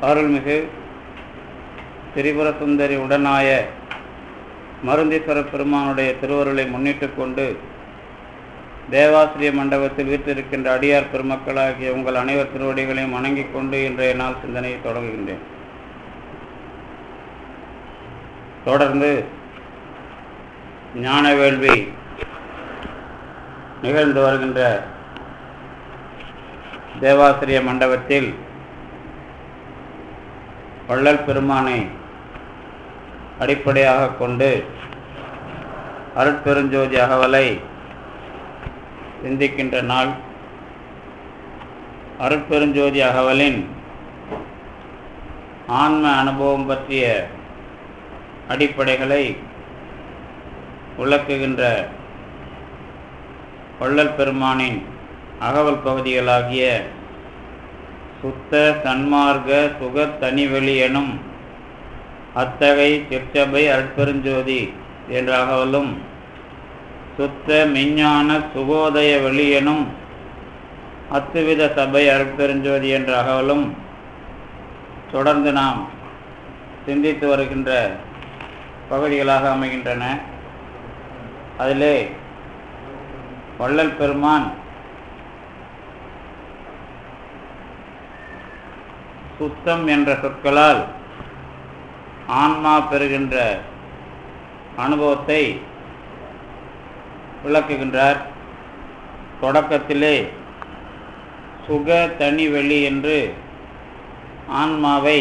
அருள்மிகு திரிபுர சுந்தரி உடனாய மருந்தீஸ்வர பெருமானுடைய திருவருளை முன்னிட்டு கொண்டு தேவாசிரிய மண்டபத்தில் வீற்றிருக்கின்ற அடியார் பெருமக்களாகிய உங்கள் அனைவர் திருவடிகளையும் வணங்கிக் கொண்டு இன்றைய நாள் சிந்தனையை தொடங்குகின்றேன். தொடர்ந்து ஞான வேள்வி நிகழ்ந்து வருகின்ற தேவாசிரிய மண்டபத்தில் வள்ளல் பெருமானை அடிப்படையாக கொண்டு அருட்பெருஞ்சோதி அகவலை சிந்திக்கின்ற நாள். அருட்பெருஞ்சோதி அகவலின் ஆன்ம அனுபவம் பற்றிய அடிப்படைகளை விளக்குகின்ற வள்ளல் பெருமானின் அகவல் பகுதிகளாகிய சுத்த சன்மார்க்க சுக தனிவெளி எனும் அத்தகை சிற்சபை அருட்பெருஞ்சோதி என்ற அகவலும், சுத்த மெஞ்ஞான சுகோதய வெளி எனும் அத்துவித சபை அருட்பெருஞ்சோதி என்ற அகவலும் தொடர்ந்து நாம் சிந்தித்து வருகின்ற பகுதிகளாக அமைகின்றன. அதிலே வள்ளல் பெருமான் சுத்தம் என்ற சொற்களால் ஆன்மா பெறுகின்ற அனுபவத்தை விளக்குகின்றார். தொடக்கத்திலே சுக தனி வெளி என்று ஆன்மாவை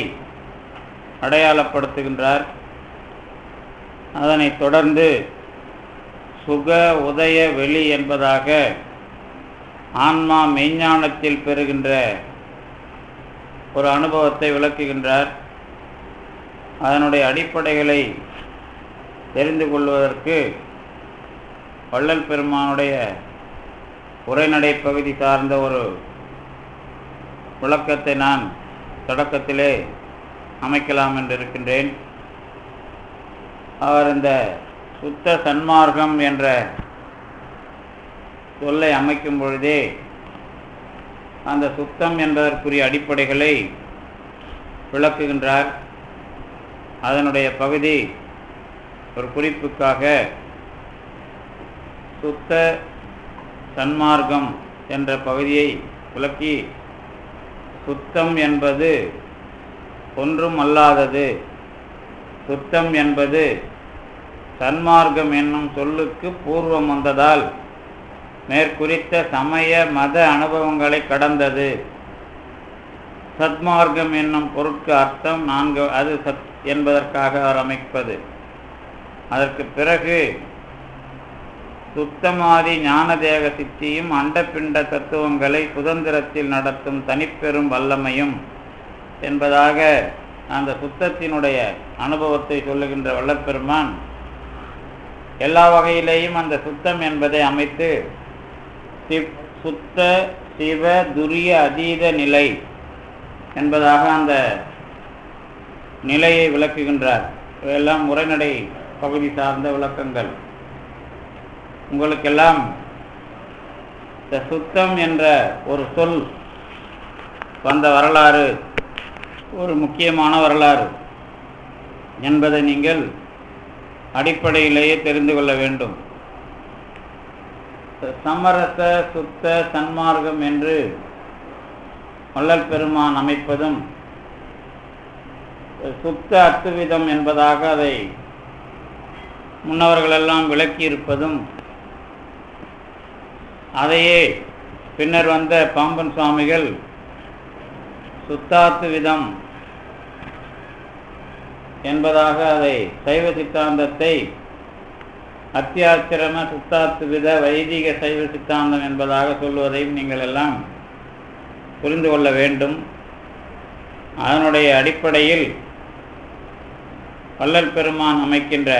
அடையாளப்படுத்துகின்றார். அதனைத் தொடர்ந்து சுக உதய வெளி என்பதாக ஆன்மா மெய்ஞானத்தில் பெறுகின்ற ஒரு அனுபவத்தை விளக்குகின்றார். அதனுடைய அடிப்படைகளை தெரிந்து கொள்வதற்கு வள்ளல் பெருமானுடைய உரைநடை பகுதி சார்ந்த ஒரு விளக்கத்தை நான் தொடக்கத்திலே அமைக்கலாம் என்று இருக்கின்றேன். அவர் இந்த சுத்த சன்மார்க்கம் என்ற சொல்லை அமைக்கும் பொழுதே அந்த சுத்தம் என்பதற்குரிய அடிப்படைகளை விளக்குகின்றார். அதனுடைய பகுதி ஒரு குறிப்புக்காக சுத்த சன்மார்க்கம் என்ற பகுதியை விளக்கி, சுத்தம் என்பது ஒன்றும் அல்லாதது, சுத்தம் என்பது சன்மார்க்கம் என்னும் சொல்லுக்கு பூர்வம் வந்ததால் மேற்குறித்த சமய மத அனுபவங்களை கடந்தது. சத்மார்க்கம் என்னும் பொருட்கு அர்த்தம் 4, அது சத் என்பதற்காக அவர் அமைப்பது. அதற்கு பிறகு சுத்தமாதி ஞானதேக சித்தியும் அண்டப்பிண்ட தத்துவங்களை சுதந்திரத்தில் நடத்தும் தனிப்பெரும் வல்லமையும் என்பதாக அந்த சுத்தத்தினுடைய அனுபவத்தை சொல்லுகின்ற வள்ளற்பெருமான் எல்லா வகையிலேயும் அந்த சுத்தம் என்பதை அமைத்து சுத்த சிவ துரிய அதீத நிலை என்பதாக அந்த நிலையை விளக்குகின்றார். இவையெல்லாம் உரைநடை பகுதி சார்ந்த விளக்கங்கள். உங்களுக்கெல்லாம் இந்த சுத்தம் என்ற ஒரு சொல் வந்த வரலாறு ஒரு முக்கியமான வரலாறு என்பதை நீங்கள் அடிப்படையிலேயே தெரிந்து கொள்ள வேண்டும். சமரச சுத்த சன்மார்க்கம் என்று வள்ளல் பெருமான் அமைப்பதும், சுத்த அத்துவிதம் என்பதாக அதை முன்னவர்களெல்லாம் விளக்கியிருப்பதும், அதையே பின்னர் வந்த பாம்பன் சுவாமிகள் சுத்தாத்துவிதம் என்பதாக அதை சைவ சித்தாந்தத்தை அத்தியாச்சிரம சுத்தாத்துவித வைதிக சைவ சித்தாந்தம் என்பதாக சொல்வதையும் நீங்கள் எல்லாம் புரிந்து கொள்ள வேண்டும். அதனுடைய அடிப்படையில் வள்ளல் பெருமான் அமைக்கின்ற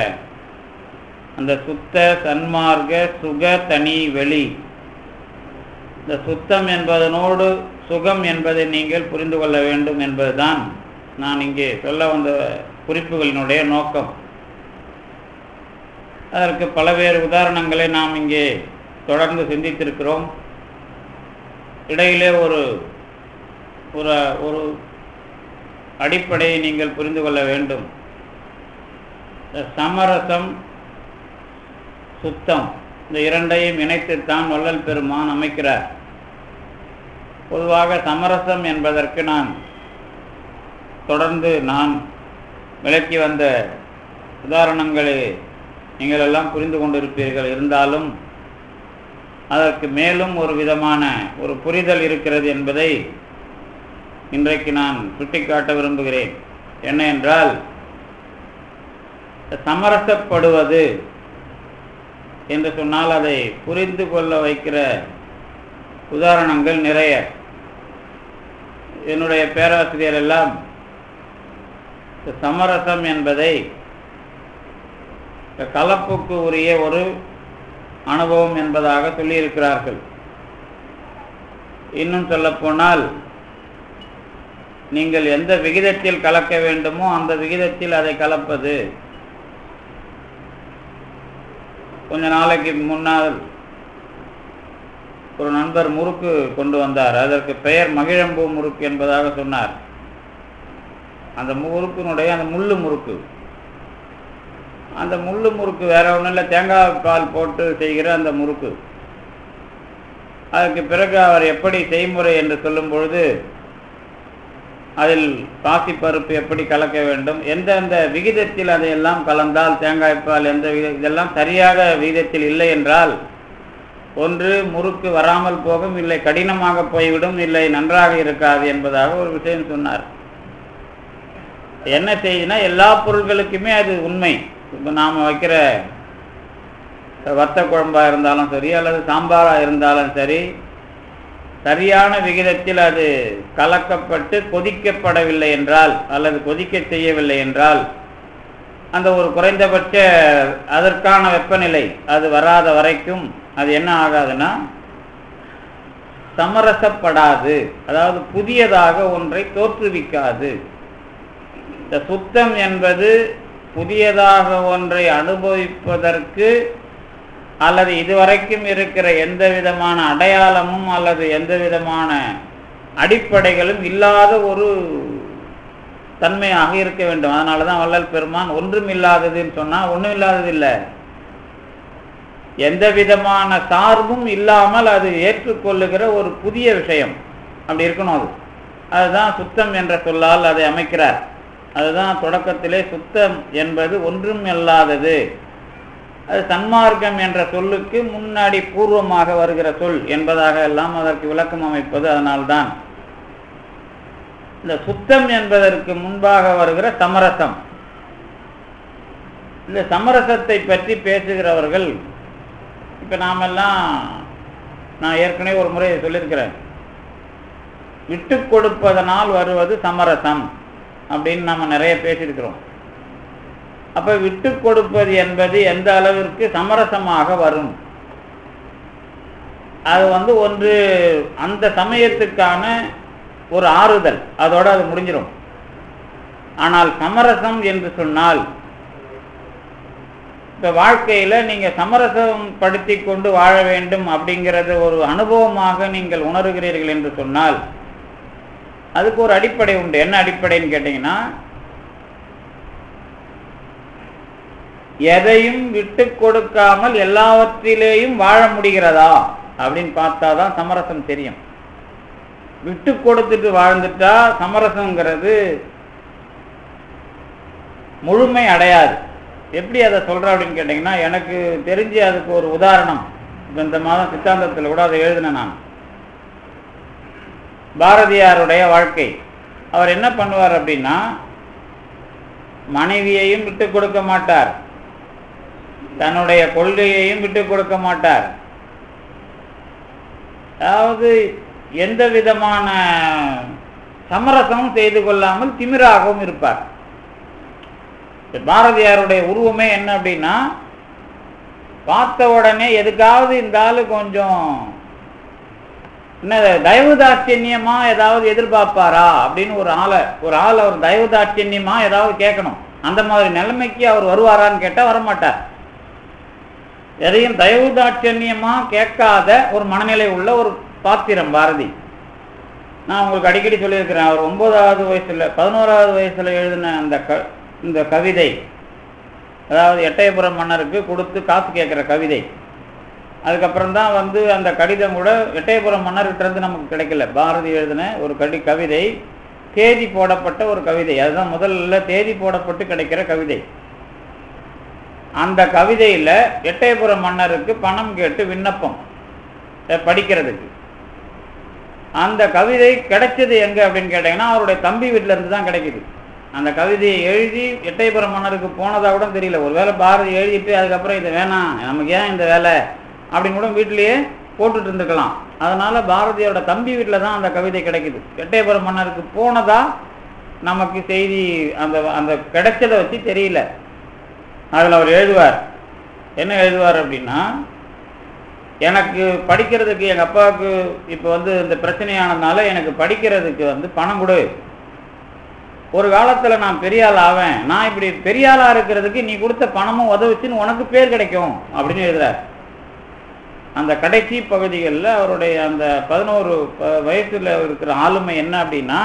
அந்த சுத்த சன்மார்க்க சுக தனி வெளி, இந்த சுத்தம் என்பதனோடு சுகம் என்பதை நீங்கள் புரிந்து கொள்ள வேண்டும் என்பதுதான் நான் இங்கே சொல்ல வந்த குறிப்புகளினுடைய நோக்கம். அதற்கு பல்வேறு உதாரணங்களை நாம் இங்கே தொடர்ந்து சிந்தித்திருக்கிறோம். இடையிலே ஒரு ஒரு அடிப்படையை நீங்கள் புரிந்து கொள்ள வேண்டும். சமரசம், சுத்தம், இந்த இரண்டையும் இணைத்துத்தான் வள்ளல் பெருமான் அமைக்கிறார். பொதுவாக சமரசம் என்பதற்கு தொடர்ந்து நான் விளக்கி வந்த உதாரணங்களை நீங்கள் எல்லாம் புரிந்து கொண்டிருப்பீர்கள். இருந்தாலும் அதற்கு மேலும் ஒரு விதமான ஒரு புரிதல் இருக்கிறது என்பதை இன்றைக்கு நான் சுட்டிக்காட்ட விரும்புகிறேன். என்ன என்றால், சமரசப்படுவது என்று சொன்னால் அதை புரிந்து கொள்ள வைக்கிற உதாரணங்கள் நிறைய. என்னுடைய பேராசிரியர் எல்லாம் சமரசம் என்பதை கலப்புக்கு உரிய ஒரு அனுபவம் என்பதாக சொல்லியிருக்கிறார்கள். இன்னும் சொல்லப்போனால், நீங்கள் எந்த விகிதத்தில் கலக்க வேண்டுமோ அந்த விகிதத்தில் அதை கலப்பது. கொஞ்ச நாளைக்கு முன்னால் ஒரு நண்பர் முறுக்கு கொண்டு வந்தார். அதற்கு பெயர் மகிழம்பூ முறுக்கு என்பதாக சொன்னார். அந்த முறுக்கினுடைய அந்த முள்ளு முறுக்கு, அந்த முள்ளு முறுக்கு வேற ஒன்றும் இல்லை, தேங்காய் பால் போட்டு செய்கிற அந்த முறுக்கு. அதற்கு பிறகு அவர் எப்படி செய்முறை என்று சொல்லும் பொழுது, அதில் பாசிப்பருப்பு எப்படி கலக்க வேண்டும், எந்தெந்த விகிதத்தில் அதையெல்லாம் கலந்தால் தேங்காய்ப்பால் எந்த இதெல்லாம் சரியாக விகிதத்தில் இல்லை என்றால் ஒன்று முறுக்கு வராமல் போகும், இல்லை கடினமாக போய்விடும், இல்லை நன்றாக இருக்காது என்பதாக ஒரு விஷயம் சொன்னார். என்ன செய்யுதுன்னா, எல்லா பொருட்களுக்குமே அது உண்மை. இப்போ நாம் வைக்கிற வத்த குழம்பாக இருந்தாலும் சரி அல்லது சாம்பாராக இருந்தாலும் சரி, சரியான விகிதத்தில் அது கலக்கப்பட்டு கொதிக்கப்படவில்லை என்றால் அல்லது கொதிக்க செய்யவில்லை என்றால், அந்த ஒரு குறைந்தபட்ச அதற்கான வெப்பநிலை அது வராத வரைக்கும் அது என்ன ஆகாதுன்னா சமரசப்படாது, அதாவது புதியதாக ஒன்றை தோற்றுவிக்காது. இந்த சுத்தம் என்பது புதியதாக ஒன்றை அனுபவிப்பதற்கு அல்லது இதுவரைக்கும் இருக்கிற எந்த விதமான அடையாளமும் அல்லது எந்த விதமான அடிப்படைகளும் இல்லாத ஒரு தன்மையாக இருக்க வேண்டும். அதனால தான் வள்ளல் பெருமான் ஒன்றும் இல்லாததுன்னு சொன்னால் ஒன்றும் இல்லாதது இல்லை, எந்த விதமான சார்பும் இல்லாமல் அது ஏற்றுக்கொள்ளுகிற ஒரு புதிய விஷயம் அப்படி இருக்கணும். அதுதான் சுத்தம் என்ற சொல்லால் அதை அமைக்கிறார். அதுதான் தொடக்கத்திலே சுத்தம் என்பது ஒன்றும் இல்லாதது. அது சன்மார்க்கம் என்ற சொல்லுக்கு முன்னாடி பூர்வமாக வருகிற சொல் என்பதாக எல்லாம் அதற்கு விளக்கம் அமைப்பது. அதனால்தான் இந்த சுத்தம் என்பதற்கு முன்பாக வருகிற சமரசம். இந்த சமரசத்தை பற்றி பேசுகிறவர்கள், இப்போ நான் ஏற்கனவே ஒரு முறை சொல்லியிருக்கிறேன், விட்டு கொடுப்பதனால் வருவது சமரசம் அப்படின்னு நம்ம நிறைய பேசியிருக்கிறோம். அப்போ விட்டு கொடுப்பது என்பது எந்த அளவிற்கு சமரசமாக வரும், அது ஒன்று அந்த சமயத்துக்கான ஒரு ஆறுதல், அதோடு அது முடிஞ்சிடும். ஆனால் சமரசம் என்று சொன்னால், இப்போ வாழ்க்கையில் நீங்கள் சமரசம் படுத்தி கொண்டு வாழ வேண்டும் அப்படிங்கிறது ஒரு அனுபவமாக நீங்கள் உணர்கிறீர்கள் என்று சொன்னால் அதுக்கு ஒரு அடிப்படை உண்டு. என்ன அடிப்படைன்னு கேட்டிங்கன்னா, எதையும் விட்டு கொடுக்காமல் எல்லாவற்றிலேயும் வாழ முடிகிறதா அப்படின்னு பார்த்தா தான் சமரசம் தெரியும். விட்டு கொடுத்துட்டு வாழ்ந்துட்டா சமரசங்கிறது முழுமை அடையாது. எப்படி அதை சொல்கிறேன் அப்படின்னு கேட்டிங்கன்னா, எனக்கு தெரிஞ்சு அதுக்கு ஒரு உதாரணம் இந்த மாதம் சித்தாந்தத்தில் கூட அதை எழுதினேன் நான். பாரதியாருடைய வாழ்க்கை, அவர் என்ன பண்ணுவார் அப்படின்னா, மனைவியையும் விட்டு கொடுக்க மாட்டார், தன்னுடைய கொள்கையையும் விட்டு கொடுக்க மாட்டார், அதாவது எந்த விதமான சமரசமும் செய்து கொள்ளாமல் திமிராகவும் இருப்பார். பாரதியாருடைய உருவமே என்ன அப்படின்னா, பார்த்த உடனே எதுக்காவது இந்த ஆளு கொஞ்சம் என்ன தயவுதாட்சண்யமா ஏதாவது எதிர்பார்ப்பாரா அப்படின்னு ஒரு ஆளை அவர் தயவுதாட்சண்யமா ஏதாவது கேட்கணும். அந்த மாதிரி நிலைமைக்கு அவர் வருவாரான்னு கேட்டால் வரமாட்டார். எதையும் தயவுதாட்சண்யமா கேட்காத ஒரு மனநிலை உள்ள ஒரு பாத்திரம் பாரதி. நான் உங்களுக்கு அடிக்கடி சொல்லியிருக்கிறேன், அவர் 9வது வயசுல 11வது வயசுல எழுதின இந்த கவிதை, அதாவது எட்டயபுரம் மன்னருக்கு கொடுத்து காசு கேட்குற கவிதை. அதுக்கப்புறம் தான் வந்து அந்த கடிதம் கூட எட்டயபுரம் மன்னர்கிட்ட இருந்து நமக்கு கிடைக்கல. பாரதி எழுதின ஒரு கவிதை, தேதி போடப்பட்ட ஒரு கவிதை. அதுதான் முதல்ல தேதி போடப்பட்டு கிடைக்கிற கவிதை. அந்த கவிதையில் எட்டயபுரம் மன்னருக்கு பணம் கேட்டு விண்ணப்பம் படிக்கிறதுக்கு. அந்த கவிதை கிடைச்சது எங்கே அப்படின்னு கேட்டிங்கன்னா அவருடைய தம்பி வீட்டில் இருந்து தான் கிடைக்குது. அந்த கவிதையை எழுதி எட்டயபுரம் மன்னருக்கு போனதாக கூட தெரியல. ஒருவேளை பாரதி எழுதிட்டு அதுக்கப்புறம் இது வேணாம், நமக்கு ஏன் இந்த வேலை அப்படின்னு கூட வீட்டிலேயே போட்டுட்டு இருந்துக்கலாம். அதனால் பாரதியோட தம்பி வீட்டில் தான் அந்த கவிதை கிடைக்குது. எட்டயபுரம் மன்னருக்கு போனதா நமக்கு செய்தி அந்த அந்த கிடைச்சதை வச்சு தெரியல. அதில் அவர் எழுதுவார், என்ன எழுதுவார் அப்படின்னா, எனக்கு படிக்கிறதுக்கு எங்கள் அப்பாவுக்கு இப்போ வந்து இந்த பிரச்சனையானதுனால எனக்கு படிக்கிறதுக்கு வந்து பணம் கொடு, ஒரு காலத்தில் நான் பெரிய ஆள் ஆவேன், நான் இப்படி பெரிய ஆளாக இருக்கிறதுக்கு நீ கொடுத்த பணமும் உதவுச்சுன்னு உனக்கு பேர் கிடைக்கும் அப்படின்னு எழுதுறார். அந்த கடைசி பகுதிகளில் அவருடைய அந்த 11 வயசில் இருக்கிற ஆளுமை என்ன அப்படின்னா,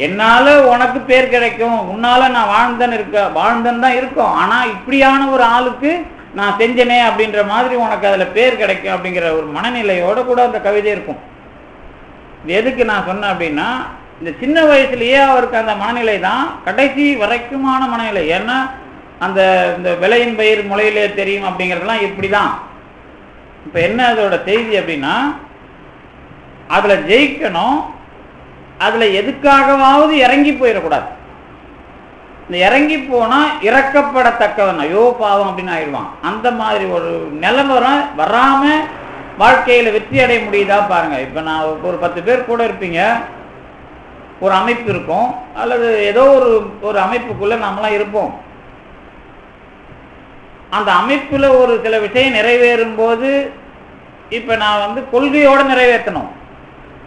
என்னால் உனக்கு பேர் கிடைக்கும், உன்னால் நான் வாழ்ந்தன் தான் இருக்கும், ஆனால் இப்படியான ஒரு ஆளுக்கு நான் செஞ்சனே அப்படின்ற மாதிரி உனக்கு அதில் பேர் கிடைக்கும் அப்படிங்கிற ஒரு மனநிலையோடு கூட அந்த கவிதை இருக்கும். இது எதுக்கு நான் சொன்னேன் அப்படின்னா, இந்த சின்ன வயசுலேயே அவருக்கு அந்த மனநிலை தான் கடைசி வரைக்குமான மனநிலை. ஏன்னா அந்த இந்த விளையின் பயிர் முளையிலே தெரியும் அப்படிங்கிறதுலாம் இப்படி தான். இப்போ என்ன அதோட செய்தி அப்படின்னா, அதில் ஜெயிக்கணும், அதில் எதுக்காகவாவது இறங்கி போயிடக்கூடாது. இந்த இறங்கி போனால் இறக்கப்படத்தக்கவன், ஐயோ பாவம் அப்படின்னு ஆயிடுவான். அந்த மாதிரி ஒரு நிலைமை வராமல் வாழ்க்கையில் வெற்றி அடைய முடியுதா பாருங்கள். இப்போ நான் ஒரு 10 பேர் கூட இருப்பீங்க, ஒரு அமைப்பு இருக்கும், அல்லது ஏதோ ஒரு அமைப்புக்குள்ளே நம்மளாம் இருப்போம். அந்த அமைப்பில் ஒரு சில விஷயம் நிறைவேறும் போது இப்போ நான் வந்து கொள்கையோடு நிறைவேற்றணும்,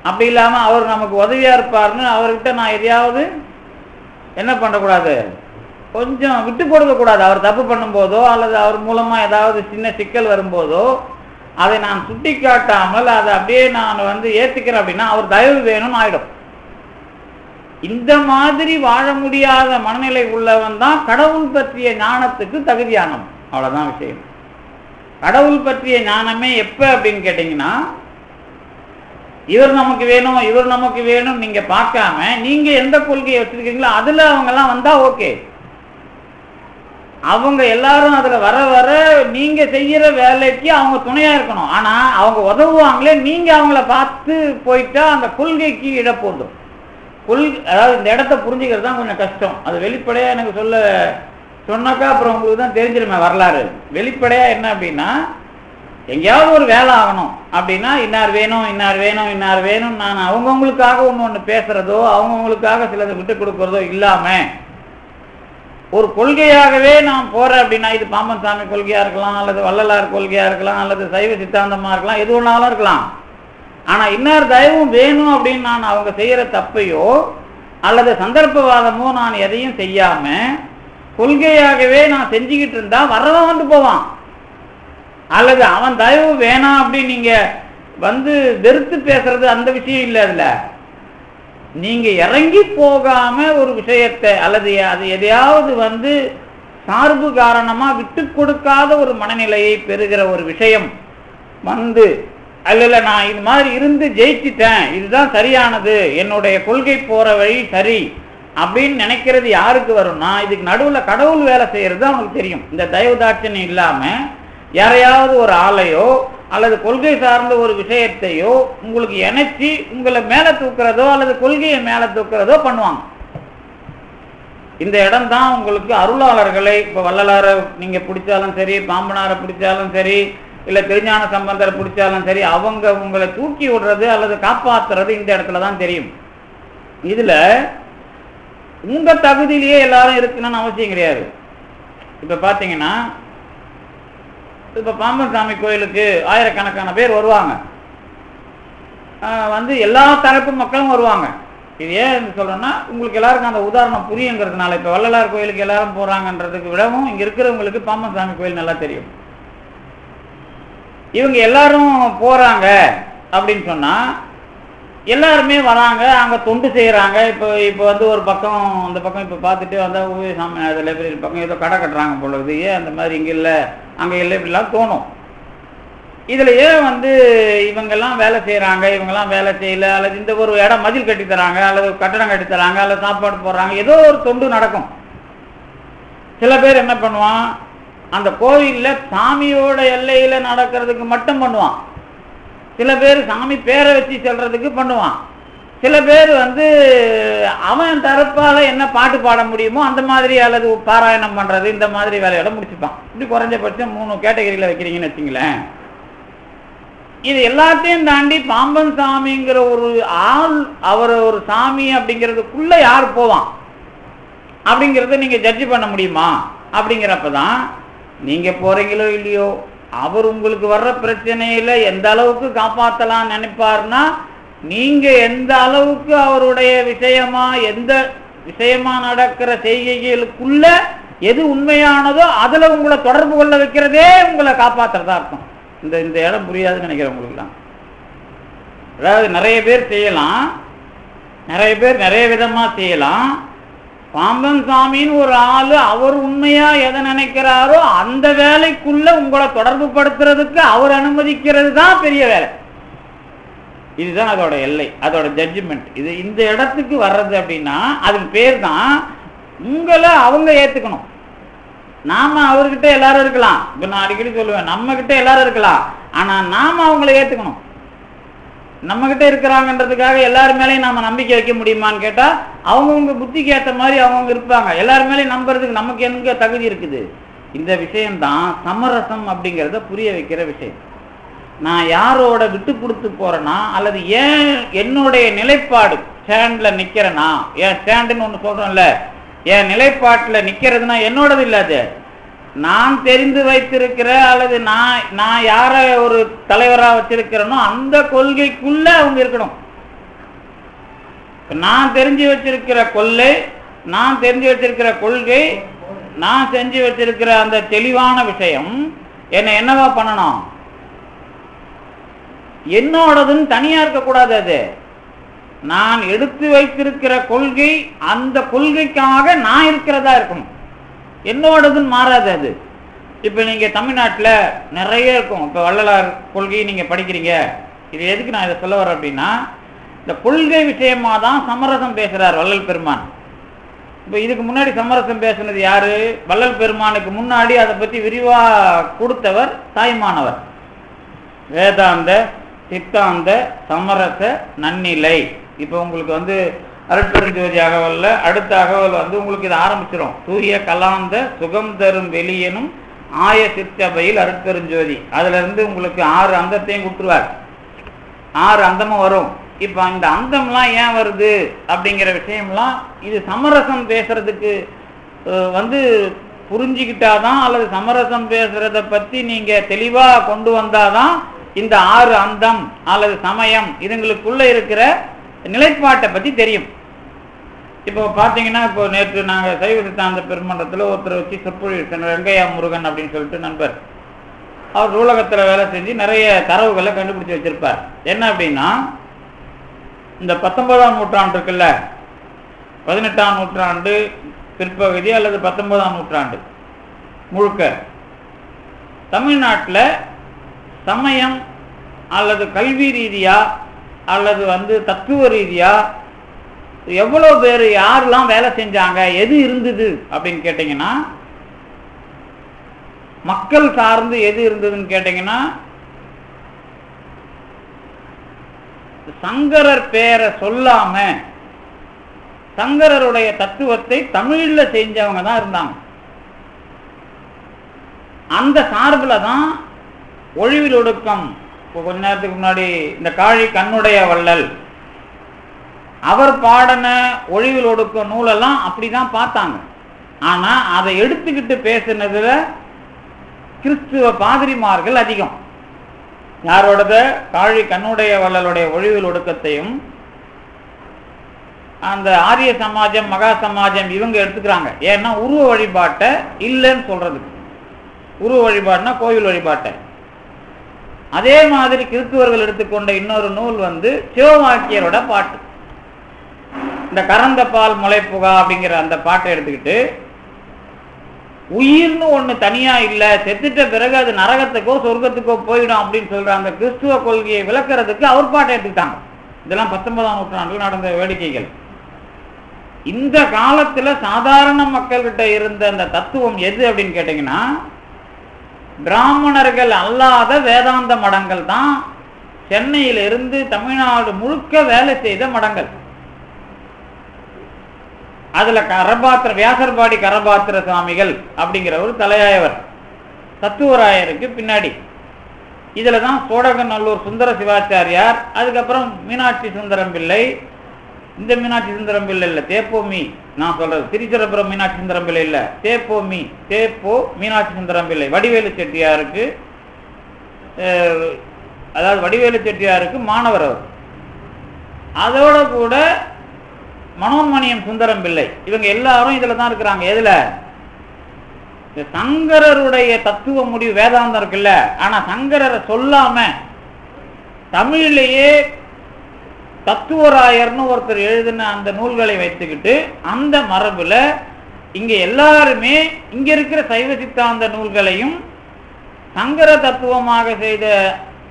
அப்படி இல்லாமல் அவர் நமக்கு உதவியாக இருப்பார்னு அவர்கிட்ட நான் எதையாவது என்ன பண்ணக்கூடாது, கொஞ்சம் விட்டு கொடுக்கக்கூடாது. அவர் தப்பு பண்ணும்போதோ அல்லது அவர் மூலமாக ஏதாவது சின்ன சிக்கல் வரும்போதோ அதை நான் சுட்டி காட்டாமல் அதை அப்படியே நான் வந்து ஏற்றுக்கிறேன் அப்படின்னா அவர் தயவு வேணும்னு ஆகிடும். இந்த மாதிரி வாழ முடியாத மனநிலை உள்ளவன் தான் கடவுள் பற்றிய ஞானத்துக்கு தகுதியானவன். அவ்வளோதான் விஷயம். கடவுள் பற்றிய ஞானமே எப்போ அப்படின்னு கேட்டிங்கன்னா, இவர் நமக்கு வேணும் இவர் நமக்கு வேணும் நீங்கள் பார்க்காம நீங்கள் எந்த கொள்கையை வச்சுருக்கீங்களோ அதில் அவங்கெல்லாம் வந்தால் ஓகே. அவங்க எல்லாரும் அதில் வர வர நீங்கள் செய்கிற வேலைக்கு அவங்க துணையாக இருக்கணும். ஆனால் அவங்க உதவுவாங்களே, நீங்கள் அவங்கள பார்த்து போயிட்டா அந்த கொள்கைக்கு இடப்போதும். அதாவது இந்த இடத்த புரிஞ்சுக்கிறது தான் கொஞ்சம் கஷ்டம். அது வெளிப்படையாக எனக்கு சொன்னாக்கா அப்புறம் உங்களுக்கு தான் தெரிஞ்சிருமே வரலாறு. வெளிப்படையாக என்ன அப்படின்னா, எங்கேயாவது ஒரு வேலை ஆகணும் அப்படின்னா இன்னார் வேணும் இன்னார் வேணும் இன்னார் வேணும் நான் அவங்கவுங்களுக்காக ஒன்று பேசுகிறதோ அவங்கவுங்களுக்காக சிலதை விட்டு கொடுக்குறதோ இல்லாமல் ஒரு கொள்கையாகவே நான் போகிறேன் அப்படின்னா, இது பாம்பன் சாமி கொள்கையாக இருக்கலாம், அல்லது வள்ளலார் கொள்கையாக இருக்கலாம், அல்லது சைவ சித்தாந்தமாக இருக்கலாம், எது ஒன்றாலும் இருக்கலாம். ஆனால் இன்னார் தயவும் வேணும் அப்படின்னு நான் அவங்க செய்கிற தப்பையோ அல்லது சந்தர்ப்பவாதமோ நான் எதையும் செய்யாமல் கொள்கையாகவே நான் செஞ்சுக்கிட்டு இருந்தா வரவன் வந்து போவான். அல்லது அவன் தயவு வேணாம் அப்படின்னு நீங்கள் வந்து வெறுத்து பேசுறது அந்த விஷயம் இல்லை. அதில் நீங்கள் இறங்கி போகாமல் ஒரு விஷயத்தை அல்லது அது எதையாவது வந்து சார்பு காரணமாக விட்டு கொடுக்காத ஒரு மனநிலையை பெறுகிற ஒரு விஷயம் வந்து அல்ல நான் இது மாதிரி இருந்து ஜெயிச்சிட்டேன், இதுதான் சரியானது, என்னுடைய கொள்கை போகிற வழி சரி அப்படின்னு நினைக்கிறது யாருக்கு வரும்னா, இதுக்கு நடுவில் கடவுள் வேலை செய்கிறது அவனுக்கு தெரியும். இந்த தயவுதாட்சணம் இல்லாமல் யாரையாவது ஒரு ஆளையோ அல்லது கொள்கை சார்ந்த ஒரு விஷயத்தையோ உங்களுக்கு இணைச்சி உங்களை மேலே தூக்குறதோ அல்லது கொள்கையை மேலே தூக்குறதோ பண்ணுவாங்க. இந்த இடம்தான் உங்களுக்கு அருளாளர்களை, இப்போ வள்ளலாரை நீங்கள் பிடிச்சாலும் சரி, பாம்பனாரை பிடிச்சாலும் சரி, இல்லை திருஞான சம்பந்தரை பிடிச்சாலும் சரி, அவங்க உங்களை தூக்கி விடுறது அல்லது காப்பாற்றுறது இந்த இடத்துல தான் தெரியும். இதில் உங்கள் தகுதியிலேயே எல்லாரும் இருக்குன்னு அவசியம் கிடையாது. இப்போ பார்த்தீங்கன்னா, இப்போ பாம்பன் சாமி கோயிலுக்கு ஆயிரக்கணக்கான பேர் வருவாங்க, வந்து எல்லா தரப்பு மக்களும் வருவாங்க. இது ஏன் சொல்கிறேன்னா உங்களுக்கு எல்லாருக்கும் அந்த உதாரணம் புரியுங்கிறதுனால. இப்போ வள்ளலார் கோயிலுக்கு எல்லாரும் போகிறாங்கன்றதுக்கு விடவும் இங்கே இருக்கிறவங்களுக்கு பாம்பன் சாமி கோயில் நல்லா தெரியும். இவங்க எல்லாரும் போகிறாங்க அப்படின்னு சொன்னால் எல்லாருமே வராங்க, அங்கே தொண்டு செய்கிறாங்க. இப்போ வந்து ஒரு பக்கம் அந்த பக்கம் இப்போ பார்த்துட்டு வந்தால் ஓவிய சாமி லைப்ரரி பக்கம் ஏதோ கடை கட்டுறாங்க பொழுது, ஏன் அந்த மாதிரி இங்கே இல்லை அங்கே இல்லை இப்படிலாம் தோணும். இதில் ஏன் வந்து இவங்கெல்லாம் வேலை செய்கிறாங்க, இவங்கெல்லாம் வேலை செய்யலை, அல்லது இந்த ஒரு இடம் மதில் கட்டி தராங்க, அல்லது கட்டடம் கட்டி தராங்க, அல்லது சாப்பாடு போடுறாங்க, ஏதோ ஒரு தொண்டு நடக்கும். சில பேர் என்ன பண்ணுவான், அந்த கோவிலில் சாமியோட எல்லையில் நடக்கிறதுக்கு மட்டும் பண்ணுவான். சில பேர் சாமி பேரை வச்சு செல்றதுக்கு பண்ணுவான். சில பேர் வந்து அவன் தரப்பால் என்ன பாட்டு பாட முடியுமோ அந்த மாதிரி, அல்லது பாராயணம் பண்ணுறது, இந்த மாதிரி வேலையோட முடிச்சுப்பான். இப்படி குறைஞ்சபட்சம் 3 கேட்டகரியில் வைக்கிறீங்கன்னு வச்சுங்களேன். இது எல்லாத்தையும் தாண்டி பாம்பன் சாமிங்கிற ஒரு ஆள், அவர் ஒரு சாமி அப்படிங்கிறதுக்குள்ள யார் போவான் அப்படிங்கிறத நீங்க ஜட்ஜ் பண்ண முடியுமா? அப்படிங்கிறப்பதான் நீங்க போறீங்களோ இல்லையோ, அவர் உங்களுக்கு வர்ற பிரச்சனையில எந்த அளவுக்கு காப்பாற்றலாம் நினைப்பார்னா, நீங்க எந்த அளவுக்கு அவருடைய விஷயமா, எந்த விஷயமா நடக்கிற செய்கைகளுக்குள்ள எது உண்மையானதோ அதுல உங்களை தொடர்பு கொள்ள வைக்கிறதே உங்களை காப்பாற்றுறதா இருக்கும். இந்த இடம் புரியாதுன்னு நினைக்கிறேன் உங்களுக்குலாம். அதாவது நிறைய பேர் செய்யலாம், நிறைய பேர் நிறைய விதமா செய்யலாம். பாம்பன் சாமின்னு ஒரு ஆளு அவர் உண்மையா எதை நினைக்கிறாரோ அந்த வேலைக்குள்ள உங்களை தொடர்பு படுத்துறதுக்கு அவர் அனுமதிக்கிறது தான் பெரிய வேலை. இதுதான் அதோட எல்லை, அதோட ஜட்ஜ்மெண்ட். இது இந்த இடத்துக்கு வர்றது அப்படின்னா அதுக்கு பேர் தான் உங்களை அவங்க ஏத்துக்கணும். நாம அவர்கிட்ட எல்லாரும் இருக்கலாம். இப்ப நான் அடிக்கடி சொல்லுவேன், நம்ம கிட்ட எல்லாரும் இருக்கலாம், ஆனா நாம அவங்களை ஏத்துக்கணும். நம்ம கிட்ட இருக்கிறாங்கன்றதுக்காக எல்லாரு மேலேயும் நாம நம்பிக்கை வைக்க முடியுமான்னு கேட்டா, அவங்கவுங்க புத்திக்கு ஏற்ற மாதிரி அவங்கவுங்க இருப்பாங்க. எல்லாரு மேலேயும் நம்புறதுக்கு நமக்கு எங்க தகுதி இருக்குது? இந்த விஷயம்தான் சமரசம் அப்படிங்கிறத புரிய வைக்கிற விஷயம். நான் யாரோட விட்டு கொடுத்து போறேன்னா, அல்லது ஏன் என்னுடைய நிலைப்பாடு ஸ்டாண்ட்ல நிக்கிறேன்னா, ஏன் ஸ்டாண்டுன்னு ஒண்ணு சொல்றோம்ல, என் நிலைப்பாட்டுல நிக்கிறதுனா என்னோடது இல்லாது, நான் தெரிந்து வைத்திருக்கிற அல்லது நான் யார ஒரு தலைவரா வச்சிருக்கிறேனோ அந்த கொள்கைக்குள்ள அவங்க இருக்கணும். நான் தெரிஞ்சு வச்சிருக்கிற கொள்கை, நான் தெரிஞ்சு வச்சிருக்கிற கொள்கை, நான் செஞ்சு வச்சிருக்கிற அந்த தெளிவான விஷயம் என்னை என்னவா பண்ணணும்? என்னோடதுன்னு தனியா இருக்கக்கூடாது. அது நான் எடுத்து வைத்திருக்கிற கொள்கை, அந்த கொள்கைக்காக நான் இருக்கிறதா இருக்கணும். என்னோடதுன்னு மாறாது அது. இப்ப நீங்க தமிழ்நாட்டில் நிறைய இருக்கும். இப்ப வள்ளலார் கொள்கையை நீங்க படிக்கிறீங்க. இது எதுக்கு நான் இதை சொல்ல வரேன் அப்படின்னா, இந்த கொள்கை விஷயமா தான் சமரசம் பேசுறார் வள்ளல் பெருமான். இப்ப இதுக்கு முன்னாடி சமரசம் பேசுனது யாரு? வள்ளல் பெருமானுக்கு முன்னாடி அதை பத்தி விரிவா கொடுத்தவர் தாய்மானவர். வேதாந்த, சித்தாந்த, சமரச, நன்னிலை. இப்ப உங்களுக்கு வந்து அருட்பெருஞ்சோதி அகவல்ல அடுத்த அகவல் வந்து உங்களுக்கு இதை ஆரம்பிச்சிடும். தூய கலாந்த சுகம் தரும் வெளியனும் ஆய சிற்றபையில் அருட்பெருஞ்சோதி. அதுல இருந்து உங்களுக்கு 6 அந்தத்தையும் கொடுத்துருவார். 6 அந்தமும் வரும். இப்ப இந்த அந்தம்லாம் ஏன் வருது அப்படிங்கிற விஷயம்லாம் இது சமரசம் பேசுறதுக்கு வந்து புரிஞ்சுக்கிட்டாதான், அல்லது சமரசம் பேசுறத பத்தி நீங்க தெளிவா கொண்டு வந்தாதான் இந்த 6 அந்தம் அல்லது சமயம் இதுங்களுக்குள்ள இருக்கிற நிலைப்பாட்டை பத்தி தெரியும். இப்போ பாத்தீங்கன்னா, இப்போ நேற்று நாங்கள் சைவ சித்தாந்த பெருமன்றத்தில் ஒருத்தர் வச்சு சொற்பொழிவு வெங்கையா முருகன் அப்படின்னு சொல்லிட்டு நண்பர், அவர் நூலகத்தில் வேலை செஞ்சு நிறைய தரவுகளை கண்டுபிடிச்சு வச்சிருப்பார். என்ன அப்படின்னா, இந்த 19ஆம் நூற்றாண்டு இருக்குல்ல, 18ஆம் நூற்றாண்டு பிற்பகுதி அல்லது 19ஆம் நூற்றாண்டு முழுக்க தமிழ்நாட்டில் சமயம் அல்லது கல்வி ரீதியா அல்லது வந்து தத்துவ ரீதியா எவ்வளவு பேர் யாரெல்லாம் வேலை செஞ்சாங்க, எது இருந்தது அப்படின்னு கேட்டீங்கன்னா, மக்கள் சார்ந்து எது இருந்ததுன்னு கேட்டீங்கன்னா, சங்கரர் பேரை சொல்லாம சங்கரருடைய தத்துவத்தை தமிழ்ல செஞ்சவங்க தான் இருந்தாங்க. அந்த சார்பில் தான் ஒழிவில் ஒடுக்கம். கொஞ்ச நேரத்துக்கு முன்னாடி இந்த காழி கண்ணுடைய வள்ளல் அவர் பாடின ஒழிவில் ஒடுக்க நூலெல்லாம் அப்படிதான் பார்த்தாங்க. ஆனா அதை எடுத்துக்கிட்டு பேசுனதுல கிறிஸ்துவ பாதிரிமார்கள் அதிகம். யாரோடத? காழி கண்ணுடைய வள்ளலுடைய ஒழிவில் ஒடுக்கத்தையும் அந்த ஆரிய சமாஜம், மகா சமாஜம் இவங்க எடுத்துக்கிறாங்க. ஏன்னா உருவ வழிபாட்டை இல்லைன்னு சொல்றதுக்கு. உருவ வழிபாடுனா கோவில் வழிபாட்டை, அதே மாதிரி கிறிஸ்துவர்கள் எடுத்துக்கொண்ட இன்னொரு நூல் வந்து சிவவாக்கியரோட பாட்டு. இந்த கறந்த பால் முளைப்புகா அப்படிங்கிற அந்த பாட்டை எடுத்துக்கிட்டு, உயிர்னு ஒண்ணு தனியா இல்ல, செத்துட்ட பிறகு அது நரகத்துக்கோ சொர்க்கத்துக்கோ போயிடும் அப்படின்னு சொல்ற அந்த கிறிஸ்துவ கொள்கையை விளக்குறதுக்கு அவர் பாட்டை எடுத்துக்கிட்டாங்க. இதெல்லாம் 19ஆம் நூற்றாண்டில் நடந்த வேடிக்கைகள். இந்த காலத்துல சாதாரண மக்கள்கிட்ட இருந்த அந்த தத்துவம் எது அப்படின்னு கேட்டீங்கன்னா, பிராமணர்கள் அல்லாத வேதாந்த மடங்கள் தான் சென்னையிலிருந்து தமிழ்நாடு முழுக்க வேலை செய்த மடங்கள். அதுல வியாசர்பாடி கரபாத்திர சுவாமிகள் அப்படிங்கிற ஒரு தலையாயவர், தத்துவராயருக்கு பின்னாடி. இதுல தான் சோடகநல்லூர் சுந்தர சிவாச்சாரியார், அதுக்கப்புறம் மீனாட்சி சுந்தரம் பிள்ளை. இந்த மீனாட்சி சுந்தரம் பிள்ளை இல்ல, தேப்போமி நான் சொல்றது, திருச்சிரபுரம் மீனாட்சி சுந்தரம் பிள்ளை இல்ல, தேப்போ மீனாட்சி சுந்தரம் பிள்ளை. வடிவேலு செட்டியாருக்கு, அதாவது வடிவேலு செட்டியாருக்கு மாணவர் அவர். அதோட கூட மனோன்மணியம் சுந்தரம் பிள்ளை. இவங்க எல்லாரும் இதுல தான் இருக்கிறாங்க. எதுல? சங்கரருடைய தத்துவ முடிவு வேதாந்தம் இருக்குல்ல, ஆனா சங்கரரை சொல்லாம தமிழிலேயே தத்துவராயர்னு ஒருத்தர் எழுதின அந்த நூல்களை வைத்துக்கிட்டு அந்த மரபுல இங்க எல்லாருமே இங்க இருக்கிற சைவ சித்தாந்த நூல்களையும் சங்கர தத்துவமாக செய்த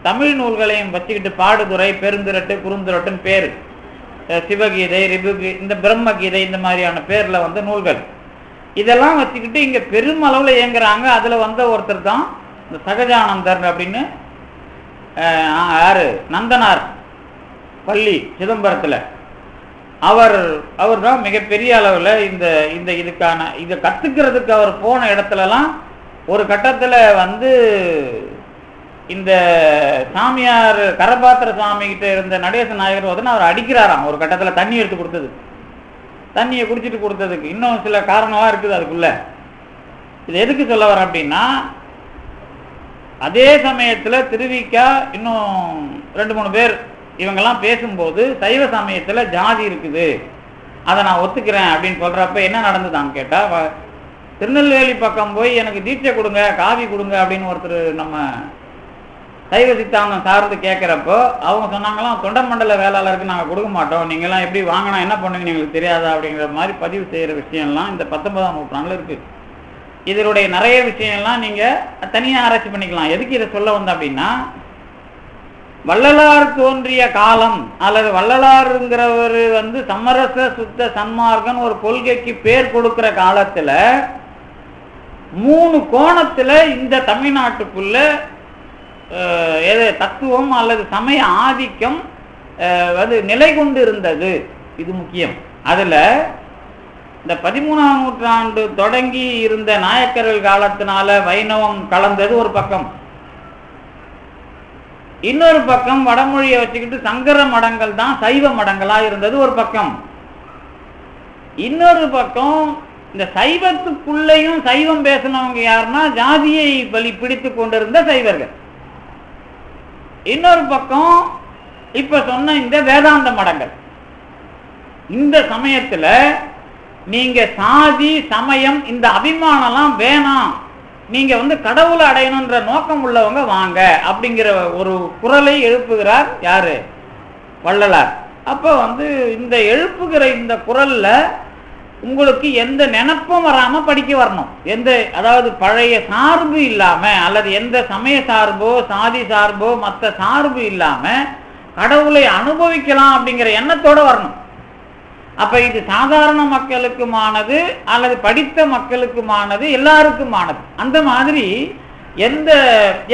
தமிழ் நூல்களையும் வச்சுக்கிட்டு, பாடுதுறை, பெருந்திரட்டு, குறுந்திரட்டுன்னு பேரு, சிவகீதை, ரிபுகீதை, இந்த பிரம்மகீதை, இந்த மாதிரியான பேர்ல வந்து நூல்கள், இதெல்லாம் வச்சுக்கிட்டு இங்க பெருமளவுல இயங்குறாங்க. அதுல வந்த ஒருத்தர் தான் இந்த சகஜானந்தர் அப்படின்னு, யாரு, நந்தனார் பள்ளி சிதம்பரத்துல, அவர் தான் மிகப்பெரிய அளவுல இந்த இதுக்கான இதை கத்துக்கிறதுக்கு அவர் போன இடத்துலலாம் ஒரு கட்டத்துல வந்து இந்த சாமியார் கரபாத்திர சுவாமி கிட்ட இருந்த நடேச நாயகர் வந்து அவர் அடிக்கிறாராம் ஒரு கட்டத்துல, தண்ணி எடுத்து கொடுத்தது, தண்ணியை குடிச்சிட்டு கொடுத்ததுக்கு. இன்னும் சில காரணம்லாம் இருக்குது அதுக்குள்ள. இது எதுக்கு சொல்ல வர அப்படின்னா, அதே சமயத்துல திருவிக்கா இன்னும் 2-3 பேர் இவங்கெல்லாம் பேசும்போது சைவ சமயத்துல ஜாதி இருக்குது, அதை நான் ஒத்துக்கிறேன் அப்படின்னு சொல்றப்ப என்ன நடந்துதான்னு கேட்டா, திருநெல்வேலி பக்கம் போய் எனக்கு தீட்சை கொடுங்க, காவி கொடுங்க அப்படின்னு ஒருத்தர் நம்ம சைவ சித்தாந்தம் சார்ந்து கேட்கிறப்போ அவங்க சொன்னாங்களாம், தொண்டமண்டல வேளாளருக்கு நாங்கள் கொடுக்க மாட்டோம், நீங்களாம் எப்படி வாங்கினா என்ன பண்ணுவீங்க எங்களுக்கு தெரியாதா அப்படிங்கிற மாதிரி பதிவு செய்யற விஷயம்லாம் இந்த 19ஆம் நூற்றாண்டுல இருக்கு. இதனுடைய நிறைய விஷயம்லாம் நீங்க தனியாக ஆராய்ச்சி பண்ணிக்கலாம். எதுக்கு இதை சொல்ல வந்த அப்படின்னா, வள்ளலார் தோன்றிய காலம் அல்லது வள்ளலாருங்கிறவர் வந்து சமரச சுத்த சன்மார்க்கன் ஒரு கொள்கைக்கு பேர் கொடுக்கிற காலத்துல 3 கோணத்துல இந்த தமிழ்நாட்டுக்குள்ள தத்துவம் அல்லது சமய ஆதிக்கம் அது நிலை கொண்டு இருந்தது. இது முக்கியம். அதுல இந்த 13ஆம் நூற்றாண்டு தொடங்கி இருந்த நாயக்கர்கள் காலத்தினால வைணவம் கலந்தது ஒரு பக்கம், இன்னொரு பக்கம் வடமொழியை வச்சுக்கிட்டு சங்கர மடங்கள் தான் சைவ மடங்களா இருந்தது ஒரு பக்கம், இன்னொரு பக்கம் இந்த சைவத்துக்குள்ளேயும் சைவம் பேசினவங்க யாருன்னா ஜாதியை பலி பிடித்து கொண்டிருந்த சைவர்கள், இன்னொரு பக்கம் இப்ப சொன்ன இந்த வேதாந்த மடங்கள். இந்த சமயத்துல நீங்க சாதி சமயம் இந்த அபிமானம்லாம் வேணாம், நீங்க வந்து கடவுளை அடையணுன்ற நோக்கம் உள்ளவங்க வாங்க அப்படிங்கிற ஒரு குரலை எழுப்புகிறார் யாரு? வள்ளலார். அப்ப வந்து இந்த எழுப்புகிற இந்த குரல்ல உங்களுக்கு எந்த நினைப்பும் வராம படிக்க வரணும். அதாவது பழைய சார்பு இல்லாம அல்லது எந்த சமய சார்போ சாதி சார்போ மற்ற சார்பு இல்லாம கடவுளை அனுபவிக்கலாம் அப்படிங்கிற எண்ணத்தோட வரணும். அப்ப இது சாதாரண மக்களுக்குமானது அல்லது படித்த மக்களுக்குமானது, எல்லாருக்குமானது. அந்த மாதிரி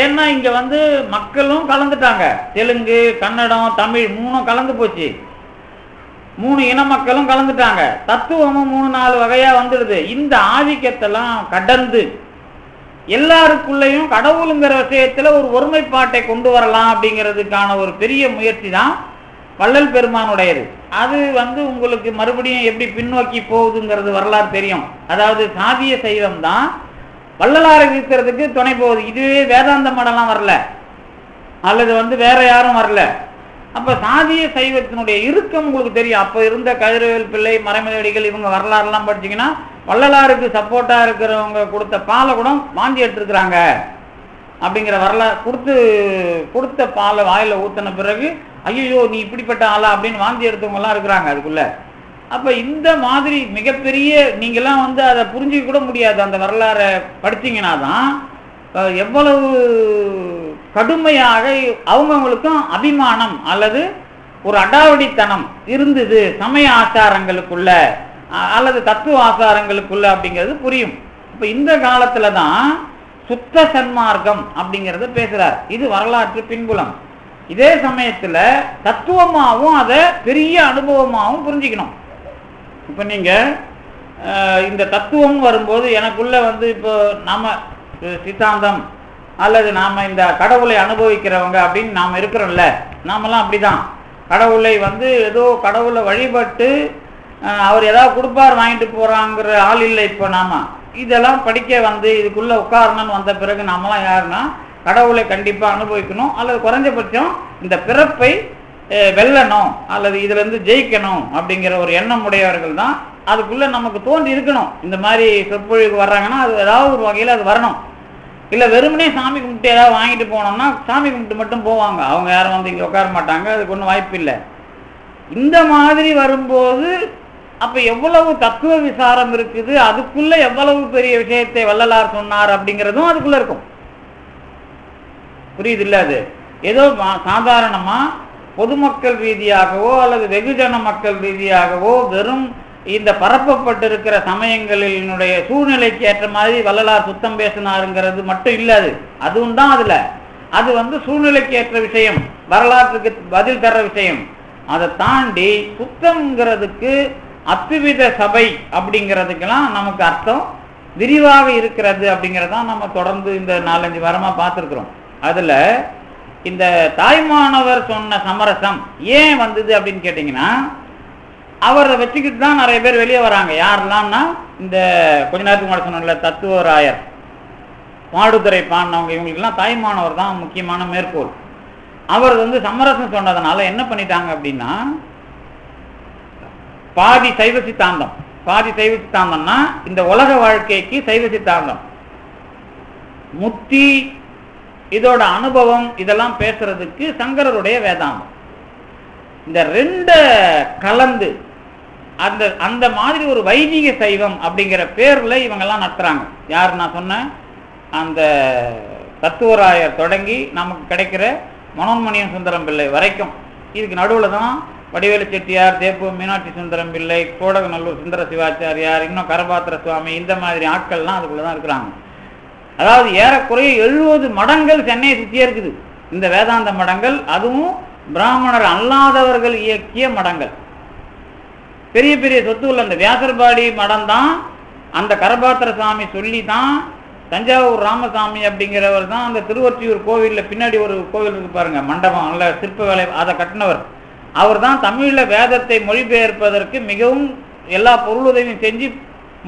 ஏன்னா இங்க வந்து மக்களும் கலந்துட்டாங்க, தெலுங்கு, கன்னடம், தமிழ் 3 கலந்து போச்சு, 3 இன மக்களும் கலந்துட்டாங்க, தத்துவமும் 3-4 வகையா வந்துடுது. இந்த ஆதிக்கத்தெல்லாம் கடந்து எல்லாருக்குள்ளேயும் கடவுளுங்கிற விஷயத்துல ஒரு ஒருமைப்பாட்டை கொண்டு வரலாம் அப்படிங்கிறதுக்கான ஒரு பெரிய முயற்சி தான் வள்ளல் பெருமானுடையது. அது வந்து உங்களுக்கு மறுபடியும் எப்படி பின்னோக்கி போகுதுங்கிறது வரலாறு தெரியும். அதாவது சாதிய சைவம் தான் வள்ளலாரை இருக்கிறதுக்கு துணை போகுது. இதுவே வேதாந்த மடம்லாம் வரல, அல்லது வந்து வேற யாரும் வரல. அப்ப சாதிய சைவத்தினுடைய இறுக்கம் உங்களுக்கு தெரியும். அப்ப இருந்த கதிரவேல் பிள்ளை, மறைமலையடிகள், இவங்க வரலாறுலாம் படிச்சீங்கன்னா வள்ளலாருக்கு சப்போர்ட்டா இருக்கிறவங்க கொடுத்த பாலை கூட வாந்தி எடுத்துருக்குறாங்க. அப்படிங்கிற வரலாறு கொடுத்த பாலை வாயில ஊத்தின பிறகு ஐயோ நீ இப்படிப்பட்ட ஆளா அப்படின்னு வாந்தி எடுத்தவங்க எல்லாம் இருக்கிறாங்க அதுக்குள்ள. அப்ப இந்த மாதிரி மிகப்பெரிய நீங்கெல்லாம் வந்து அதை புரிஞ்சுக்க கூட முடியாது. அந்த வரலாறை படிச்சீங்கன்னா தான் எவ்வளவு கடுமையாக அவங்கவுங்களுக்கும் அபிமானம் அல்லது ஒரு அடாவடித்தனம் இருந்தது சமய ஆச்சாரங்களுக்குள்ள அல்லது தத்துவ ஆச்சாரங்களுக்குள்ள அப்படிங்கிறது புரியும். இப்ப இந்த காலத்துல தான் சுத்த சன்மார்க்கம் அப்படிங்கிறத பேசுறார். இது வரலாற்று பின்புலம். இதே சமயத்துல தத்துவமாகவும் அதை பெரிய அனுபவமாகவும் புரிஞ்சுக்கணும். இப்ப நீங்க இந்த தத்துவம் வரும்போது எனக்குள்ள வந்து இப்போ நாம சித்தாந்தம் அல்லது நாம இந்த கடவுளை அனுபவிக்கிறவங்க அப்படின்னு நாம இருக்கிறோம்ல, நாமெல்லாம் அப்படிதான். கடவுளை வந்து ஏதோ கடவுளை வழிபட்டு அவர் ஏதாவது கொடுப்பார் வாங்கிட்டு போறாங்கிற ஆள் இல்லை. இப்போ நாம இதெல்லாம் படிக்க வந்து இதுக்குள்ள உட்காரணும்னு வந்த பிறகு நாமெல்லாம் யாருன்னா கடவுளை கண்டிப்பா அனுபவிக்கணும் அல்லது குறைஞ்சபட்சம் இந்த பிறப்பை வெல்லணும் அல்லது இதுல இருந்து ஜெயிக்கணும் அப்படிங்கிற ஒரு எண்ணம் உடையவர்கள் தான். அதுக்குள்ள நமக்கு தோன்றி இருக்கணும். இந்த மாதிரி சொற்பொழிவுக்கு வர்றாங்கன்னா அது ஏதாவது ஒரு வகையில் அது வரணும். இல்லை வெறுமனே சாமி கும்பிட்டு ஏதாவது வாங்கிட்டு போனோம்னா சாமி கும்பிட்டு மட்டும் போவாங்க, அவங்க யாரும் வந்து இங்கே உட்கார மாட்டாங்க, அதுக்கு ஒன்றும் வாய்ப்பு இல்லை. இந்த மாதிரி வரும்போது அப்போ எவ்வளவு தத்துவ விசாரம் இருக்குது, அதுக்குள்ள எவ்வளவு பெரிய விஷயத்தை வள்ளலார் சொன்னார் அப்படிங்கிறதும் அதுக்குள்ள இருக்கும். புரியுது இல்லை? அது ஏதோ சாதாரணமா பொதுமக்கள் ரீதியாகவோ அல்லது வெகுஜன மக்கள் ரீதியாகவோ வெறும் இந்த பரப்பப்பட்டிருக்கிற சமயங்களினுடைய சூழ்நிலைக்கு ஏற்ற மாதிரி வள்ளலார் சுத்தம் பேசினாருங்கிறது மட்டும் இல்லாது அதுவும் தான். அதுல அது வந்து சூழ்நிலைக்கு ஏற்ற விஷயம், வரலாற்றுக்கு பதில் தர விஷயம். அதை தாண்டி சுத்தம்ங்கிறதுக்கு அத்துவித சபை அப்படிங்கிறதுக்கெல்லாம் நமக்கு அர்த்தம் விரிவாக இருக்கிறது அப்படிங்கிறதான் நம்ம தொடர்ந்து இந்த 4-5 வாரமா பார்த்துருக்குறோம். அதுல இந்த தாய்மானவர் சொன்ன சமரசம் ஏன் வந்தது அப்படின்னு கேட்டீங்கன்னா, அவரை வச்சுக்கிட்டு தான் நிறைய பேர் வெளியே வராங்க. யாரெல்லாம்னா இந்த கொஞ்ச நேரத்துக்கு முன்னாடி சொன்ன தத்துவராயர், பாடுதுறை பாடினவங்க, இவங்களுக்கெல்லாம் தாய்மானவர் தான் முக்கியமான மேற்கோள். அவர் வந்து சமரசம் சொன்னதுனால என்ன பண்ணிட்டாங்க அப்படின்னா, பாதி சைவ சித்தாந்தம், பாதி சைவ சித்தாந்தம்னா இந்த உலக வாழ்க்கைக்கு சைவ சித்தாந்தம், முத்தி இதோட அனுபவம் இதெல்லாம் பேசுறதுக்கு சங்கரருடைய வேதாந்தம். இந்த ரெண்டு கலந்து அந்த அந்த மாதிரி ஒரு வைதிக சைவம் அப்படிங்கிற பேர்ல இவங்கெல்லாம் நடத்துறாங்க. யார் நான் சொன்னேன், அந்த தத்துவராயர் தொடங்கி நமக்கு கிடைக்கிற மனோன்மணியம் சுந்தரம் பிள்ளை வரைக்கும். இதுக்கு நடுவில் தான் வடிவேலு செட்டியார், தேப்பு மீனாட்சி சுந்தரம் பிள்ளை, கோடகநல்லூர் சுந்தர சிவாச்சாரியார், இன்னும் கரபாத்திர சுவாமி, இந்த மாதிரி ஆட்கள்லாம் அதுக்குள்ளதான் இருக்கிறாங்க. அதாவது ஏறக்குறைய 70 மடங்கள் சென்னையை சுற்றியே இருக்குது இந்த வேதாந்த மடங்கள். அதுவும் பிராமணர் அல்லாதவர்கள் இயக்கிய மடங்கள். பெரிய பெரிய சொத்து உள்ள அந்த வியாசர்பாடி மடம் தான் அந்த கரபாத்திர சுவாமி சொல்லி தான் தஞ்சாவூர் ராமசாமி அப்படிங்கிறவர் தான் அந்த திருவொற்றியூர் கோவிலில் பின்னாடி ஒரு கோவில் இருக்கு பாருங்க, மண்டபம், நல்ல சிற்ப வேலை, அதை கட்டினவர். அவர் தான் தமிழில் வேதத்தை மொழிபெயர்ப்பதற்கு மிகவும் எல்லா பொருளுதவியும் செஞ்சு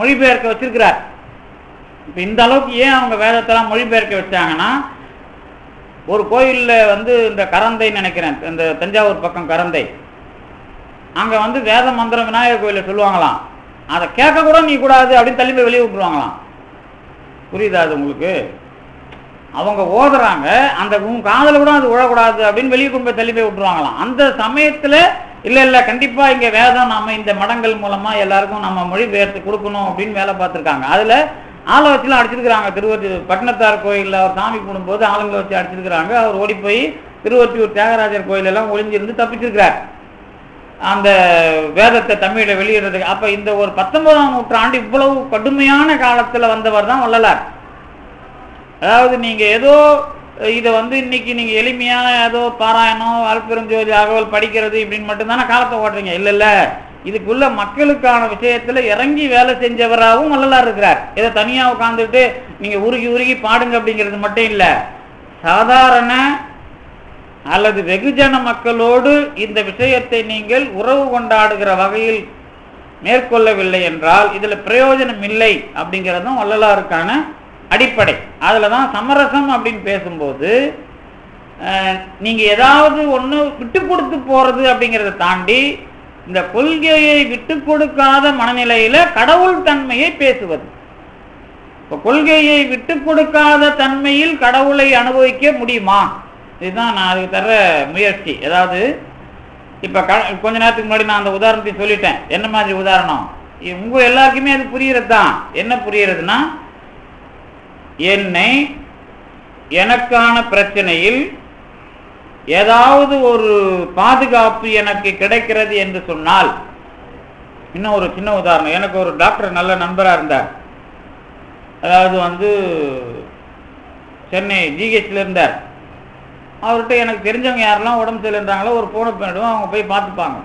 மொழிபெயர்க்க வச்சிருக்கிறார். இப்போ இந்த அளவுக்கு ஏன் அவங்க வேதத்தெல்லாம் மொழிபெயர்க்க வச்சாங்கன்னா, ஒரு கோயிலில் வந்து இந்த கரந்தைன்னு நினைக்கிறேன், இந்த தஞ்சாவூர் பக்கம் கரந்தை, அங்கே வந்து வேத மந்திரம் விநாயகர் கோயிலில் சொல்லுவாங்களாம், அதை கேட்க கூட நீ கூடாது அப்படின்னு தள்ளி போய் வெளியே விட்டுருவாங்களாம். புரியுதா அது உங்களுக்கு? அவங்க ஓதுறாங்க, அந்த காதல கூட அது உழக்கூடாது அப்படின்னு வெளியே கொண்டு போய் தள்ளி போய் விட்டுருவாங்களாம். அந்த சமயத்தில் இல்லை கண்டிப்பாக இங்கே வேதம் நம்ம இந்த மடங்கள் மூலமாக எல்லாருக்கும் நம்ம மொழிபெயர்த்து கொடுக்கணும் அப்படின்னு வேலை பார்த்துருக்காங்க. அதில் ஆளை வச்சுலாம் அடிச்சிருக்கிறாங்க. பட்டினத்தார் கோயிலில் அவர் சாமி கும்பிடும்போது ஆளுங்களை வச்சு அடிச்சிருக்கிறாங்க. அவர் ஓடி போய் திருவொற்றியூர் தியாகராஜர் கோயிலெல்லாம் ஒளிஞ்சிருந்து தப்பிச்சிருக்கிறார் அந்த வேதத்தை தமிழில் வெளியிடுறதுக்கு. அப்போ இந்த ஒரு 19ஆம் நூற்றாண்டு இவ்வளவு கடுமையான காலத்தில் வந்தவர் தான் வள்ளலார். அதாவது நீங்கள் ஏதோ இதை வந்து இன்னைக்கு நீங்கள் எளிமையான ஏதோ பாராயணம், அல்பெருஞ்சோதி அகவல் படிக்கிறது இப்படின்னு மட்டும்தானே காலத்தை ஓட்டுறீங்க. இல்லை, இதுக்குள்ள மக்களுக்கான விஷயத்துல இறங்கி வேலை செஞ்சவராகவும் வள்ளலார் இருக்கிறார். இதை தனியா உட்கார்ந்துட்டு நீங்க உருகி உருகி பாடுங்க அப்படிங்கிறது மட்டும் இல்ல, சாதாரண அல்லது வெகுஜன மக்களோடு இந்த விஷயத்தை நீங்கள் உறவு கொண்டாடுகிற வகையில் மேற்கொள்ளவில்லை என்றால் இதுல பிரயோஜனம் இல்லை அப்படிங்கிறதும் வள்ளலாருக்கான அடிப்படை. அதுலதான் சமரசம் அப்படின்னு பேசும்போது நீங்க ஏதாவது ஒண்ணு விட்டு கொடுத்து போறது அப்படிங்கிறத தாண்டி இந்த கொள்கையை விட்டு கொடுக்காத மனநிலையில கடவுள் தன்மையை பேசுவது. இப்போ கொள்கையை விட்டு கொடுக்காத தன்மையில் கடவுளை அனுபவிக்க முடியுமா? இதுதான் நான் அதுக்கு தர்ற முயற்சி. அதாவது இப்போ கொஞ்ச நேரத்துக்கு முன்னாடி நான் அந்த உதாரணத்தை சொல்லிட்டேன். என்ன மாதிரி உதாரணம்? உங்க எல்லாருக்குமே அது புரிகிறது தான். என்ன புரிகிறதுனா, என்னை எனக்கான பிரச்சனையில் ஏதாவது ஒரு பாதுகாப்பு எனக்கு கிடைக்கிறது என்று சொன்னால், இன்னும் ஒரு சின்ன உதாரணம். எனக்கு ஒரு டாக்டர் நல்ல நண்பராக இருந்தார். அதாவது சென்னை ஜிஹெச்ல இருந்தார். அவர்கிட்ட எனக்கு தெரிஞ்சவங்க யாரெல்லாம் உடம்பு சரியில்லைன்றாங்களோ ஒரு ஃபோனை பண்ணிவிடுவோம், அவங்க போய் பார்த்துப்பாங்க.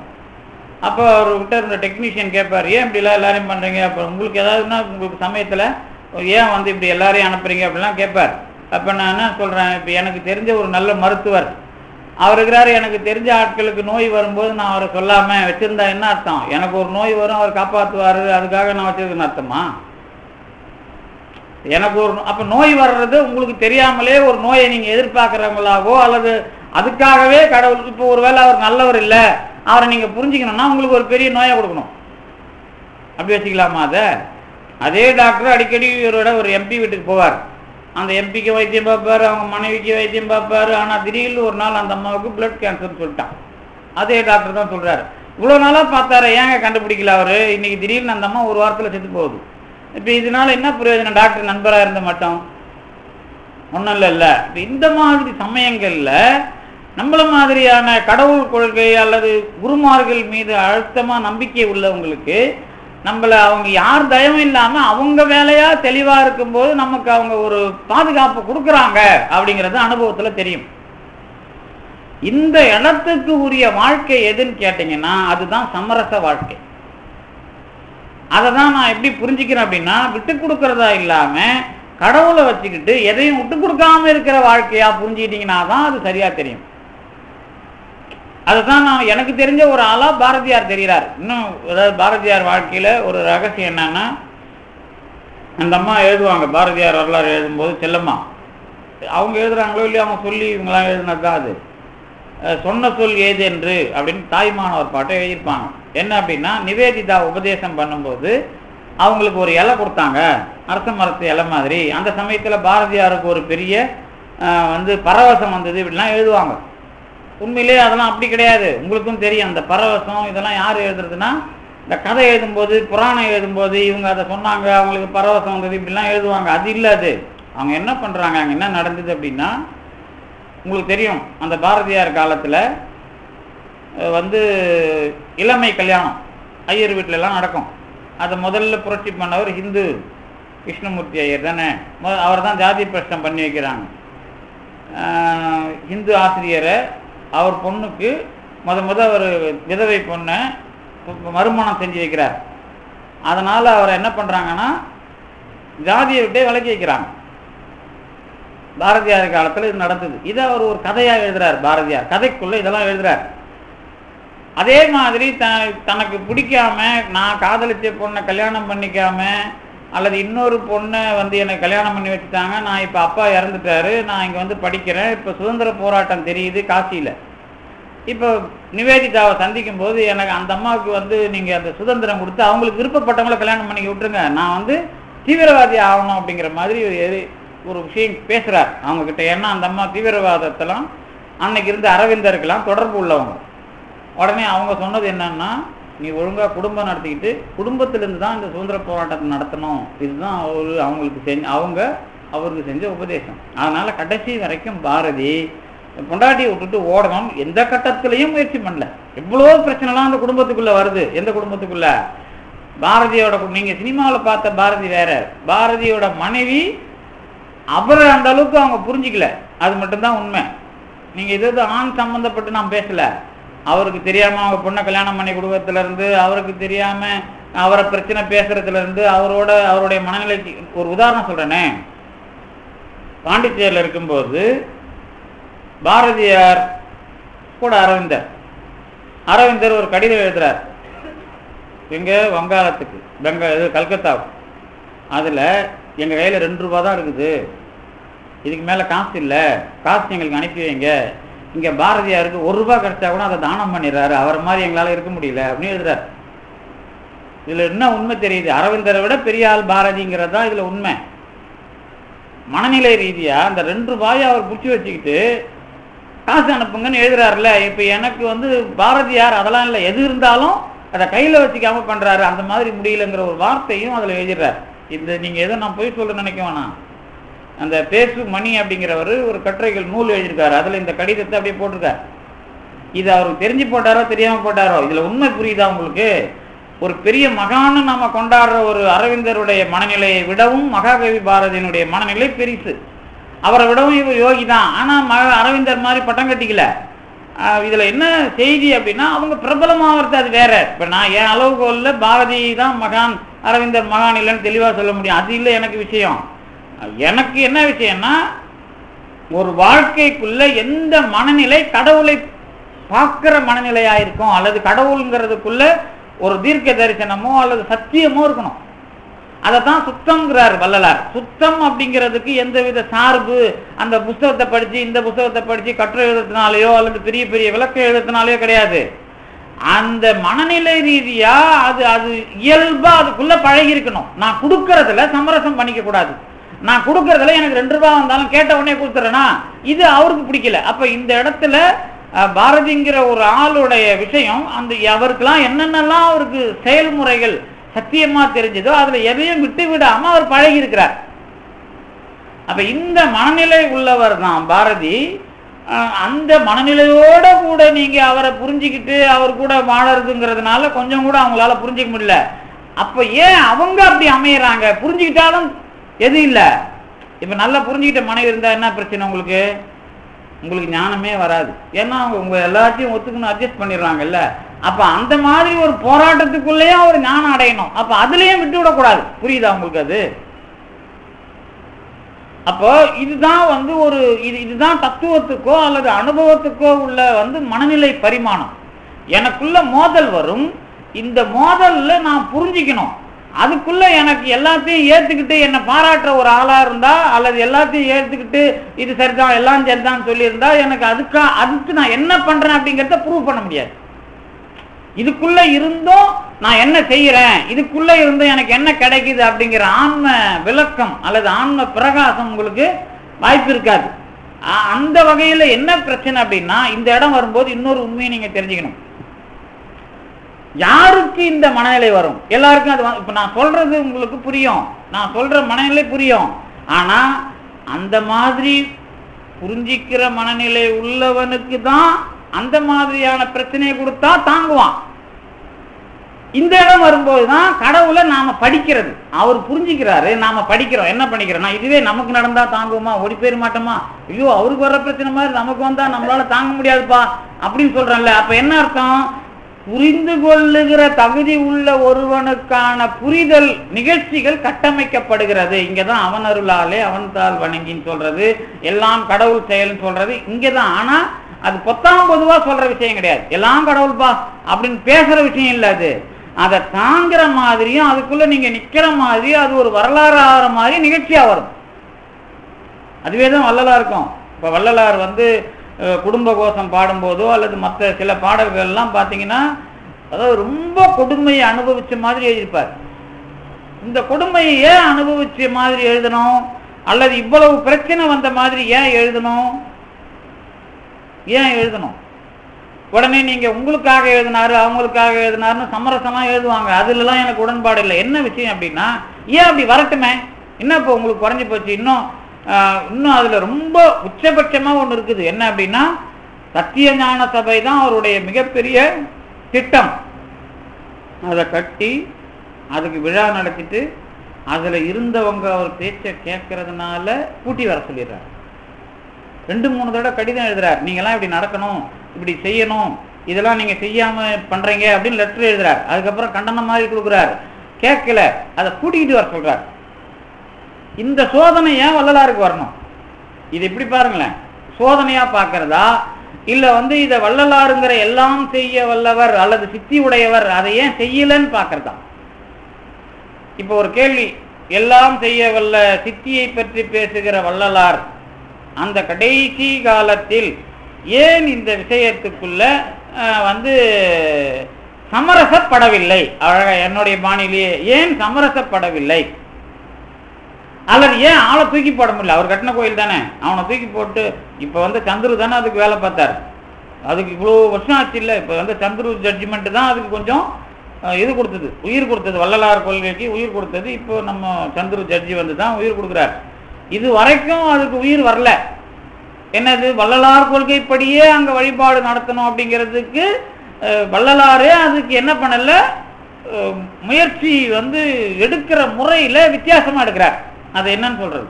அப்போ அவர்கிட்ட இருந்த டெக்னீஷியன் கேட்பார், ஏன் இப்படிலாம் எல்லாரையும் பண்ணுறீங்க, அப்போ உங்களுக்கு ஏதாவதுன்னா உங்களுக்கு சமயத்தில் ஏன் இப்படி எல்லாரையும் அனுப்புறீங்க அப்படிலாம் கேட்பார். அப்போ நான் என்ன சொல்கிறேன், இப்போ எனக்கு தெரிஞ்ச ஒரு நல்ல மருத்துவர் அவர் இருக்கிறாரு, எனக்கு தெரிஞ்ச ஆட்களுக்கு நோய் வரும்போது நான் அவரை சொல்லாமல் வச்சுருந்தா என்ன அர்த்தம்? எனக்கு ஒரு நோய் வரும், அவர் காப்பாற்றுவார், அதுக்காக நான் வச்சுருக்கேன்னு அர்த்தமா? எனக்கு அப்போ நோய் வர்றது உங்களுக்கு தெரியாமலே ஒரு நோயை நீங்கள் எதிர்பார்க்குறவங்களாகவோ அல்லது அதுக்காகவே கடவுள், இப்போ ஒரு வேளை அவர் நல்லவர் இல்லை, அவரை நீங்கள் புரிஞ்சுக்கணும்னா உங்களுக்கு ஒரு பெரிய நோயை கொடுக்கணும். அப்படி வச்சுக்கலாமா? அதே டாக்டர் அடிக்கடி ஒரு எம்பி வீட்டுக்கு போவார். அந்த எம்பிக்கு வைத்தியம் பார்ப்பார், அவங்க மனைவிக்கு வைத்தியம் பார்ப்பார். ஆனால் திடீர்னு ஒரு நாள் அந்த அம்மாவுக்கு பிளட் கேன்சர்னு சொல்லிட்டான். அதே டாக்டர் தான் சொல்கிறாரு, இவ்வளோ நாளாக பார்த்தாரு, ஏங்க கண்டுபிடிக்கல அவர், இன்னைக்கு திடீர்னு அந்த அம்மா ஒரு வாரத்தில் செத்து போகுது. இப்போ இதனால என்ன பிரயோஜனம்? டாக்டர் நண்பராக இருந்த மட்டும் ஒன்றும் இல்லை. இப்போ இந்த மாதிரி சமயங்களில் நம்மள மாதிரியான கடவுள் கொள்கை அல்லது குருமார்கள் மீது அழுத்தமாக நம்பிக்கை உள்ளவங்களுக்கு நம்மளை அவங்க யார் தயவும் இல்லாமல் அவங்க வேலையா தெளிவாக இருக்கும்போது நமக்கு அவங்க ஒரு பாதுகாப்பு கொடுக்குறாங்க அப்படிங்கிறது அனுபவத்தில் தெரியும். இந்த இடத்துக்கு உரிய வாழ்க்கை எதுன்னு கேட்டீங்கன்னா அதுதான் சமரச வாழ்க்கை. அதை தான் நான் எப்படி புரிஞ்சுக்கிறேன் அப்படின்னா, விட்டு கொடுக்கறதா இல்லாம கடவுளை வச்சுக்கிட்டு எதையும் விட்டு கொடுக்காம இருக்கிற வாழ்க்கையா புரிஞ்சுக்கிட்டீங்கன்னா தான் அது சரியா தெரியும். அதுதான் நான் எனக்கு தெரிஞ்ச ஒரு ஆளா பாரதியார் தெரிகிறார். இன்னும் அதாவது பாரதியார் வாழ்க்கையில ஒரு ரகசியம் என்னன்னா, அந்த அம்மா எழுதுவாங்க பாரதியார் வரலாறு எழுதும்போது, செல்லம்மா அவங்க எழுதுறாங்களோ இல்லையோ அவங்க சொல்லி இவங்களாம் எழுதுனதுதான் அது. சொன்ன சொல் ஏது என்று அப்படின்னு தாய்மான ஒரு பாட்டை எழுதியிருப்பாங்க. என்ன அப்படின்னா, நிவேதிதா உபதேசம் பண்ணும்போது அவங்களுக்கு ஒரு இலை கொடுத்தாங்க, அரச மரத்து இலை மாதிரி. அந்த சமயத்தில் பாரதியாருக்கு ஒரு பெரிய பரவசம் வந்தது இப்படிலாம் எழுதுவாங்க. உண்மையிலே அதெல்லாம் அப்படி கிடையாது. உங்களுக்கும் தெரியும் அந்த பரவசம் இதெல்லாம் யார் எழுதுறதுன்னா, இந்த கதை எழுதும்போது புராணம் எழுதும்போது இவங்க அதை சொன்னாங்க, அவங்களுக்கு பரவசம் வந்தது இப்படிலாம் எழுதுவாங்க. அது இல்லை. அது அவங்க என்ன பண்ணுறாங்க, அங்கே என்ன நடந்தது அப்படின்னா, உங்களுக்கு தெரியும் அந்த பாரதியார் காலத்தில் இளமை கல்யாணம் ஐயர் வீட்டிலலாம் நடக்கும். அதை முதல்ல புரட்சி பண்ணவர் ஹிந்து கிருஷ்ணமூர்த்தி ஐயர் தானே. அவர் தான் ஜாதி பிரச்சனை பண்ணி வைக்கிறாங்க. ஹிந்து ஆசிரியரை அவர் பொண்ணுக்கு அவர் விதவை பொண்ணை மறுமணம் செஞ்சு வைக்கிறார். அதனால் அவர் என்ன பண்ணுறாங்கன்னா ஜாதியை விட்டே விலக்கி வைக்கிறாங்க. பாரதியார் காலத்தில் இது நடந்தது. இதை அவர் ஒரு கதையாக எழுதுறார். பாரதியார் கதைக்குள்ள இதெல்லாம் எழுதுறார். அதே மாதிரி தனக்கு பிடிக்காம நான் காதலிச்ச பொண்ணை கல்யாணம் பண்ணிக்காம அல்லது இன்னொரு பொண்ணை என்னை கல்யாணம் பண்ணி வச்சுட்டாங்க, நான் இப்போ அப்பா இறந்துட்டாரு, நான் இங்கே படிக்கிறேன், இப்போ சுதந்திர போராட்டம் தெரியுது காசியில், இப்போ நிவேதிதாவை சந்திக்கும் போது எனக்கு அந்த அம்மாவுக்கு நீங்கள் அந்த சுதந்திரம் கொடுத்து அவங்களுக்கு விருப்பப்பட்டவங்களை கல்யாணம் பண்ணி விட்டுருங்க, நான் தீவிரவாதி ஆகணும் அப்படிங்கிற மாதிரி ஒரு விஷயம் பேசுகிறார் அவங்கக்கிட்ட. ஏன்னா அந்த அம்மா தீவிரவாதத்தெல்லாம் அன்னைக்கு இருந்த அரவிந்தருக்கெல்லாம் தொடர்பு உள்ளவங்க. உடனே அவங்க சொன்னது என்னன்னா, நீ ஒழுங்காக குடும்பம் நடத்திக்கிட்டு குடும்பத்திலேருந்து தான் இந்த சுதந்திர போராட்டத்தை நடத்தணும், இதுதான் அவருக்கு செஞ்ச உபதேசம். அதனால் கடைசி வரைக்கும் பாரதி பொண்டாட்டியை விட்டுட்டு ஓடணும் எந்த கட்டத்திலையும் முயற்சி பண்ணல. எவ்வளோ பிரச்சனைலாம் அந்த குடும்பத்துக்குள்ளே வருது. எந்த குடும்பத்துக்குள்ள? பாரதியோட, நீங்கள் சினிமாவில் பார்த்த பாரதி வேற, பாரதியோட மனைவி அவரை அந்த அளவுக்கு அவங்க புரிஞ்சிக்கல. அது மட்டும்தான் உண்மை. நீங்கள் எதாவது ஆண் சம்மந்தப்பட்டு நான் பேசலை. அவருக்கு தெரியாமல் அவங்க பொண்ணை கல்யாணம் பண்ணி கொடுக்கறதுலேருந்து, அவருக்கு தெரியாமல் அவரை பிரச்சனை பேசுறதுலேருந்து, அவருடைய மனநிலைக்கு ஒரு உதாரணம் சொல்கிறேனே. பாண்டிச்சேரியில் இருக்கும்போது பாரதியார் கூட அரவிந்தர் ஒரு கடிதம் எழுதுறார் எங்கே வங்காளத்துக்கு, கல்கத்தாவுக்கு. அதில் எங்கள் கையில் 2 ரூபா தான் இருக்குது, இதுக்கு மேலே காசு இல்லை, காசு எங்களுக்கு அனுப்பி வைங்க. இங்கே பாரதியாருக்கு 1 ரூபா கிடைச்சா கூட அதை தானம் பண்ணிடுறாரு, அவரை மாதிரி எங்களால் இருக்க முடியல அப்படின்னு எழுதுறாரு. இதில் என்ன உண்மை தெரியுது? அரவிந்தரை விட பெரிய ஆள் பாரதிங்கிறது தான் இதில் உண்மை. மனநிலை ரீதியா அந்த 2 ரூபாயை அவர் பிடிச்சி வச்சுக்கிட்டு காசு அனுப்புங்கன்னு எழுதுறாருல. இப்ப எனக்கு பாரதியார் அதெல்லாம் இல்லை, எது இருந்தாலும் அதை கையில வச்சுக்காம பண்றாரு, அந்த மாதிரி முடியலங்கிற ஒரு வார்த்தையும் அதுல எழுதிடுறாரு. இந்த நீங்க எதோ நான் போய் சொல்ல நினைக்க வேணாம். அந்த பேசு மணி அப்படிங்கிறவர் ஒரு கட்டுரைகள் நூல் எழுதியிருக்காரு, அதுல இந்த கடிதத்தை அப்படியே போட்டிருக்காரு. இது அவருக்கு தெரிஞ்சு போட்டாரோ தெரியாம போட்டாரோ, இதுல உண்மை புரியுதா உங்களுக்கு? ஒரு பெரிய மகான்னு நாம கொண்டாடுற ஒரு அரவிந்தருடைய மனநிலையை விடவும் மகாகவி பாரதியினுடைய மனநிலை பெரிசு. அவரை விடவும் இவர் யோகி தான். ஆனா அரவிந்தர் மாதிரி பட்டம் கட்டிக்கல. இதுல என்ன செய்தி அப்படின்னா, அவங்க பிரபலமாகிறது அது வேற. இப்ப நான் என் அளவுகோல்ல பாரதி தான் மகான், அரவிந்தர் மகான் இல்லைன்னு தெளிவா சொல்ல முடியும். அது இல்லை எனக்கு விஷயம். எனக்கு என்ன விஷயம்னா, ஒரு வாழ்க்கைக்குள்ள எந்த மனநிலை கடவுளை பார்க்கிற மனநிலையா இருக்கும், அல்லது கடவுளுங்கிறதுக்குள்ள ஒரு தீர்க்க தரிசனமோ அல்லது சத்தியமோ இருக்கணும். அதைத்தான் சுத்தம்ங்கிறார் வள்ளலார். சுத்தம் அப்படிங்கிறதுக்கு எந்தவித சார்பு அந்த புஸ்தகத்தை படிச்சு இந்த புஸ்தகத்தை படிச்சு கட்டுரை எழுதுறதுனாலயோ அல்லது பெரிய பெரிய விளக்கம் எழுதுறதுனாலயோ கிடையாது. அந்த மனநிலை ரீதியா அது அது இயல்பா அதுக்குள்ள பழகி இருக்கணும். நான் கொடுக்கறதுல சமரசம் பண்ணிக்க கூடாது. நான் கொடுக்கறதுல எனக்கு 2 ரூபாய் வந்தாலும் கேட்ட உடனே கொடுத்துறேன்னா இது அவருக்கு பிடிக்கல. அப்ப இந்த இடத்துல பாரதிங்கிற ஒரு ஆளுடைய விஷயம், அந்த அவருக்கெல்லாம் என்னென்னலாம் அவருக்கு செயல்முறைகள் சத்தியமா தெரிஞ்சதோ அதுல எதையும் விட்டு விடாம அவர் பழகி இருக்கிறார். அப்ப இந்த மனநிலை உள்ளவர் தான் பாரதி. அந்த மனநிலையோட கூட நீங்க அவரை புரிஞ்சுக்கிட்டு அவர் கூட வாழறதுங்கிறதுனால கொஞ்சம் கூட அவங்களால புரிஞ்சிக்க முடியல. அப்ப ஏன் அவங்க அப்படி அமையறாங்க? புரிஞ்சுக்கிட்டாலும் எது இல்லை. இப்ப நல்லா புரிஞ்சுக்கிட்ட மனைவி இருந்தா என்ன பிரச்சனை? உங்களுக்கு ஞானமே வராது. ஏன்னா அவங்க உங்க எல்லாத்தையும் ஒத்துக்கணும், அட்ஜஸ்ட் பண்ணிடுறாங்கல்ல. அப்ப அந்த மாதிரி ஒரு போராட்டத்துக்குள்ளேயே அவர் ஞானம் அடையணும். அப்ப அதுலயும் விட்டு விடக்கூடாது. புரியுதா உங்களுக்கு? அது அப்போ இதுதான் இதுதான் தத்துவத்துக்கோ அல்லது அனுபவத்துக்கோ உள்ள மனநிலை பரிமாணம். எனக்குள்ள மோதல் வரும். இந்த மோதல்ல நான் புரிஞ்சுக்கணும். அதுக்குள்ள எனக்கு எல்லாத்தையும் ஏத்துக்கிட்டு என்னை பாராட்டுற ஒரு ஆளா இருந்தா, அல்லது எல்லாத்தையும் ஏத்துக்கிட்டு இது சரிதான் எல்லாம் சரிதான் சொல்லியிருந்தா, எனக்கு அதுக்கு நான் என்ன பண்றேன் அப்படிங்கிறத ப்ரூவ் பண்ண முடியாது. இதுக்குள்ள இருந்தும் நான் என்ன செய்யறேன், இதுக்குள்ள இருந்தும் எனக்கு என்ன கிடைக்குது அப்படிங்கிற ஆன்ம விளக்கம் அல்லது ஆன்ம பிரகாசம் உங்களுக்கு வாய்ப்பு இருக்காது. அந்த வகையில என்ன பிரச்சனை அப்படின்னா, இந்த இடம் வரும்போது இன்னொரு உண்மையை நீங்க தெரிஞ்சுக்கணும். யாருக்கு இந்த மனநிலை வரும்? எல்லாருக்கும் அது இப்ப நான் சொல்றது உங்களுக்கு புரியும், நான் சொல்ற மனநிலை புரியும். ஆனா அந்த மாதிரி புரிஞ்சிக்கிற மனநிலை உள்ளவனுக்கு தான் அந்த மாதிரியான பிரச்சனையை கொடுத்தா தாங்குவான். இந்த இடம் வரும்போதுதான் கடவுளை நாம படிக்கிறது. அவர் புரிஞ்சுக்கிறாரு, நாம படிக்கிறோம். என்ன பண்ணிக்கிறோம்னா, இதுவே நமக்கு நடந்தா தாங்குவோமா? ஓடி போயிட மாட்டோமா? ஐயோ அவருக்கு வர்ற பிரச்சனை மாதிரி நமக்கு வந்தா நம்மளால தாங்க முடியாதுப்பா அப்படின்னு சொல்றேன்ல. அப்ப என்ன அர்த்தம்? புரிந்து கொள்ளுகிற தகுதி உள்ள ஒருவனுக்கான புரிதல் நிகழ்ச்சிகள் கட்டமைக்கப்படுகிறது. இங்கதான் அவன் அருளாலே அவன் தாள் வணங்கின்னு சொல்றது, எல்லாம் கடவுள் செயல்னு சொல்றது இங்கதான். ஆனா அது பொத்தாம் பொதுவா சொல்ற விஷயம் கிடையாது. எல்லாம் கடவுள்பா அப்படின்னு பேசுற விஷயம் இல்லை. அது அதை தாங்குற மாதிரியும் அதுக்குள்ள நீங்க நிக்கிற மாதிரியும் அது ஒரு வரலாறு ஆகிற மாதிரி நிகழ்ச்சியா வரும். அதுவேதான் வள்ளலார் இருக்கும். இப்ப வள்ளலார் குடும்ப கோஷம் பாடும்போதோ அல்லது மற்ற சில பாடல்கள் எல்லாம் பார்த்தீங்கன்னா, அதாவது ரொம்ப கொடுமையை அனுபவிச்ச மாதிரி எழுதியிருப்பார். இந்த கொடுமையை ஏன் அனுபவிச்ச மாதிரி எழுதணும், அல்லது இவ்வளவு பிரச்சனை வந்த மாதிரி ஏன் எழுதணும்? உடனே நீங்க உங்களுக்காக எழுதினாரு அவங்களுக்காக எழுதினாருன்னு சமரசமா எழுதுவாங்க. அதுலலாம் எனக்கு உடன்பாடு இல்லை. என்ன விஷயம் அப்படின்னா, ஏன் அப்படி வரட்டுமே, என்ன இப்போ உங்களுக்கு குறைஞ்சி போச்சு? இன்னும் அதுல ரொம்ப உச்சபட்சமா ஒண்ணு இருக்குது. என்ன அப்படின்னா, சத்திய ஞான சபை தான் அவருடைய மிகப்பெரிய திட்டம். அதை கட்டி அதுக்கு விழா நடத்திட்டு அதுல இருந்தவங்க அவர் பேச்சை கேட்கறதுனால கூட்டி வர சொல்லிடுறாரு. 2-3 தடவை கடிதம் எழுதுறாரு. நீங்கெல்லாம் இப்படி நடக்கணும், இப்படி செய்யணும், இதெல்லாம் நீங்க செய்யாம பண்றீங்க அப்படின்னு லெட்டர் எழுதுறாரு. அதுக்கப்புறம் கண்டனம் மாதிரி கொடுக்குறாரு. கேட்கல, அதை கூட்டிக்கிட்டு வர சொல்றாரு. இந்த சோதனை ஏன் வள்ளலாருக்கு வரணும்? இது எப்படி பாருங்களேன், சோதனையா பார்க்கறதா இல்ல இதை வள்ளலாருங்கிற எல்லாம் செய்ய வல்லவர் அல்லது சித்தி உடையவர் அதை ஏன் செய்யலன்னு பார்க்கறதா? இப்போ ஒரு கேள்வி, எல்லாம் செய்ய வல்ல சித்தியை பற்றி பேசுகிற வள்ளலார் அந்த கடைசி காலத்தில் ஏன் இந்த விஷயத்துக்குள்ள சமரசப்படவில்லை? அழகா என்னுடைய பாணியிலேயே ஏன் சமரசப்படவில்லை அல்லது ஏன் ஆளை தூக்கி போட முடியல? அவர் கட்டின கோயில் தானே, அவனை தூக்கி போட்டு இப்போ வந்து சந்துரு தானே அதுக்கு வேலை பார்த்தார். அதுக்கு இவ்வளோ வருஷம் ஆச்சு இல்லை? இப்போ வந்து சந்துரு ஜட்ஜ்மெண்ட் தான் அதுக்கு கொஞ்சம் இது கொடுத்தது, உயிர் கொடுத்தது. வள்ளலார் கொள்கைக்கு உயிர் கொடுத்தது இப்போ நம்ம சந்துரு ஜட்ஜி வந்து தான் உயிர் கொடுக்குறார். இது வரைக்கும் அதுக்கு உயிர் வரல. என்னது? வள்ளலார் கொள்கைப்படியே அங்கே வழிபாடு நடத்தணும் அப்படிங்கிறதுக்கு வள்ளலாரே அதுக்கு என்ன பண்ணல, முயற்சி வந்து எடுக்கிற முறையில் வித்தியாசமாக எடுக்கிறார். அது என்னன்னு சொல்றது?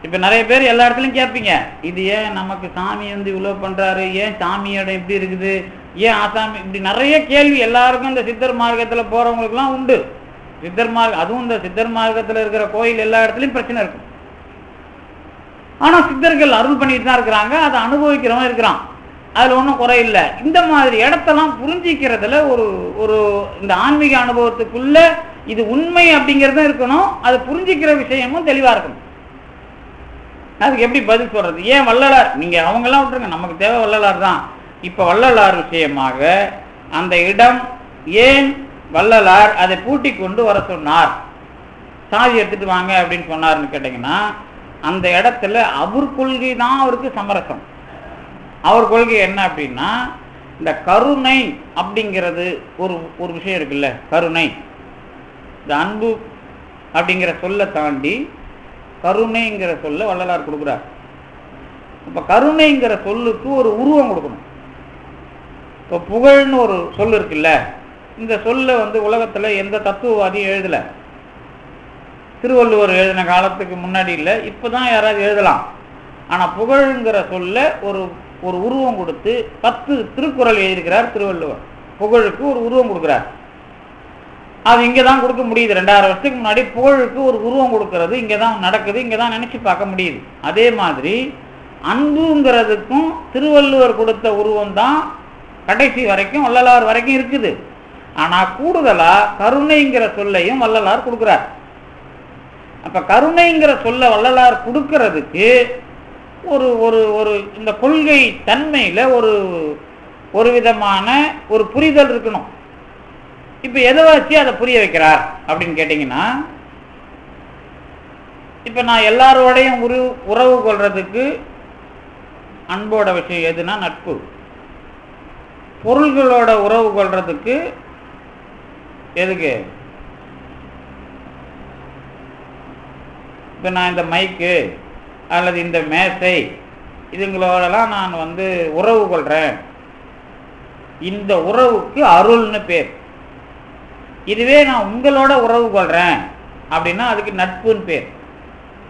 இப்போ நிறைய பேர் எல்லா இடத்துலையும் கேட்பீங்க, இது ஏன் நமக்கு சாமி வந்து இவ்வளோ பண்ணுறாரு, ஏன் சாமியோட எப்படி இருக்குது, ஏன் ஆசாமி, இப்படி நிறைய கேள்வி எல்லாருக்கும் இந்த சித்தர் மார்க்கத்தில் போகிறவங்களுக்குலாம் உண்டு. சித்தர் மார்க்கம், அதுவும் இந்த சித்தர் மார்க்கத்தில் இருக்கிற கோயில் எல்லா இடத்துலையும் பிரச்சனை இருக்கும். ஆனால் சித்தர்கள் அருள் பண்ணிட்டு தான் இருக்கிறாங்க, அதை அனுபவிக்கிறவன் இருக்கிறான், அதில் ஒன்றும் குறை இல்லை. இந்த மாதிரி இடத்தெல்லாம் புரிஞ்சிக்கிறதுல ஒரு ஒரு இந்த ஆன்மீக அனுபவத்துக்குள்ள இது உண்மை அப்படிங்கிறதும் இருக்கணும், அது புரிஞ்சிக்கிற விஷயமும் தெளிவாக இருக்கணும். அதுக்கு எப்படி பதில் சொல்றது? ஏன் வள்ளலார், நீங்கள் அவங்கெல்லாம் விட்டுருங்க, நமக்கு தேவை வள்ளலார் தான். இப்போ வள்ளலார் விஷயமாக அந்த இடம் ஏன் வள்ளலார் அதை பூட்டி கொண்டு வர சொன்னார், சாவி எடுத்துட்டு வாங்க அப்படின்னு சொன்னார்னு கேட்டிங்கன்னா, அந்த இடத்துல அவர் கொள்கை தான் அவருக்கு சமரசம். அவர் கொள்கை என்ன அப்படின்னா, இந்த கருணை அப்படிங்கிறது ஒரு ஒரு விஷயம் இருக்குல்ல, கருணை, இந்த அன்பு அப்படிங்கிற சொல்லை தாண்டி கருணைங்கிற சொல்ல வள்ளலார் கொடுக்குறார். இப்போ கருணைங்கிற சொல்லுக்கு ஒரு உருவம் கொடுக்கணும். இப்போ புகழ்னு ஒரு சொல் இருக்குல்ல, இந்த சொல்ல வந்து உலகத்தில் எந்த தத்துவவாதியும் எழுதலை. திருவள்ளுவர் எழுதின காலத்துக்கு முன்னாடி இல்லை, இப்போ தான் யாராவது எழுதலாம். ஆனால் புகழ்ங்கிற சொல்ல ஒரு ஒரு உருவம் கொடுத்து 10 திருக்குறள் எழுதியிருக்கிறார் திருவள்ளுவர். புகழுக்கு ஒரு உருவம் கொடுக்குறார். அது இங்கே தான் கொடுக்க முடியுது. 2000 வருஷத்துக்கு முன்னாடி புகழுக்கு ஒரு உருவம் கொடுக்கறது இங்கே தான் நடக்குது, இங்கே தான் நினச்சி பார்க்க முடியுது. அதே மாதிரி அன்புங்கிறதுக்கும் திருவள்ளுவர் கொடுத்த உருவம் தான் கடைசி வரைக்கும் வள்ளலார் வரைக்கும் இருக்குது. ஆனால் கூடுதலாக கருணைங்கிற சொல்லையும் வள்ளலார் கொடுக்குறார். அப்போ கருணைங்கிற சொல்ல வள்ளலார் கொடுக்கறதுக்கு ஒரு ஒரு ஒரு இந்த கொள்கை தன்மையில் ஒரு ஒரு விதமான ஒரு புரிதல் இருக்கணும். இப்போ எதை வச்சு அதை புரிய வைக்கிறார் அப்படின்னு கேட்டிங்கன்னா, இப்போ நான் எல்லாரோடையும் உறவு கொள்றதுக்கு அன்போட விஷயம் எதுனா நட்பு. பொருள்களோட உறவு கொள்றதுக்கு எதுக்கு? இப்போ நான் இந்த மைக்கு அல்லது இந்த மேசை இதுங்களோடலாம் நான் வந்து உறவு கொள்கிறேன், இந்த உறவுக்கு அருள்னு பேர். இதுவே நான் உங்களோட உறவு கொள்கிறேன் அப்படின்னா அதுக்கு நட்புன்னு பேர்.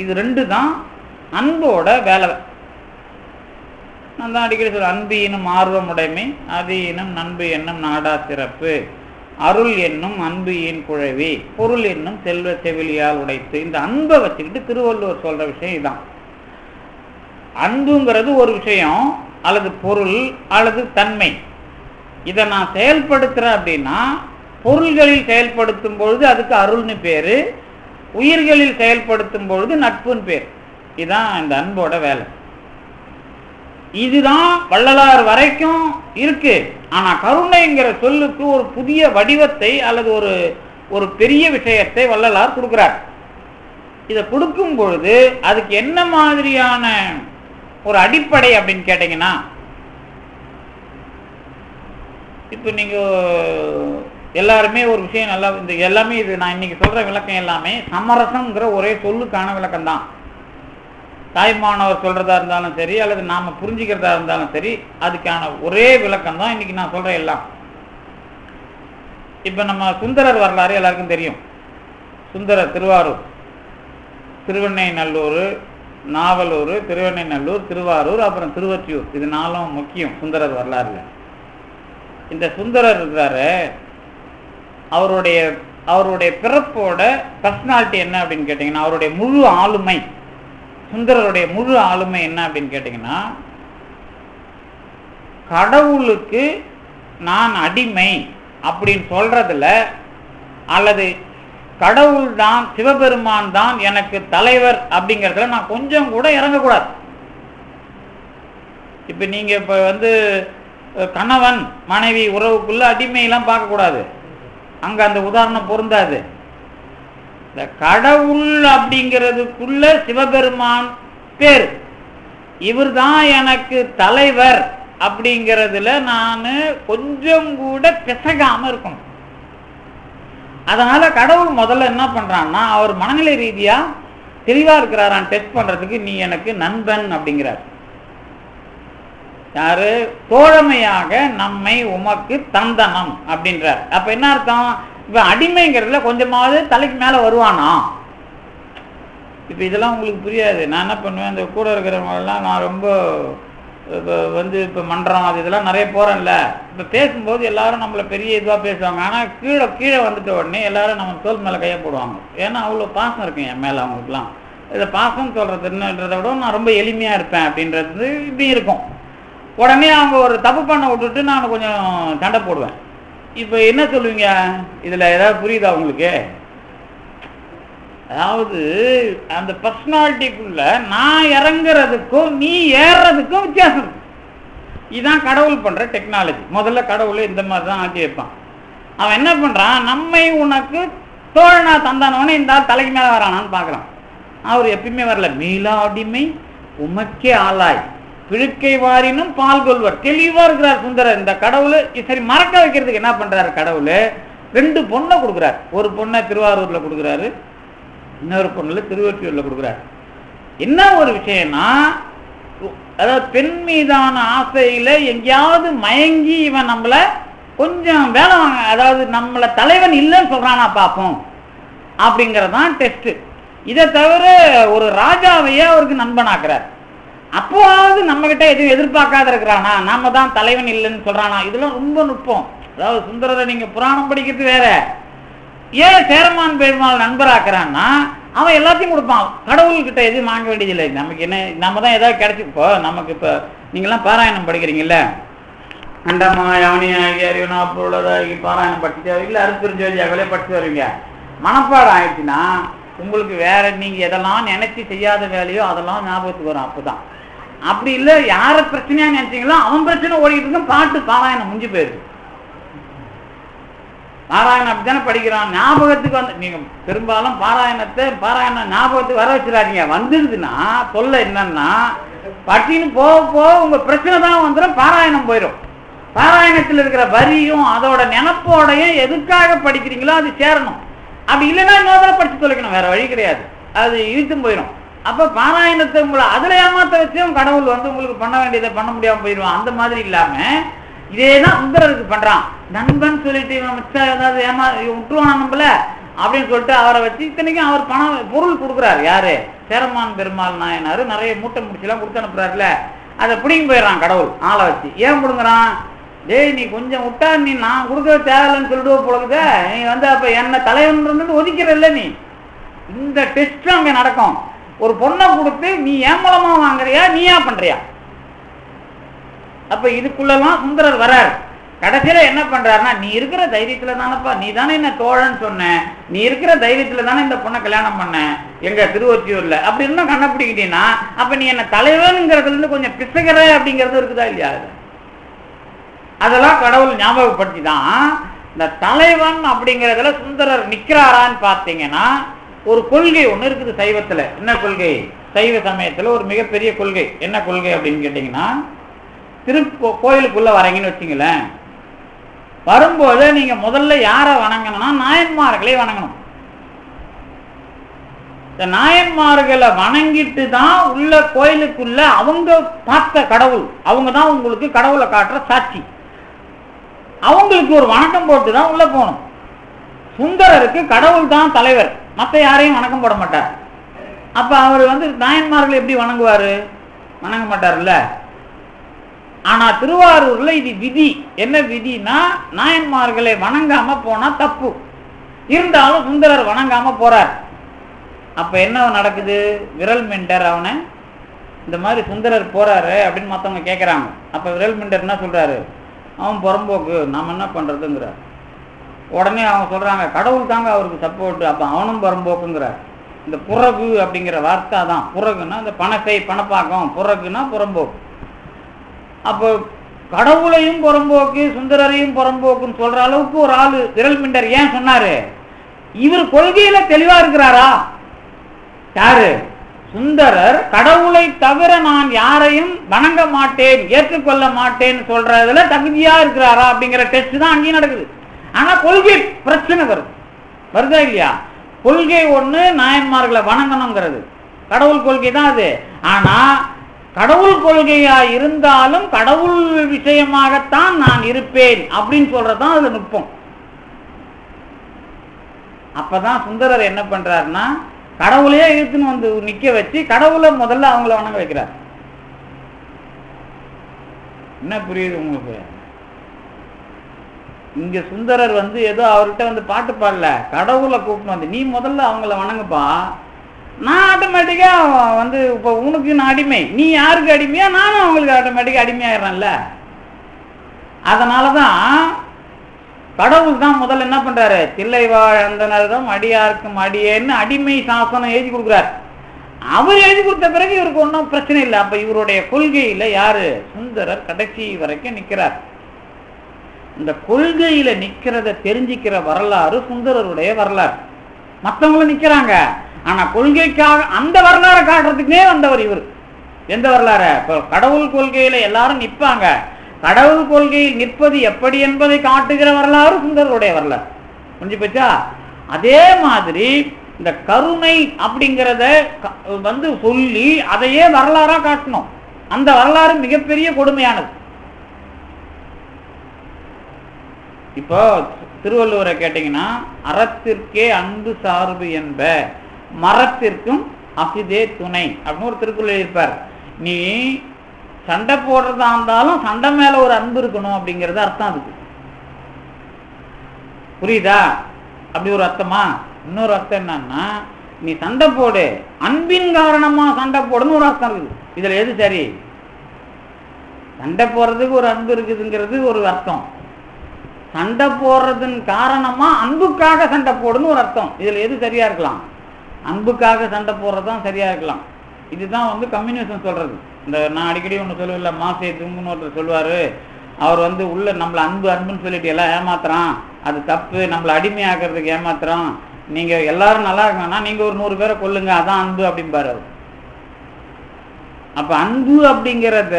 இது ரெண்டு தான் அன்போட வேலை. நான் தான் அடிக்கடி சொல்கிறேன், அன்பு என்னும் ஆர்வமுடைமை, அது என்னும் நண்பு என்னும் நாடா சிறப்பு, அருள் என்னும் அன்பு என் குழவி, பொருள் என்னும் செல்வ செவிலியால் உடைத்து. இந்த அன்பை வச்சுக்கிட்டு திருவள்ளுவர் சொல்கிற விஷயம் இதுதான். அன்புங்கிறது ஒரு விஷயம் அல்லது பொருள் அல்லது தன்மை. இதை நான் செயல்படுத்துகிறேன் அப்படின்னா, பொருள்களில் செயல்படுத்தும் பொழுது அதுக்கு அருள்னு பேர், உயிர்களில் செயல்படுத்தும் பொழுது நட்புன்னு பேர். இதுதான் இந்த அன்போட வேலை. இதுதான் வள்ளலார் வரைக்கும் இருக்கு. ஆனால் கருணைங்கிற சொல்லுக்கு ஒரு புதிய வடிவத்தை அல்லது ஒரு ஒரு பெரிய விஷயத்தை வள்ளலார் கொடுக்குறார். இதை கொடுக்கும் பொழுது அதுக்கு என்ன மாதிரியான ஒரு அடிப்படை அப்படின்னு கேட்டீங்கன்னா, இப்போ நீங்கள் எல்லாருமே ஒரு விஷயம் நல்லா இந்த எல்லாமே இது நான் இன்னைக்கு சொல்கிற விளக்கம் எல்லாமே சமரசங்கிற ஒரே சொல்லுக்கான விளக்கம் தான். தாய்மானவர் சொல்கிறதா இருந்தாலும் சரி அல்லது நாம் புரிஞ்சுக்கிறதா இருந்தாலும் சரி, அதுக்கான ஒரே விளக்கம் தான் இன்றைக்கி நான் சொல்கிறேன் எல்லாம். இப்போ நம்ம சுந்தரர் வரலாறு எல்லாருக்கும் தெரியும். சுந்தரர் திருவாரூர், திருவெண்ணைநல்லூர், நாவலூர், திருவெண்ணைநல்லூர், திருவாரூர், அப்புறம் திருவொற்றியூர். இது நாலும் முக்கியம் சுந்தரர் வரலாறுல. இந்த சுந்தரர் இருக்கிறாரு, அவருடைய பிறப்போட பர்சனாலிட்டி என்ன அப்படின்னு கேட்டிங்கன்னா, அவருடைய முழு ஆளுமை, சுந்தரருடைய முழு ஆளுமை என்ன அப்படின்னு கேட்டிங்கன்னா, கடவுளுக்கு நான் அடிமை அப்படின்னு சொல்றதுல அல்லது கடவுள் தான் சிவபெருமான் தான் எனக்கு தலைவர் அப்படிங்கிறதுல நான் கொஞ்சம் கூட இறங்கக்கூடாது. இப்போ நீங்கள் இப்போ வந்து கணவன் மனைவி உறவுக்குள்ள அடிமையெல்லாம் பார்க்கக்கூடாது, அங்கே அந்த உதாரணம் பொருந்தாது. இந்த கடவுள் அப்படிங்கிறதுக்குள்ள சிவபெருமான் பேர், இவர் தான் எனக்கு தலைவர் அப்படிங்கிறதுல நான் கொஞ்சம் கூட பிசகாம இருக்கணும். அதனால கடவுள் முதல்ல என்ன பண்றான்னா, அவர் மனநிலை ரீதியா தெளிவா இருக்கிறாரான் டெஸ்ட் பண்றதுக்கு, நீ எனக்கு நண்பன் அப்படிங்கிறார். யாரு? தோழமையாக நம்மை உமக்கு தந்தனம் அப்படின்றார். அப்ப என்ன அர்த்தம்? இப்ப அடிமைங்கிறதுல கொஞ்சமாவது தலைக்கு மேல வருவானா? இப்ப இதெல்லாம் உங்களுக்கு புரியாது. நான் என்ன பண்ணுவேன், இந்த கூட இருக்கிறவங்கெல்லாம் நான் ரொம்ப இப்போ மன்றம் அது இதெல்லாம் நிறைய போகிறேன்ல, இப்போ பேசும்போது எல்லாரும் நம்மளை பெரிய இதுவாக பேசுவாங்க. ஆனால் கீழே வந்துட்ட உடனே எல்லாரும் நம்ம தோல் மேலே கையை போடுவாங்க. ஏன்னா அவ்வளோ பாசம் இருக்கும் என் மேலே அவங்களுக்குலாம். இதை பாசம் சொல்கிறது என்னன்றதை விட நான் ரொம்ப எளிமையாக இருப்பேன் அப்படின்றது இப்படி இருக்கும். உடனே அவங்க ஒரு தப்பு பண்ண விட்டுட்டு நான் கொஞ்சம் சண்டை போடுவேன். இப்போ என்ன சொல்லுவீங்க? இதில் ஏதாவது புரியுதா உங்களுக்கு? அதாவது அந்த பர்சனாலிட்டிக்குள்ள நான் இறங்குறதுக்கும் நீ ஏறுறதுக்கும் வித்தியாசம் இருக்கு. இதுதான் கடவுள் பண்ற டெக்னாலஜி. முதல்ல கடவுள் இந்த மாதிரி தான் ஆக்கி வைப்பான். அவன் என்ன பண்றான், நம்மை உனக்கு தோழனா தந்தானவனே இந்த தலைக்கு மேல வரானான்னு பாக்குறான். அவர் எப்பயுமே வரல. மீளா அடிமை உமக்கே ஆளாய் பிழுக்கை வாரினும் பால் கொள்வர். தெளிவா இருக்கிறார் சுந்தரர். இந்த கடவுள் சரி மறக்க வைக்கிறதுக்கு என்ன பண்றாரு கடவுள்? 2 பொண்ணை கொடுக்குறாரு. ஒரு பொண்ணை திருவாரூர்ல கொடுக்குறாரு, இன்னொரு பொண்ணுல திருவொற்றியூர்ல கொடுக்குறாரு. என்ன ஒரு விஷயம்னா, அதாவது பெண் மீதான ஆசையில எங்கேயாவது மயங்கி இவன் நம்மள கொஞ்சம் வேலை வாங்க, அதாவது நம்மள தலைவன் இல்லைன்னு சொல்றானா பார்ப்போம் அப்படிங்கறதான் டெஸ்ட். இதை தவிர ஒரு ராஜாவையே அவருக்கு நண்பனாக்குறார். அப்போவாவது நம்ம கிட்ட எதுவும் எதிர்பார்க்காத இருக்கிறானா, நாம தான் தலைவன் இல்லைன்னு சொல்றானா? இதெல்லாம் ரொம்ப நுட்பம். அதாவது சுந்தரரை நீங்க புராணம் படிக்கிறது வேற. ஏன் சேரமான் பெருமாள் நண்பராக்குறான்னா, அவன் எல்லாத்தையும் கொடுப்பான். கடவுள்கிட்ட எதுவும் வாங்க வேண்டியதில்லை. நமக்கு என்ன, நம்ம தான் ஏதாவது கிடைச்சிப்போ நமக்கு. இப்போ நீங்களாம் பாராயணம் படிக்கிறீங்கல்ல, அண்டமாய் அவனியாகி அறிவனா பொருளதாகி பாராயணம் படிச்சுட்டு இல்லை அருட்பெருஞ்சோதியாகவே படிச்சு வருவீங்க. மனப்பாடம் ஆயிடுச்சுன்னா உங்களுக்கு வேற நீங்க எதெல்லாம் நினைச்சு செய்யாத வேலையோ அதெல்லாம் ஞாபகத்துக்கு வரும். அப்பதான் அப்படி இல்லை, யார பிரச்சனையா நினைச்சீங்களோ அவன் பிரச்சனை ஓடிட்டு இருக்கும். பாட்டு பாராயணம் முடிஞ்சு போயிருக்கு. பாராயணம் அப்படித்தானே படிக்கிறான். ஞாபகத்துக்கு வந்து நீங்க பெரும்பாலும் பாராயணம் ஞாபகத்துக்கு வர வச்சிடாதீங்க. வந்துடுதுன்னா சொல்ல என்னன்னா, பட்டின்னு போக போக உங்க பிரச்சனை தான் வந்துடும், பாராயணம் போயிடும். பாராயணத்தில் இருக்கிற வரியும் அதோட நினப்போடையும் எதுக்காக படிக்கிறீங்களோ அது சேரணும். அப்படி இல்லைன்னா இன்னொரு படிச்சு தொலைக்கணும், வேற வழி கிடையாது. அது இழுத்தும் போயிடும். அப்ப பாராயணத்தை உங்களை அதுல ஏமாத்த வச்சும் கடவுள் வந்து உங்களுக்கு பண்ண வேண்டியதை பண்ண முடியாம போயிடுவான். அந்த மாதிரி இல்லாம இதேதான் சுந்தரருக்கு பண்றான். நண்பன் சொல்லிட்டு இவன் மிச்சம் ஏதாவது விட்டுருவானா நம்மள அப்படின்னு சொல்லிட்டு அவரை வச்சு இத்தனைக்கும் அவர் பணம் பொருள் கொடுக்குறாரு. யாரு? சேரமான் பெருமாள் நாயனாரு நிறைய மூட்டை முடிச்சுலாம் கொடுத்து அனுப்புறாருல, அதை பிடிங்கி போயிடறான் கடவுள் ஆளை வச்சு. ஏன் பிடுங்குறான்? டேய் நீ கொஞ்சம் விட்டா நீ நான் கொடுக்க தேவையில்லைன்னு சொல்லிட்டு போலகுத, நீ வந்து அப்ப என்ன தலைவன் ஒதுக்கிறல்ல நீ. இந்த டெஸ்ட் அங்க நடக்கும். ஒரு பொண்ணை கொடுத்து நீ ஏமலமா வாங்குறியா நீயா பண்றியா? அப்ப இதுக்குள்ளலாம் சுந்தரர் வராரு. கடைசியில என்ன பண்றாருன்னா, நீ இருக்கிற தைரியத்துல தானப்பா, நீ தானே என்ன தோழன்னு சொன்ன, நீ இருக்கிற தைரியத்துல தானே இந்த பொண்ணை கல்யாணம் பண்ண எங்க திருவொற்றியூர்ல அப்படி இருந்தா கண்ணப்பிடிக்கிட்டீங்கன்னா, அப்ப நீ என்ன தலைவனுங்கிறதுல இருந்து கொஞ்சம் பிசகிற அப்படிங்கிறது இருக்குதா இல்லையா? அதெல்லாம் கடவுள் ஞாபகப்படுத்தி தான் இந்த தலைவன் அப்படிங்கிறதுல சுந்தரர் நிக்கிறாரான்னு பார்த்தீங்கன்னா, ஒரு கொள்கை ஒண்ணு இருக்குது சைவத்துல. என்ன கொள்கை? சைவ சமயத்துல ஒரு மிகப்பெரிய கொள்கை. என்ன கொள்கை அப்படின்னு கேட்டீங்கன்னா, கோயிலுக்குள்ள வரீங்கன்னு வச்சுங்களேன், வரும்போது நீங்க முதல்ல யாரை வணங்கணும்னா நாயன்மார்களை வணங்கணும். இந்த நாயன்மார்களை வணங்கிட்டு தான் உள்ள கோயிலுக்குள்ள அவங்க பார்த்த கடவுள், அவங்க தான் உங்களுக்கு கடவுளை காட்டுற சாட்சி. அவங்களுக்கு ஒரு வணக்கம் போட்டு தான் உள்ள போகணும். சுந்தரருக்கு கடவுள் தான் தலைவர், மற்ற யாரையும் வணக்கம் போட மாட்டார். அப்ப அவர் வந்து நாயன்மார்களை எப்படி வணங்குவாரு? வணங்க மாட்டார்ல. ஆனா திருவாரூர்ல இது விதி. என்ன விதினா, நாயன்மார்களை வணங்காம போனா தப்பு. இருந்தாலும் சுந்தரர் வணங்காம போறார். அப்ப என்ன நடக்குது? விரல் மிண்டர் அவனை இந்த மாதிரி சுந்தரர் போறாரு அப்படின்னு மற்றவங்க கேட்கறாங்க. அப்ப விரல் மிண்டர் என்ன சொல்றாரு? அவன் புறம்போக்கு, நாம என்ன பண்றதுங்கிறார். உடனே அவங்க சொல்றாங்க, கடவுள் தாங்க அவருக்கு சப்போர்ட், அப்ப அவனும் புறம்போக்குங்கிறார். இந்த புறகு அப்படிங்கிற வார்த்தை தான். புறகுன்னா இந்த பணத்தை பணப்பாக்கம், புறகுன்னா புறம்போக்கு. அப்போ கடவுளையும் புறம்போக்கு சுந்தரரையும் புறம்போக்குன்னு சொல்ற அளவுக்கு ஒரு ஆளு விரல் மிண்டர் ஏன் சொன்னாரு? இவர் கொள்கையில தெளிவா இருக்கிறாரா? யாரு? சுந்தரர் கடவுளை தவிர நான் யாரையும் வணங்க மாட்டேன், ஏற்றுக்கொள்ள மாட்டேன்னு சொல்றதுல தகுதியா இருக்கிறாரா அப்படிங்கிற டெஸ்ட் தான் அங்கேயும் நடக்குது. ஆனா கொள்கை பிரச்சனை வருதா இல்லையா? கொள்கை ஒண்ணு, நாயன்மார்களை வணங்கணுங்கிறது கடவுள் கொள்கை தான் அது. ஆனா கடவுள் கொள்கையா இருந்தாலும் கடவுள் விஷயமாகத்தான் நான் இருப்பேன் அப்படின்னு சொல்றதுதான் அதுல நுட்பம். அப்பதான் சுந்தரர் என்ன பண்றாருன்னா, கடவுளையே இழுத்துன்னு வந்து நிக்க வச்சு கடவுளை முதல்ல அவங்கள வணங்க வைக்கிறார். என்ன புரியுது உங்களுக்கு? இங்க சுந்தரர் வந்து ஏதோ அவர்கிட்ட வந்து பாட்டு பாடல, கடவுளை கூப்பிட்டு வந்து நீ முதல்ல அவங்கள வணங்குப்பா, நான் ஆட்டோமேட்டிக்கா வந்து இப்ப உனக்கு நான் அடிமை, நீ யாருக்கு அடிமையா நானும் அவங்களுக்கு ஆட்டோமேட்டிக்கா அடிமையாயிடுறேன்ல. அதனாலதான் கடவுள் தான் முதல்ல என்ன பண்றாரு, தில்லைவாழ் அந்தனரிடம் அடியாருக்கும் அடியேன்னு அடிமை சாசனம் எழுதி கொடுக்குறாரு. அவர் எழுதி கொடுத்த பிறகு இவருக்கு ஒன்றும் பிரச்சனை இல்லை. அப்ப இவருடைய கொள்கையில யாரு? சுந்தரர் கடைசி வரைக்கும் நிக்கிறார். இந்த கொள்கையில நிக்கிறத தெரிஞ்சுக்கிற வரலாறு சுந்தரருடைய வரலாறு. மற்றவங்களும் நிக்கிறாங்க, ஆனா கொள்கைக்காக அந்த வரலாறை காட்டுறதுக்குனே வந்தவர் இவர். எந்த வரலாறு? இப்ப கடவுள் கொள்கையில எல்லாரும் நிற்பாங்க, கடவுள் கொள்கையில் நிற்பது எப்படி என்பதை காட்டுகிற வரலாறு சுந்தரருடைய வரலாறு. புரிஞ்சு போச்சா? அதே மாதிரி இந்த கருணை அப்படிங்கிறத வந்து சொல்லி அதையே வரலாறா காட்டணும். அந்த வரலாறு மிகப்பெரிய கொடுமையானது. இப்போ திருவள்ளுவரை கேட்டீங்கன்னா, அறத்திற்கே அன்பு சார்பு என்ப, மரத்திற்கும் அஃதே துணை அப்படின்னு ஒரு திருக்குறள் இருப்பார். நீ சண்டை போடுறதா இருந்தாலும் சண்டை மேல ஒரு அன்பு இருக்கணும் அப்படிங்கிறது அர்த்தம். அதுக்கு புரியுதா? அப்படி ஒரு அர்த்தமா? இன்னொரு அர்த்தம் என்னன்னா, நீ சண்டை போடு, அன்பின் காரணமா சண்டை போடுன்னு ஒரு அர்த்தம் இருக்குது. இதுல எது சரி? சண்டை போடுறதுக்கு ஒரு அன்பு இருக்குதுங்கிறது ஒரு அர்த்தம், சண்டை போடுறதன் காரணமா அன்புக்காக சண்டை போடுன்னு ஒரு அர்த்தம். இதுல எது சரியா இருக்கலாம்? அன்புக்காக சண்டை போடுறதுதான் சரியா இருக்கலாம். இதுதான் வந்து கம்யூனிசம் சொல்றது. இந்த நான் அடிக்கடி ஒன்று சொல்லுவில்ல, மாசே துங்குன்னு ஒருத்தர் சொல்லுவாரு, அவர் வந்து உள்ள நம்மளை அன்பு அன்புன்னு சொல்லிட்டு எல்லாம் ஏமாத்துறான், அது தப்பு, நம்மளை அடிமையாக்குறதுக்கு ஏமாத்துறான், நீங்க எல்லாரும் நல்லா இருக்கணும்னா நீங்க ஒரு 100 பேரை கொல்லுங்க, அதான் அன்பு அப்படிம்பாரு அவர். அப்ப அன்பு அப்படிங்கிறத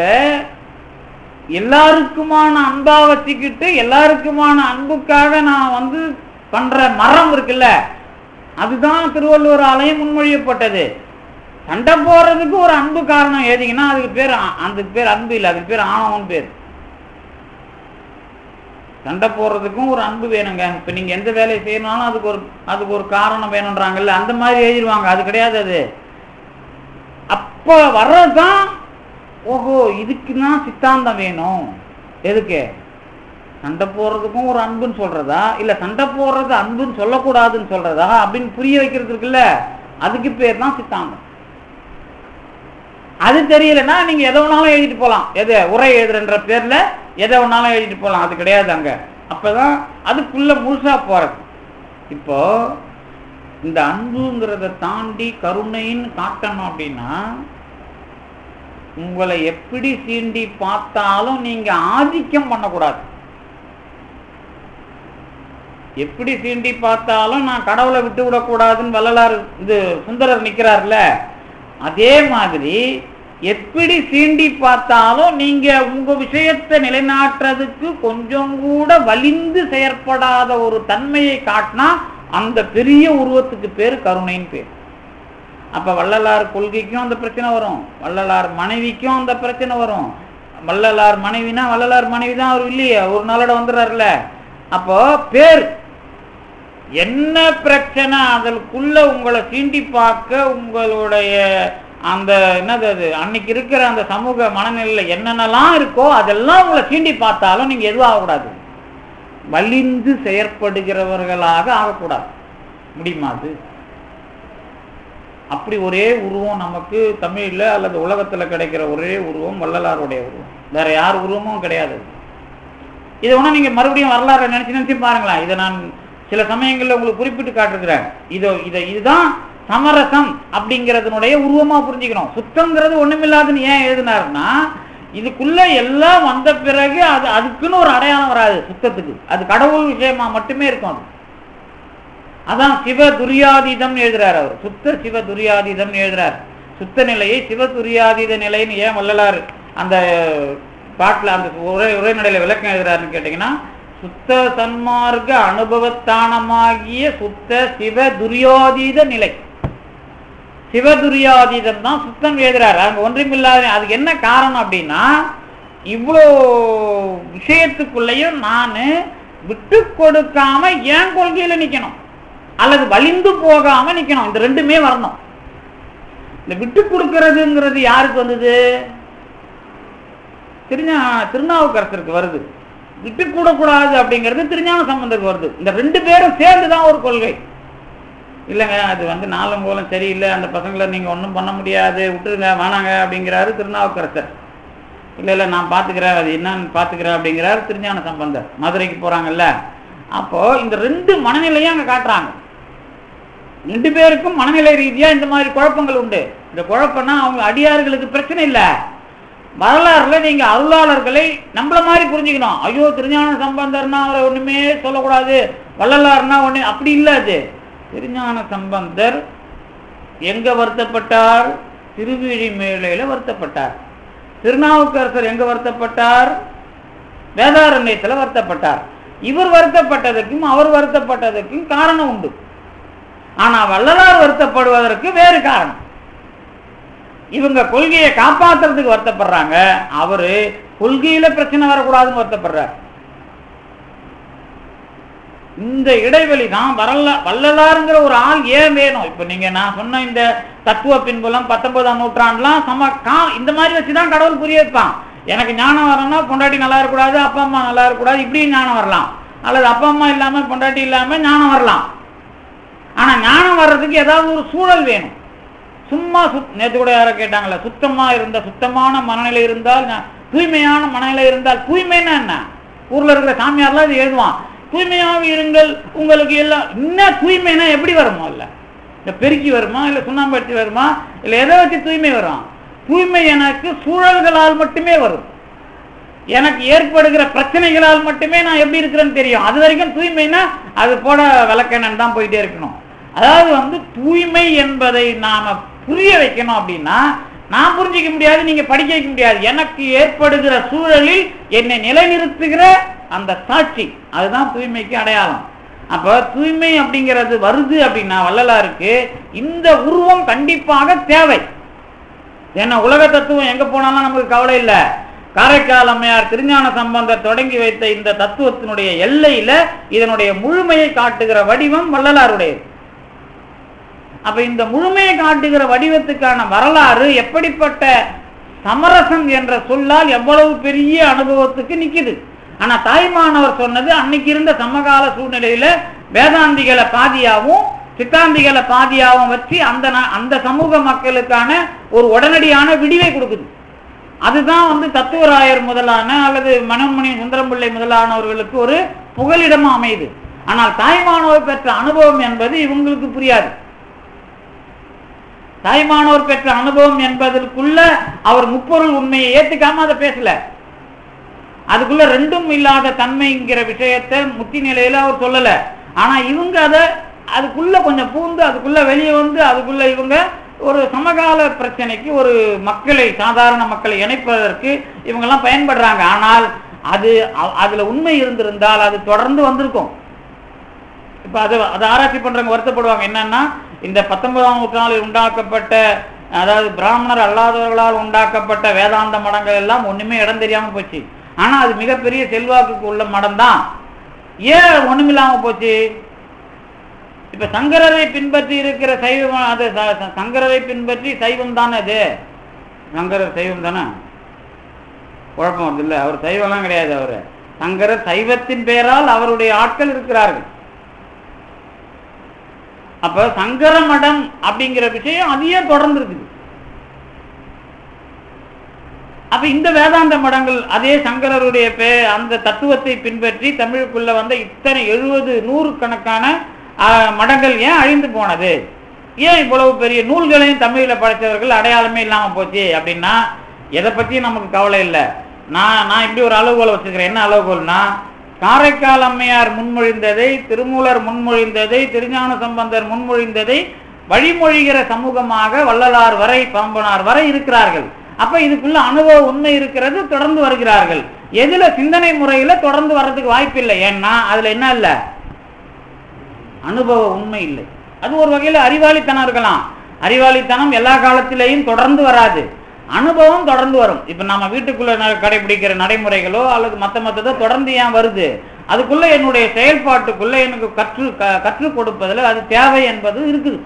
எல்லாருக்குமான அன்பா வச்சுக்கிட்டு எல்லாருக்குமான அன்புக்காக நான் வந்து பண்ற மரம் இருக்குல்ல, அதுதான் திருவள்ளுவராலையும் முன்மொழியப்பட்டது. சண்டை போறதுக்கு ஒரு அன்பு காரணம் ஏதிங்கன்னா அதுக்கு பேர் அன்பு இல்லை, அதுக்கு பேர் ஆணவம் பேர். சண்டை போடுறதுக்கும் ஒரு அன்பு வேணுங்க. இப்ப நீங்க எந்த வேலையை செய்யணும்னாலும் அதுக்கு ஒரு காரணம் வேணும்ன்றாங்கல்ல, அந்த மாதிரி எழுதிடுவாங்க. அது கிடையாது. அது அப்ப வர்றதுதான், ஓஹோ இதுக்குதான் சித்தாந்தம் வேணும். எதுக்கு? சண்டை போடுறதுக்கும் ஒரு அன்புன்னு சொல்றதா, இல்ல சண்டை போடுறது அன்புன்னு சொல்லக்கூடாதுன்னு சொல்றதா அப்படின்னு புரிய வைக்கிறது இருக்குல்ல, அதுக்கு பேர் தான் சித்தாந்தம். அது தெரியலன்னா நீங்க எதை வேணாலும் எழுதிட்டு போகலாம். எது உரை எழுதுறன்ற பேர்ல எதை வேணாலும் எழுதிட்டு போகலாம். அது கிடையாது அங்க. அப்பதான் அதுக்குள்ள முழுசா போறது. இப்போ இந்த அன்புங்கிறத தாண்டி கருணைன்னு காட்டணும் அப்படின்னா, உங்களை எப்படி சீண்டி பார்த்தாலும் நீங்க ஆதிக்கம் பண்ணக்கூடாது. எப்படி சீண்டி பார்த்தாலும் நான் கடவுளை விட்டு விடக்கூடாதுன்னு வள்ளலார் இது சுந்தரர் நிக்கிறார்ல, அதே மாதிரி எப்படி சீண்டி பார்த்தாலும் நீங்க உங்க விஷயத்தை நிலைநாட்டுறதுக்கு கொஞ்சம் கூட வலிந்து செயற்படாத ஒரு தன்மையை காட்டினா அந்த பெரிய உருவத்துக்கு பேர் கருணைன்னு பேர். அப்ப வள்ளலார் கொள்கைக்கும் அந்த பிரச்சனை வரும், வள்ளலார் மனைவிக்கும் அந்த பிரச்சனை வரும். வள்ளலார் மனைவினா வள்ளலார் மனைவி தான் அவர் இல்லையே, ஒரு நாளோட வந்துடுறாருல. அப்போ பேர் என்ன பிரச்சனை, அதற்குள்ள உங்களை சீண்டி பார்க்க உங்களுடைய அந்த என்னது அது அன்னைக்கு இருக்கிற அந்த சமூக மனநிலையில என்னென்னலாம் இருக்கோ அதெல்லாம் உங்களை சீண்டி பார்த்தாலும் நீங்க எதுவும் ஆகக்கூடாது, வலிந்து செயற்படுகிறவர்களாக ஆகக்கூடாது. முடியுமா? அது அப்படி ஒரே உருவம் நமக்கு தமிழ்ல அல்லது உலகத்துல கிடைக்கிற ஒரே உருவம் வள்ளலாருடைய உருவம், வேற யார் உருவமும் கிடையாது. இதை ஒண்ணு நீங்க மறுபடியும் வரலாறு நினைச்சு பாருங்களேன். இதை நான் சில சமயங்கள்ல உங்களுக்கு குறிப்பிட்டு காட்டிருக்கிறேன். இதுதான் சமரசம் அப்படிங்கிறதுனுடைய உருவமா புரிஞ்சுக்கணும். சுத்தங்கிறது ஒண்ணுமில்லாதுன்னு ஏன் எழுதினாருன்னா, இதுக்குள்ள எல்லாம் வந்த பிறகு அதுக்குன்னு ஒரு அடையாளம் வராது சுத்தத்துக்கு, அது கடவுள் விஷயமா மட்டுமே இருக்கும். அது அதான் சிவ துரியாதீதம் எழுதுறார் அவர். சுத்த சிவ துரியாதீதம் எழுதுறார். சுத்த நிலையை சிவ துரியாதீத நிலைன்னு ஏன் வள்ளலார் அந்த பாட்டில் அந்த உரைநடையில விளக்கம் எழுதுறாருன்னு கேட்டீங்கன்னா, சுத்த சன்மார்க்க அனுபவத்தானமாகிய சுத்த சிவ துரியாதீத நிலை. சிவதுரியாதீதம் தான் சுத்தம் எழுதுறாரு. அங்க ஒன்றுமில்லாத. அதுக்கு என்ன காரணம் அப்படின்னா, இவ்வளோ விஷயத்துக்குள்ளேயும் நான் விட்டு கொடுக்காம ஏன் கொள்கையில நிக்கணும், அல்லது வலிந்து போகாம நிக்கணும். இந்த ரெண்டுமே வரணும். இந்த விட்டு கொடுக்கறதுங்கிறது யாருக்கு வந்தது? திருநாவுக்கரசருக்கு வருது. விட்டு கூடக்கூடாது அப்படிங்கிறது திருஞான சம்பந்தருக்கு வருது. இந்த ரெண்டு பேரும் சேர்ந்துதான் ஒரு கொள்கை. இல்லைங்க அது நாளும் போலும் சரியில்லை, அந்த பசங்களை நீங்கள் ஒன்றும் பண்ண முடியாது, விட்டுருங்க வேணாங்க அப்படிங்கிறாரு திருநாவுக்கரசர். இல்லை நான் பார்த்துக்கிறேன், அது என்னன்னு பார்த்துக்கிறேன் அப்படிங்கிறாரு திருஞான சம்பந்தர். மதுரைக்கு போகிறாங்கல்ல, அப்போது இந்த ரெண்டு மனநிலையும் அங்கே காட்டுறாங்க. ரெண்டு பேருக்கும் மனநிலை ரீதியாக இந்த மாதிரி குழப்பங்கள் உண்டு. இந்த குழப்பம்னா அவங்க அடியார்களுக்கு பிரச்சனை இல்லை. வரலாறுல நீங்கள் அருளாளர்களை நம்மள மாதிரி புரிஞ்சுக்கணும். ஐயோ திருஞான சம்பந்தர்னா அவரை ஒன்றுமே சொல்லக்கூடாது, வள்ளலார்னா ஒன்று, அப்படி இல்லை. அது திருஞான சம்பந்தர் எங்க வருத்தப்பட்டார்? திருவிழிமேலையில வருத்தப்பட்டார். திருநாவுக்கரசர் எங்க வருத்தப்பட்டார்? வேதாரண்யத்தில் வருத்தப்பட்டார். இவர் வருத்தப்பட்டதற்கும் அவர் வருத்தப்பட்டதற்கும் காரணம் உண்டு. ஆனா வள்ளலார் வருத்தப்படுவதற்கு வேறு காரணம். இவங்க கொள்கையை காப்பாற்றுறதுக்கு வருத்தப்படுறாங்க, அவரு கொள்கையில பிரச்சனை வரக்கூடாதுன்னு வருத்தப்படுறார். இந்த இடைவெளி தான் வள்ளலாருங்கிற ஒரு ஆள் ஏன் வேணும். இப்ப நீங்க நான் சொன்ன இந்த தத்துவ பின்புலம் 19ஆம் நூற்றாண்டுலாம் இந்த மாதிரி வச்சுதான் கடவுள் புரிய வைப்பான். எனக்கு ஞானம் வரணும்னா பொண்டாட்டி நல்லா இருக்கக்கூடாது, அப்பா அம்மா நல்லா இருக்கக்கூடாது, இப்படியும் ஞானம் வரலாம். அல்லது அப்பா அம்மா இல்லாம பொண்டாட்டி இல்லாம ஞானம் வரலாம். ஆனா ஞானம் வர்றதுக்கு ஏதாவது ஒரு சூழல் வேணும். சும்மா நேற்று கூட யாரோ கேட்டாங்கல்ல, சுத்தமான மனநிலை இருந்தால், தூய்மையான மனநிலை இருந்தால். தூய்மைன்னா என்ன? ஊர்ல இருக்கிற சாமியார்லாம் இது எழுதுவான், தூய்மையாக இருங்கள் உங்களுக்கு எல்லாம். இன்னும் தூய்மைனா எப்படி வருமோ? இல்லை இந்த பெருக்கி வருமா, இல்லை சுண்ணாம்பு அடிச்சு வருமா, இல்லை எதை வச்சு தூய்மை வரும்? தூய்மை எனக்கு சூழல்களால் மட்டுமே வரும். எனக்கு ஏற்படுகிற பிரச்சனைகளால் மட்டுமே நான் எப்படி இருக்கிறேன்னு தெரியும். அது வரைக்கும் தூய்மைனா அது போட விளக்கெண்ணன் தான் போயிட்டே இருக்கணும். அதாவது தூய்மை என்பதை நாம புரிய வைக்கணும் அப்படின்னா நான் புரிஞ்சிக்க முடியாது, நீங்க படிக்க வைக்க முடியாது. எனக்கு ஏற்படுகிற சூழலில் என்னை நிலைநிறுத்துகிற அந்த சாட்சி, அதுதான் தூய்மைக்கு அடையாளம். அப்ப தூய்மை அப்படிங்கிறது வருது அப்படின்னா வள்ளலாருக்கு இந்த உருவம் கண்டிப்பாக தேவை. ஏன்னா உலக தத்துவம் எங்க போனாலும் நமக்கு கவலை இல்லை. காரைக்கால் அம்மையார் திருஞான சம்பந்தர் தொடங்கி வைத்த இந்த தத்துவத்தினுடைய எல்லையில இதனுடைய முழுமையை காட்டுகிற வடிவம் வள்ளலாருடையது. அப்ப இந்த முழுமையை காட்டுகிற வடிவத்துக்கான வரலாறு எப்படிப்பட்ட சமரசம் என்ற சொல்லால் எவ்வளவு பெரிய அனுபவத்துக்கு நிக்குது. ஆனா தாய்மானவர் சொன்னது அன்னைக்கு இருந்த சமகால சூழ்நிலையில வேதாந்திகளை பாதியாவும் சித்தாந்திகளை பாதியாவும் வச்சு அந்த சமூக மக்களுக்கான ஒரு உடனடியான விடிவை கொடுக்குது. அதுதான் தத்துவராயர் முதலான அல்லது மனோன்மணி சுந்தரம்பிள்ளை முதலானவர்களுக்கு ஒரு புகலிடமா அமையுது. ஆனால் தாய்மானவர் பெற்ற அனுபவம் என்பது இவங்களுக்கு புரியாது. தாய்மானவர் பெற்ற அனுபவம் என்பதற்குள்ள அவர் முப்பொருள் உண்மையை ஏத்துக்காம அதை பேசல. அதுக்குள்ள ரெண்டும் இல்லாத தன்மைங்கிற விஷயத்தை முத்தி நிலையில அவர் சொல்லல. ஆனா இவங்க அதுக்குள்ள கொஞ்சம் பூந்து அதுக்குள்ள வெளியே அதுக்குள்ள இவங்க ஒரு சமகால பிரச்சனைக்கு ஒரு மக்களை, சாதாரண மக்களை இணைப்பதற்கு இவங்கெல்லாம் பயன்படுறாங்க. ஆனால் அதுல உண்மை இருந்திருந்தால் அது தொடர்ந்து வந்திருக்கும். இப்ப அதை ஆராய்ச்சி பண்றவங்க வருத்தப்படுவாங்க. என்னன்னா இந்த 19ஆம் நூற்றாண்டில் உண்டாக்கப்பட்ட, அதாவது பிராமணர் அல்லாதவர்களால் உண்டாக்கப்பட்ட வேதாந்த மடங்கள் எல்லாம் ஒண்ணுமே இடம் தெரியாம போச்சு. ஆனா அது மிகப்பெரிய செல்வாக்குக்கு உள்ள மடம் தான். ஏன் ஒண்ணுமில்லாம போச்சு? இப்ப சங்கரரை பின்பற்றி இருக்கிற சைவம், அது சங்கரரை பின்பற்றி சைவம் தானே. அது சங்கரர் சைவம் தானே, குழப்பம் வருது இல்லை. அவர் சைவம்லாம் கிடையாது. அவரு சங்கரர் சைவத்தின் பெயரால் அவருடைய ஆட்கள் இருக்கிறார்கள். அப்ப சங்கர மடம் அப்படிங்கிற விஷயம் அதையே தொடர்ந்து இருக்குது. அப்ப இந்த வேதாந்த மடங்கள் அதே சங்கரருடைய அந்த தத்துவத்தை பின்பற்றி தமிழுக்குள்ள இத்தனை 70-100 கணக்கான மடங்கள் ஏன் அழிந்து போனது? ஏன் இவ்வளவு பெரிய நூல்களையும் தமிழில் படைத்தவர்கள் அடையாளமே இல்லாம போச்சு அப்படின்னா எதை பத்தியும் நமக்கு கவலை இல்லை. நான் இப்படி ஒரு அளவுகோல் வச்சுக்கிறேன். என்ன அளவுகோல்னா, காரைக்கால் அம்மையார் முன்மொழிந்ததை, திருமூலர் முன்மொழிந்ததை, திருஞான சம்பந்தர் முன்மொழிந்ததை வழிமொழிகிற சமூகமாக வள்ளலார் வரை பாம்பனார் வரை இருக்கிறார்கள். அப்ப இதுக்குள்ள அனுபவ உண்மை இருக்கிறது, தொடர்ந்து வருகிறார்கள். எதுல சிந்தனை முறையில தொடர்ந்து வர்றதுக்கு வாய்ப்பு இல்லை. ஏன்னா அதுல என்ன இல்லை, அனுபவ உண்மை இல்லை. அது ஒரு வகையில அறிவாளித்தனம் இருக்கலாம். அறிவாளித்தனம் எல்லா காலத்திலேயும் தொடர்ந்து வராது, அனுபவம் தொடர்ந்து வரும். இப்ப நம்ம வீட்டுக்குள்ள கடைபிடிக்கிற நடைமுறைகளோ அல்லது மற்றதோ தொடர்ந்து ஏன் வருது, அதுக்குள்ள என்னுடைய செயல்பாட்டுக்குள்ள எனக்கு கற்றுக் கொடுப்பதில் அது தேவை என்பது இருக்குது.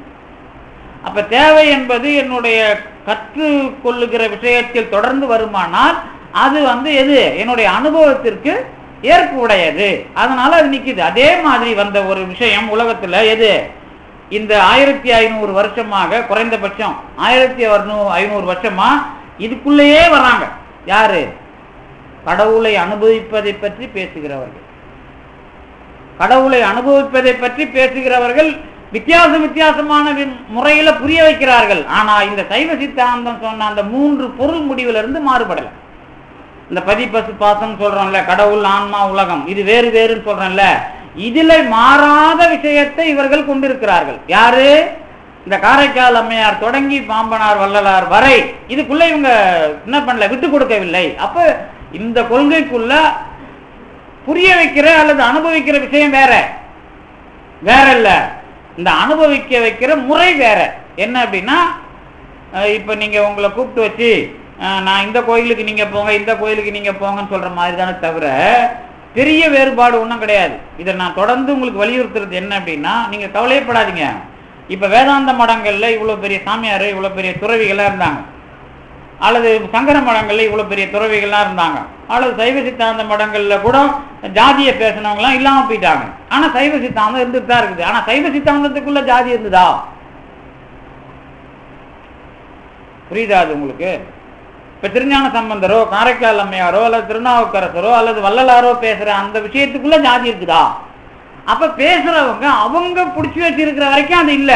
அப்ப தேவை என்பது என்னுடைய கற்றுக்கொள்ளுகிற விஷயத்தில் தொடர்ந்து வருமானால் அது எது, என்னுடைய அனுபவத்திற்கு ஏற்பு உடையது. அதனால அது நிக்குது. அதே மாதிரி வந்த ஒரு விஷயம் உலகத்துல எது, இந்த 1500 வருஷமாக, குறைந்தபட்சம் 1500 வருஷமா இதுக்குள்ளேயே வராங்க. யாரு? கடவுளை அனுபவிப்பதை பற்றி பேசுகிறவர்கள். கடவுளை அனுபவிப்பதை பற்றி பேசுகிறவர்கள் வித்தியாசமான முறையில புரிய வைக்கிறார்கள். ஆனா இந்த சைவ சித்தாந்தம் சொன்ன அந்த 3 பொருள் முடிவிலிருந்து மாறுபடல. இந்த பதிப்பசு பாசம் சொல்றோம்ல, கடவுள், ஆன்மா, உலகம், இது வேறு வேறுன்னு சொல்றோம்ல, இதுல மாறாத விஷயத்தை இவர்கள் கொண்டிருக்கிறார்கள். யாரு? இந்த காரைக்கால் அம்மையார் தொடங்கி பாம்பனார் வள்ளலார் வரை இதுக்குள்ள இவங்க என்ன பண்ணல, விட்டு கொடுக்கவில்லை. அப்ப இந்த கொள்கைக்குள்ள புரிய வைக்கிற அல்லது அனுபவிக்கிற விஷயம் வேற இல்ல, இந்த அனுபவிக்க வைக்கிற முறை வேற. என்ன அப்படின்னா, இப்ப நீங்க உங்களை கூப்பிட்டு வச்சு நான் இந்த கோயிலுக்கு நீங்க போங்க, இந்த கோயிலுக்கு நீங்க போங்கன்னு சொல்ற மாதிரி தானே தவிர பெரிய வேறுபாடு ஒன்றும் கிடையாது. இதை நான் தொடர்ந்து உங்களுக்கு வலியுறுத்துறது என்ன அப்படின்னா, நீங்க கவலையப்படாதீங்க. இப்ப வேதாந்த மடங்கள்ல இவ்வளவு பெரிய சாமியார், இவ்வளவு பெரிய துறவிகள்லாம் இருந்தாங்க, அல்லது சங்கர மடங்கள்ல இவ்வளவு பெரிய துறவிகள்லாம் இருந்தாங்க, அல்லது சைவ சித்தாந்த மடங்கள்ல கூட ஜாதியை பேசினவங்கலாம் இல்லாம போயிட்டாங்க. ஆனா சைவ சித்தாந்தம் இருந்துட்டு தான் இருக்குது. ஆனா சைவ சித்தாந்தத்துக்குள்ள ஜாதி இருந்ததா? புரியுதா அது உங்களுக்கு? இப்ப திருஞான சம்பந்தரோ, காரைக்கால் அம்மையாரோ, அல்லது திருநாவுக்கரசரோ, அல்லது வள்ளலாரோ பேசுற அந்த விஷயத்துக்குள்ள ஜாதி இருக்குதா? அப்ப பேசுறவங்க அவங்க புடிச்சு வச்சிருக்கிற வரைக்கும் அது இல்ல.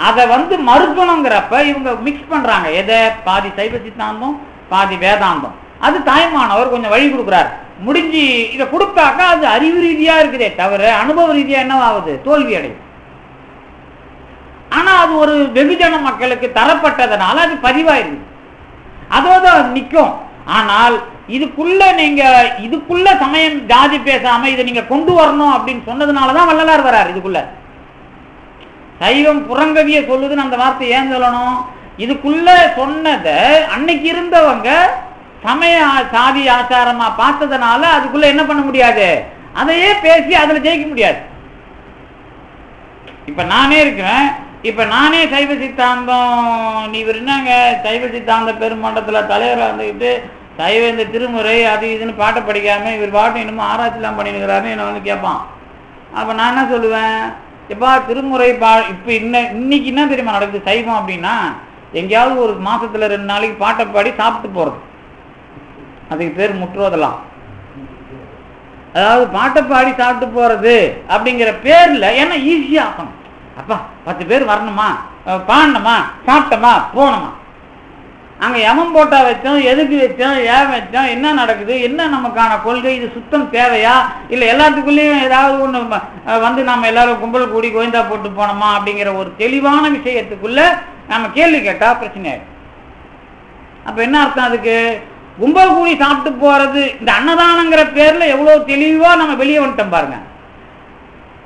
அதை மறுக்கணுங்கிறப்ப இவங்க மிக்ஸ் பண்றாங்க. எதை? பாதி சைவ சித்தாந்தம், பாதி வேதாந்தம். அது தாய்மானவர் கொஞ்சம் வழி கொடுக்குறாரு. முடிஞ்சு இதை கொடுத்தாக்கா அது அறிவு ரீதியா இருக்குதே தவிர அனுபவ ரீதியா என்னவாகுது? தோல்வி அடையும். ஆனா அது ஒரு வெகுஜன மக்களுக்கு தரப்பட்டதனால அது பதிவாயிருக்கு, அதோட நிற்கும். ஆனால் இதுக்குள்ள சமயம் ஜாதி பேசாம இதை நீங்க கொண்டு வரணும் அப்படின்னு சொன்னதுனாலதான் வள்ளலார் வரார். இதுக்குள்ள சைவம் புறங்கவிய சொல்லுதுன்னு அந்த வார்த்தை ஏன் சொல்லணும்? இதுக்குள்ள சொன்னதை அன்னைக்கு இருந்தவங்க சமய சாதி ஆச்சாரமா பார்த்ததுனால அதுக்குள்ள என்ன பண்ண முடியாது, அதையே பேசி அதுல ஜெயிக்க முடியாது. இப்ப நானே இருக்கிறேன், இப்ப நானே சைவ சித்தாந்தம், நீ என்னங்க சைவ சித்தாந்த பெருமண்டலத்துல தலைவராக இருந்துக்கிட்டு சைவ இந்த திருமுறை அது இதுன்னு பாட்டை படிக்காம இவர் பாட்டு இன்னமும் ஆராய்ச்சிலாம் பண்ணிருக்கிறாருன்னு என்ன கேட்பான். அப்ப நான் என்ன சொல்லுவேன், எப்பா திருமுறை இப்ப இன்னைக்கு என்ன தெரியுமா நடக்குது சைவம் அப்படின்னா, எங்கேயாவது ஒரு மாசத்துல 2 நாளைக்கு பாட்டை பாடி சாப்பிட்டு போறது, அதுக்கு பேர் முற்றுவதெல்லாம். அதாவது பாட்டை பாடி சாப்பிட்டு போறது அப்படிங்கிற பேர்ல ஏன்னா ஈஸியா ஆகணும். அப்பா 10 பேர் வரணுமா, பாடணுமா, சாப்பிட்டோமா, போனோமா. அங்க யமம் போட்டா வச்சோம், எதுக்கு வச்சோம், ஏன் வச்சோம், என்ன நடக்குது, என்ன நமக்கான கொள்கை, இது சுத்தம் தேவையா, இல்லை எல்லாத்துக்குள்ளேயும் ஏதாவது ஒன்று நம்ம எல்லாரும் கும்பல் கூடி கோயந்தா போட்டு போனோமா அப்படிங்கிற ஒரு தெளிவான விஷயத்துக்குள்ள நம்ம கேள்வி கேட்டா பிரச்சனை ஆயிடும். அப்ப என்ன அர்த்தம் அதுக்கு? கும்பல் கூடி சாப்பிட்டு போறது இந்த அன்னதானங்கிற பேர்ல எவ்வளவு தெளிவா நம்ம வெளியே வந்துட்டோம் பாருங்க.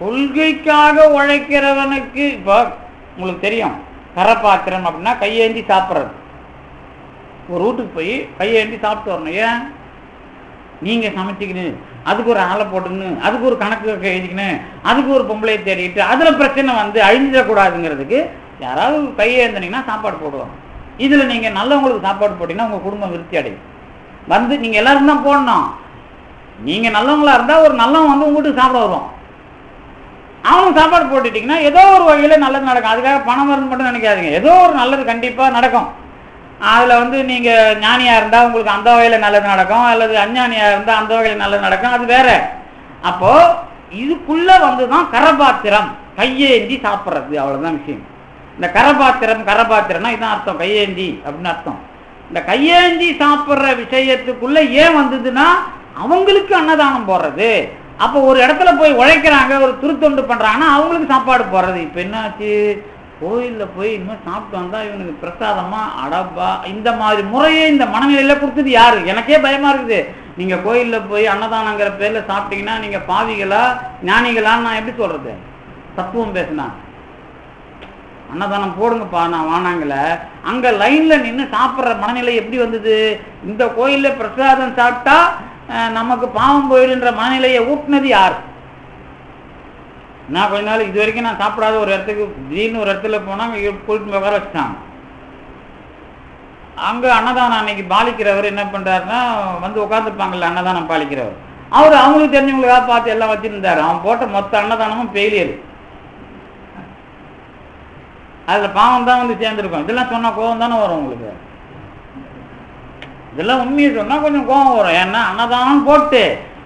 கொள்கைக்காக உழைக்கிறவனுக்கு இப்போ உங்களுக்கு தெரியும், கரபாத்திரம் அப்படின்னா கையேந்தி சாப்பிட்றது. ஒரு வீட்டுக்கு போய் கையேந்தி சாப்பிட்டு வரணும். ஏன்? நீங்க சமைச்சிக்கணும், அதுக்கு ஒரு ஆளை போட்டுக்கணும், அதுக்கு ஒரு கணக்கு எழுதிக்கணும், அதுக்கு ஒரு பொம்பளையை தேடிட்டு அதுல பிரச்சனை அழிஞ்சிடக்கூடாதுங்கிறதுக்கு யாராவது கையேந்தினீங்கன்னா சாப்பாடு போடுவாங்க. இதுல நீங்க நல்லவங்களுக்கு சாப்பாடு போட்டீங்கன்னா உங்க குடும்பம் விருத்தி அடையும். நீங்க எல்லாரும் தான் போடணும். நீங்க நல்லவங்களா இருந்தா ஒரு நல்லவன் உங்க வீட்டுக்கு சாப்பிட வருவான். அவனுக்கு சாப்பாடு போட்டுட்டீங்கன்னா ஏதோ ஒரு வகையில நல்லது நடக்கும். அதுக்காக பணம் வருது மட்டும் நினைக்காதீங்க, ஏதோ ஒரு நல்லது கண்டிப்பா நடக்கும். அதுல நீங்க ஞானியா இருந்தா உங்களுக்கு அந்த வகையில நல்லது நடக்கும், அல்லது அஞ்ஞானியா இருந்தா அந்த வகையில நல்லது நடக்கும், அது வேற. அப்போ இதுக்குள்ள தான் கரபாத்திரம், கையேந்தி சாப்பிட்றது, அவ்வளவுதான் விஷயம். இந்த கரபாத்திரம்னா இதான் அர்த்தம், கையேந்தி அப்படின்னு அர்த்தம். இந்த கையேந்தி சாப்பிட்ற விஷயத்துக்குள்ள ஏன் வந்ததுன்னா அவங்களுக்கு அன்னதானம் போடுறது, அப்போ ஒரு இடத்துல போய் உழைக்கிறாங்க, ஒரு துருத்தொண்டு பண்றாங்கன்னா அவங்களுக்கு சாப்பாடு போடுறது. இப்ப என்னாச்சு, கோயிலில் போய் இன்னும் சாப்பிட்டு வந்தா இவனுக்கு பிரசாதமா அடப்பா, இந்த மாதிரி முறையே இந்த மனநிலையில கொடுத்தது யாரு? எனக்கே பயமா இருக்குது. நீங்க கோயிலில் போய் அன்னதானங்கிற பேர்ல சாப்பிட்டீங்கன்னா நீங்க பாவிகளா ஞானிகளான்னு நான் எப்படி சொல்றது? தத்துவம் பேசினா அன்னதானம் போடுங்கப்பா நான் வானாங்கள, அங்க லைன்ல நின்று சாப்பிட்ற மனநிலை எப்படி வந்தது? இந்த கோயில்ல பிரசாதம் சாப்பிட்டா நமக்கு பாவம் போயிடுன்ற மனநிலையை ஊட்டினது யார்? நான் கொஞ்ச நாள் இது வரைக்கும் நான் சாப்பிடாத ஒரு இடத்துக்கு திடீர்னு ஒரு இடத்துல போனால் போயிட்டு உட்கார வச்சுட்டாங்க. அங்கே அன்னதானம் அன்னைக்கு பாலிக்கிறவர் என்ன பண்ணுறாருன்னா, வந்து உட்காந்துருப்பாங்கல்ல அன்னதானம் பாலிக்கிறவர், அவர் அவங்களுக்கு தெரிஞ்சவங்களுக்காக பார்த்து எல்லாம் வச்சுருந்தார். அவன் போட்ட மொத்த அன்னதானமும் ஃபெயிலியர். அதில் பாவம் தான் வந்து சேர்ந்துருக்கும். இதெல்லாம் சொன்னால் கோபம் தானே வரும் உங்களுக்கு. இதெல்லாம் உண்மையை சொன்னால் கொஞ்சம் கோபம் வரும். ஏன்னா அன்னதானம் போட்டு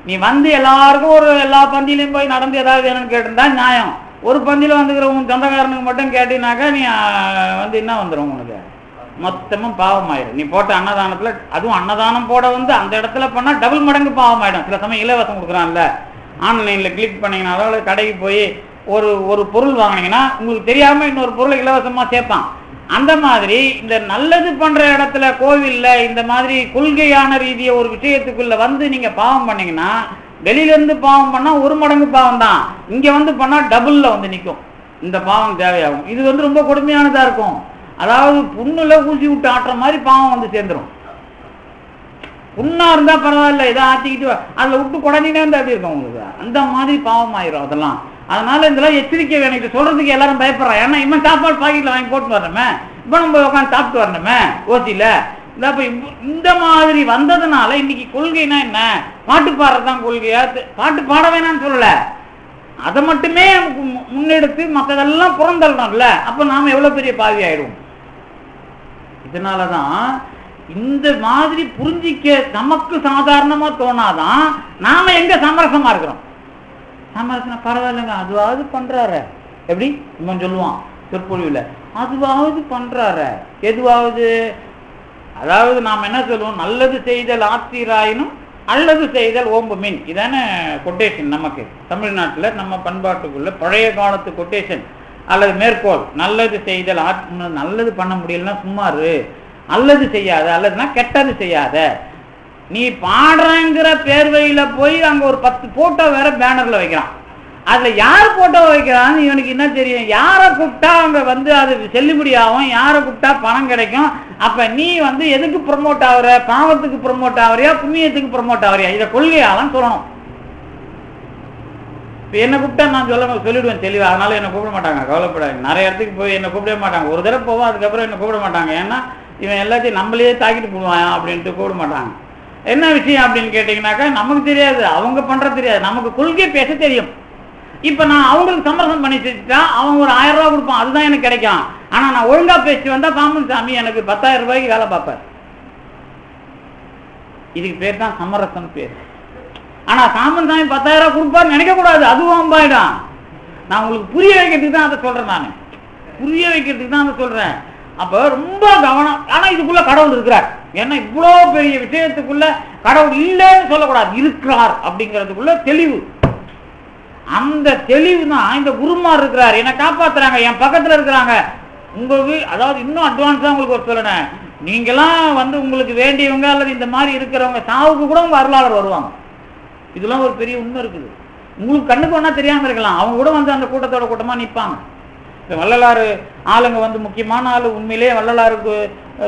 நீ வந்து எல்லாருக்கும் எல்லா பந்தியிலையும் போய் நடந்து ஏதாவது வேணும்னு கேட்டிருந்தா நியாயம். ஒரு பந்தியில் வந்துக்கிற உன் சொந்தக்காரனுக்கு மட்டும் கேட்டீங்கன்னாக்கா நீ வந்து என்ன வந்துடும், உனக்கு மொத்தமும் பாவம் ஆயிடும். நீ போட்ட அன்னதானத்தில், அதுவும் அன்னதானம் போட வந்து அந்த இடத்துல பண்ணால் டபுள் மடங்கு பாவம் ஆயிடும். சில சமயம் இலவசம் கொடுக்குறான்ல, ஆன்லைனில் கிளிக் பண்ணிங்கனாலும் கடைக்கு போய் ஒரு பொருள் வாங்கினீங்கன்னா உங்களுக்கு தெரியாமல் இன்னொரு பொருளை இலவசமாக சேர்ப்பான். அந்த மாதிரி இந்த நல்லது பண்ற இடத்துல கோவில்ல இந்த மாதிரி கொள்கையான ரீதிய ஒரு விஷயத்துக்குள்ள வந்து நீங்க பாவம் பண்ணீங்கன்னா, வெளியில இருந்து பாவம் பண்ணா ஒரு மடங்கு பாவம் தான், இங்க வந்து பண்ணா டபுள்ல வந்து நிற்கும். இந்த பாவம் தேவையாகும். இது வந்து ரொம்ப கொடுமையானதா இருக்கும். அதாவது புண்ணுல ஊசி விட்டு ஆட்டுற மாதிரி பாவம் வந்து சேர்ந்துடும். புண்ணா இருந்தா பரவாயில்ல, இதை ஆட்டிக்கிட்டு அதுல விட்டு குடஞ்சினே இருந்தா அப்படி இருக்கும் உங்களுக்கு. அந்த மாதிரி பாவம் ஆயிரும் அதெல்லாம். அதனால இதெல்லாம் எச்சரிக்கை வேணும். இது சொல்றதுக்கு எல்லாரும் பயப்படுறான். ஏன்னா இவன் சாப்பாடு பாக்கெட்ல வாங்கி போட்டு வரணுமே, இப்ப நம்ம உட்காந்து சாப்பிட்டு வரணுமே ஓசியில. இந்த மாதிரி வந்ததுனால இன்னைக்கு கொள்கைனா என்ன, பாட்டு பாடுறதுதான் கொள்கையா? பாட்டு பாட வேணான்னு சொல்லல, அதை மட்டுமே முன்னெடுத்து மற்றதெல்லாம் புறந்தள்ளணும்ல. அப்ப நாம எவ்வளவு பெரிய பாவி ஆயிடுவோம். இதனாலதான் இந்த மாதிரி புரிஞ்சிக்க நமக்கு சாதாரணமா தோணாதான் நாம எங்க சமரசமா இருக்கிறோம். சமரசம் பரவாயில்லைங்க, அதுவாவது பண்றாரு. எப்படி இவன் சொல்லுவான் சொற்பொழிவுல, அதுவாவது பண்றாரு. எதுவாவது, அதாவது நாம் என்ன சொல்லுவோம், நல்லது செய்தல் ஆத்திராயினும் அல்லது செய்தல் ஓம்பு மீன். இதான கொட்டேஷன் நமக்கு தமிழ்நாட்டில் நம்ம பண்பாட்டுக்குள்ள பழைய காலத்து கொட்டேஷன் அல்லது மேற்கோள். நல்லது செய்தல் நல்லது பண்ண முடியலன்னா சும்மாரு, நல்லது செய்யாத, அல்லதுன்னா கெட்டது செய்யாத. நீ பாடுறங்கிற பேர்வையில போய் அங்க ஒரு 10 போட்டோ வேற பேனர்ல வைக்கிறான். அதுல யார் போட்டோ வைக்கிறான்னு இவனுக்கு என்ன தெரியும்? யாரை கூப்பிட்டா அங்க வந்து அது செல்லுபடியாகும், யாரை கூப்பிட்டா பணம் கிடைக்கும். அப்ப நீ வந்து எதுக்கு ப்ரமோட் ஆகுற? பாவத்துக்கு ப்ரமோட் ஆகுறியா, புண்ணியத்துக்கு ப்ரமோட் ஆகுறியா? இதை கொள்கையாலாம் சொல்லணும். இப்போ என்ன கூப்பிட்டா நான் சொல்லிடுவேன் தெளிவா. அதனால என்னை கூப்பிட மாட்டாங்க, கவலைப்படாது. நிறைய இடத்துக்கு போய் என்னை கூப்பிடவே மாட்டாங்க. ஒரு தடவை போவோம், அதுக்கப்புறம் என்னை கூப்பிட மாட்டாங்க. ஏன்னா இவன் எல்லாத்தையும் நம்மளையே தாக்கிட்டு போடுவான் அப்படின்ட்டு கூப்பிட மாட்டாங்க. என்ன விஷயம் அப்படின்னு கேட்டீங்கன்னாக்கா, நமக்கு தெரியாது, அவங்க பண்றது தெரியாது, நமக்கு கொள்கை பேச தெரியும். இப்ப நான் அவங்களுக்கு சமரசம் பண்ணி வச்சுட்டா அவங்க ஒரு 1000 ரூபாய் கொடுப்பான், அதுதான் எனக்கு கிடைக்கும். ஆனா நான் ஒழுங்கா பேசி வந்தா பாம்பன் சாமி எனக்கு 10,000 ரூபாய்க்கு வேலை பார்ப்பார். இதுக்கு பேர் தான் சமரசம் பேர். ஆனா சாமன் சாமி 10,000 ரூபாய் கொடுப்பாரு நினைக்க கூடாது, அதுவும் அம்பாயிடும். நான் உங்களுக்கு புரிய வைக்கிறதுக்கு தான் அதை சொல்றேன், நான் புரிய வைக்கிறதுக்கு தான் அதை சொல்றேன். அப்ப ரொம்ப கவனம். ஆனா இதுக்குள்ள கடவுள் இருக்கிறார். ஏன்னா இவ்வளவு பெரிய விஷயத்துக்குள்ள கடவுள் இல்லைன்னு சொல்லக்கூடாது, இருக்கிறார் அப்படிங்கிறதுக்குள்ள தெளிவு. அந்த தெளிவு தான் இந்த குருமார் இருக்கிறார், என்னை காப்பாத்துறாங்க, என் பக்கத்துல இருக்கிறாங்க. அதாவது இன்னும் அட்வான்ஸா உங்களுக்கு ஒரு சொல்லணும், நீங்களாம் வந்து உங்களுக்கு வேண்டியவங்க அல்லது இந்த மாதிரி இருக்கிறவங்க சாவுக்கு கூட உங்க அருளாளர் வருவாங்க. இதெல்லாம் ஒரு பெரிய உண்மை இருக்குது. உங்களுக்கு கண்ணுக்கு ஒன்னா தெரியாம இருக்கலாம், அவங்க கூட வந்து அந்த கூட்டத்தோட கூட்டமா நிற்பாங்க. இப்போ வள்ளலாறு ஆளுங்க வந்து முக்கியமான ஆளு, உண்மையிலேயே வள்ளலாருக்கு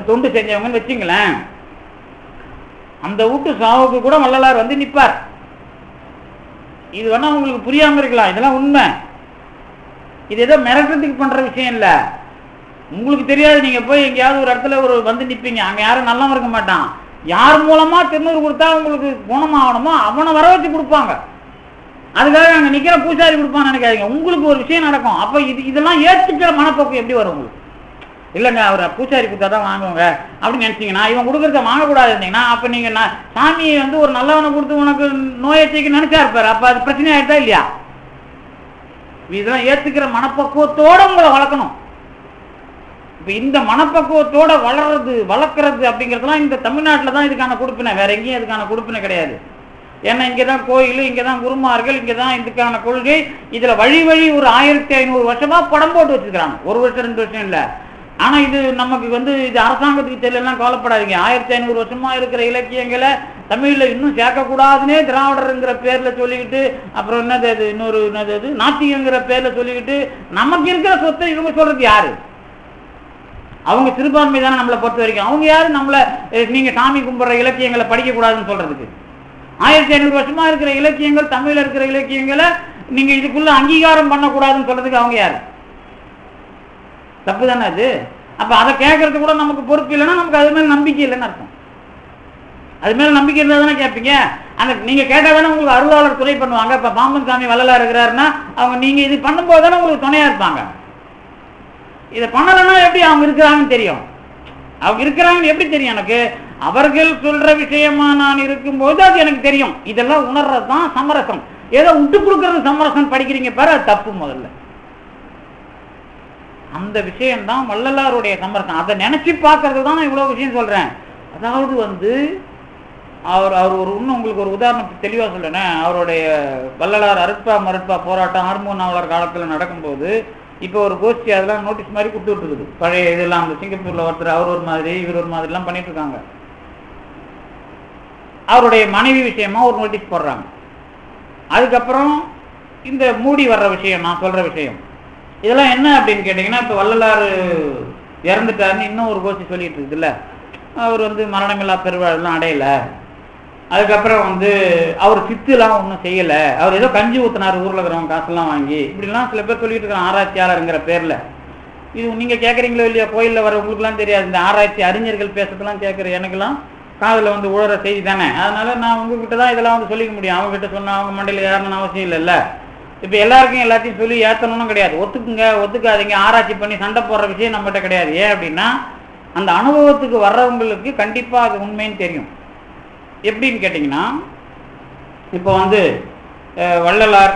தொண்டு செஞ்சவங்கன்னு வச்சுங்களேன், அந்த வீட்டு சாவுக்கு கூட வள்ளலார் வந்து நிற்பார். இது வேணா உங்களுக்கு புரியாம இருக்கலாம், இதெல்லாம் உண்மை. இது ஏதோ மிரட்டுறதுக்கு பண்ற விஷயம் இல்லை. உங்களுக்கு தெரியாது, நீங்க போய் எங்கேயாவது ஒரு இடத்துல வந்து நிற்பீங்க, அங்க யாரும் நல்லவன் இருக்க மாட்டான். யார் மூலமா திருநூறு கொடுத்தா உங்களுக்கு குணமாகணுமோ அவனை வர வச்சு கொடுப்பாங்க. அதுக்காக அங்க நிக்கிற பூசாரி கொடுப்பான்னு நினைக்காதீங்க. உங்களுக்கு ஒரு விஷயம் நடக்கும். அப்ப இதெல்லாம் ஏற்றுக்கிற மனப்போக்கு எப்படி வரும் உங்களுக்கு? இல்லைங்க அவர் பூசாரி கொடுத்தாதான் வாங்குவாங்க அப்படின்னு நினைச்சீங்கன்னா, இவன் கொடுக்கறத வாங்கக்கூடாது இருந்தீங்கன்னா, அப்ப நீங்க சாமியை வந்து ஒரு நல்லவனை கொடுத்து உனக்கு நோயத்தைக்கு நினைச்சா இருப்பாரு. அப்ப அது பிரச்சனை ஆயிட்டா இல்லையா? இதெல்லாம் ஏத்துக்கிற மனப்பக்குவத்தோட உங்களை வளர்க்கணும். இப்ப இந்த மனப்பக்குவத்தோட வளர்க்கறது அப்படிங்கிறதுலாம் இந்த தமிழ்நாட்டில் தான் இதுக்கான கொடுப்பினை, வேற எங்கேயும் இதுக்கான கொடுப்பினை கிடையாது. ஏன்னா இங்கே தான் கோயில், இங்கே தான் குருமார்கள், இங்கே தான் இதுக்கான கொள்கை. இதில் வழி வழி ஒரு 1500 வருஷமாக படம் போட்டு வச்சுருக்கிறாங்க. 1 வருஷம் 2 வருஷம் இல்லை. ஆனால் இது நமக்கு இது அரசாங்கத்துக்கு தெரியலாம், கவலைப்படாதீங்க. 1500 வருஷமாக இருக்கிற இலக்கியங்களை தமிழில் இன்னும் சேர்க்கக்கூடாதுன்னே திராவிடருங்கிற பேரில் சொல்லிக்கிட்டு, அப்புறம் என்னது நாத்திகங்கிற பேரில் சொல்லிக்கிட்டு, நமக்கு இருக்கிற சொத்தை இவங்க சொல்கிறது யாரு? அவங்க சிறுபான்மை தானே நம்மளை பொறுத்த வரைக்கும். அவங்க யாரு நம்மளை நீங்கள் சாமி கும்பிட்ற இலக்கியங்களை படிக்கக்கூடாதுன்னு சொல்கிறதுக்கு? 1500 வருஷமாக இருக்கிற இலக்கியங்கள், தமிழில் இருக்கிற இலக்கியங்களை நீங்கள் இதுக்குள்ளே அங்கீகாரம் பண்ணக்கூடாதுன்னு சொல்கிறதுக்கு அவங்க யார்? தப்பு தானே அது. அப்போ அதை கேட்கறது கூட நமக்கு பொறுப்பு இல்லைன்னா நமக்கு அது மேலே நம்பிக்கை இல்லைன்னு அர்த்தம். அது மேலே நம்பிக்கை இருந்தால் தானே கேட்பீங்க. அந்த நீங்கள் கேட்டால் தானே உங்களுக்கு அருளாளர் துணை பண்ணுவாங்க. இப்போ பாம்பன் சாமி வள்ளலார் இருக்கிறாருன்னா அவங்க நீங்கள் இது பண்ணும்போது தானே உங்களுக்கு துணையாக இருப்பாங்க. இதை பண்ணலைன்னா எப்படி அவங்க இருக்கிறாங்கன்னு தெரியும்? அவங்க இருக்கிறாங்கன்னு எப்படி தெரியும் எனக்கு? அவர்கள் சொல்ற விஷயமா நான் இருக்கும்போது அது எனக்கு தெரியும். இதெல்லாம் உணர்றது தான் சமரசம். ஏதோ விட்டு கொடுக்கறது சமரசம் படிக்கிறீங்க பாரு, அது தப்பு. முதல்ல அந்த விஷயம்தான் வள்ளலாருடைய சமரசம். அதை நினைச்சு பார்க்கறது தான் நான் இவ்வளவு விஷயம் சொல்றேன். அதாவது அவர் ஒரு இன்னும் உங்களுக்கு ஒரு உதாரணத்துக்கு தெளிவாக சொல்றேன். அவருடைய வள்ளலார் அருட்பா மருட்பா போராட்டம் ஹார்மோன் நாவலர் காலத்தில் நடக்கும்போது இப்போ ஒரு கோஷ்டி அதெல்லாம் நோட்டீஸ் மாதிரி கொடுத்துட்டு இருக்குது. பழைய இதெல்லாம் அந்த சிங்கப்பூர்ல ஒருத்தர் அவர் ஒரு மாதிரி இவர் ஒரு மாதிரிலாம் பண்ணிட்டு இருக்காங்க. அவருடைய மனைவி விஷயமா ஒரு நோட்டீஸ் போடுறாங்க. அதுக்கப்புறம் இந்த மூடி வர்ற விஷயம், நான் சொல்ற விஷயம் இதெல்லாம் என்ன அப்படின்னு கேட்டீங்கன்னா, இப்போ வள்ளலார் இறந்துட்டாருன்னு இன்னும் ஒரு கோஷ்டி சொல்லிட்டு இருக்குதுல்ல. அவர் மரணமில்லா பெருவாழ்லாம் அடையல. அதுக்கப்புறம் அவர் சித்துலாம் ஒன்றும் செய்யலை, அவர் ஏதோ கஞ்சி ஊற்றினார் ஊரில் இருக்கிறவங்க காசெல்லாம் வாங்கி, இப்படிலாம் சில பேர் சொல்லிட்டு இருக்காங்க ஆராய்ச்சியாளருங்கிற பேரில். இது நீங்கள் கேட்குறீங்களோ இல்லையா, கோயிலில் வர உங்களுக்குலாம் தெரியாது. இந்த ஆராய்ச்சி அறிஞர்கள் பேசுறதுலாம் கேட்குற எனக்குலாம் காதில் உழற செய்தி தானே. அதனால நான் உங்ககிட்ட தான் இதெல்லாம் சொல்லிக்க முடியும். அவங்ககிட்ட சொன்னால் அவங்க மண்டையில் ஏறணும்னு அவசியம் இல்லைல்ல. இப்போ எல்லாருக்கும் எல்லாத்தையும் சொல்லி ஏற்றணும்னு கிடையாது. ஒத்துக்குங்க ஒத்துக்காதீங்க ஆராய்ச்சி பண்ணி சண்டை போடுற விஷயம் நம்மகிட்ட கிடையாது. ஏன் அப்படின்னா அந்த அனுபவத்துக்கு வர்றவங்களுக்கு கண்டிப்பாக அது உண்மைன்னு தெரியும். எப்படின்னு கேட்டிங்கன்னா, இப்போ வள்ளலார்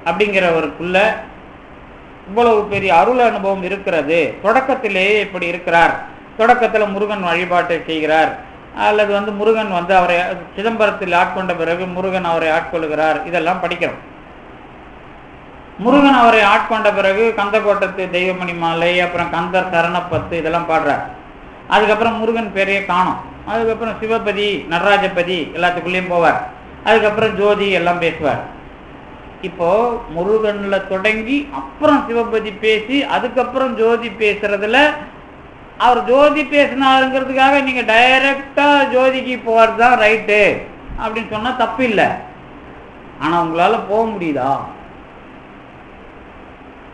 அப்படிங்கிறவருக்குள்ள இவ்வளவு பெரிய அருள் அனுபவம் இருக்கிறது. தொடக்கத்திலேயே இப்படி இருக்கிறார். தொடக்கத்தில் முருகன் வழிபாட்டை செய்கிறார், அல்லது முருகன் அவரை சிதம்பரத்தில் ஆட்கொண்ட பிறகு முருகன் அவரை ஆட்கொள்கிறார், இதெல்லாம் படிக்கிறோம். முருகன் அவரை ஆட்கொண்ட பிறகு கந்தக்கோட்டத்து தெய்வமணி மாலை, அப்புறம் கந்தர் சரணப்பத்து இதெல்லாம் பாடுறார். அதுக்கப்புறம் முருகன் பேரையே காணும். அதுக்கப்புறம் சிவபதி நடராஜபதி எல்லாத்துக்குள்ளேயும் போவார். அதுக்கப்புறம் ஜோதி எல்லாம் பேசுவார். இப்போ முருகன்ல தொடங்கி அப்புறம் சிவபதி பேசி அதுக்கப்புறம் ஜோதி பேசுறதுல அவர் ஜோதி பேசினாருங்கிறதுக்காக நீங்க டைரக்டா ஜோதிக்கு போறது தான் ரைட்டு அப்படின்னு சொன்னா தப்பு இல்லை. ஆனா உங்களால போக முடியுதா?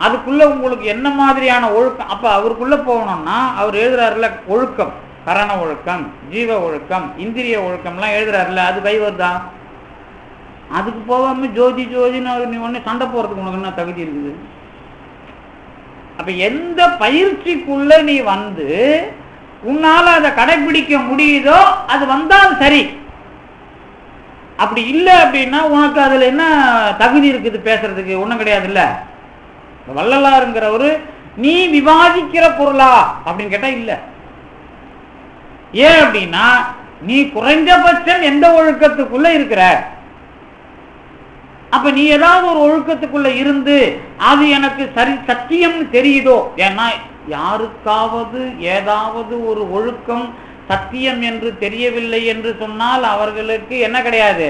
அதுக்குள்ள உங்களுக்கு என்ன மாதிரியான ஒழுக்கம்? அப்ப அவருக்குள்ள போகணும்னா அவர் எழுதுறாருல ஒழுக்கம், கரண ஒழுக்கம், ஜீவ ஒழுக்கம், இந்திரிய ஒழுக்கம்லாம் எழுதுறாருல, அது கை வருதா? அதுக்கு போகாம ஜோதி ஜோதின்னு நீ ஒண்ணு சண்டை போறதுக்கு உனக்கு என்ன தகுதி இருக்குது? அப்ப எந்த பயிற்சிக்குள்ள நீ உன்னால அதை கடைபிடிக்க முடியுதோ அது வந்தால் சரி. அப்படி இல்லை அப்படின்னா உனக்கு அதுல என்ன தகுதி இருக்குது பேசுறதுக்கு? ஒண்ணும் கிடையாது. இல்ல வள்ளலாருங்கிறவரு நீ விவாதிக்கிற பொருளா அப்படின்னு கேட்டா இல்ல. ஏன் அப்படின்னா நீ குறைந்தபட்சம் எந்த ஒழுக்கத்துக்குள்ள இருக்கிற. அப்ப நீ ஏதாவது ஒரு ஒழுக்கத்துக்குள்ள இருந்து அது எனக்கு சரி சத்தியம்னு தெரியுதோ, ஏன்னா யாருக்காவது ஏதாவது ஒரு ஒழுக்கம் சத்தியம் என்று தெரியவில்லை என்று சொன்னால் அவர்களுக்கு என்ன கிடையாது?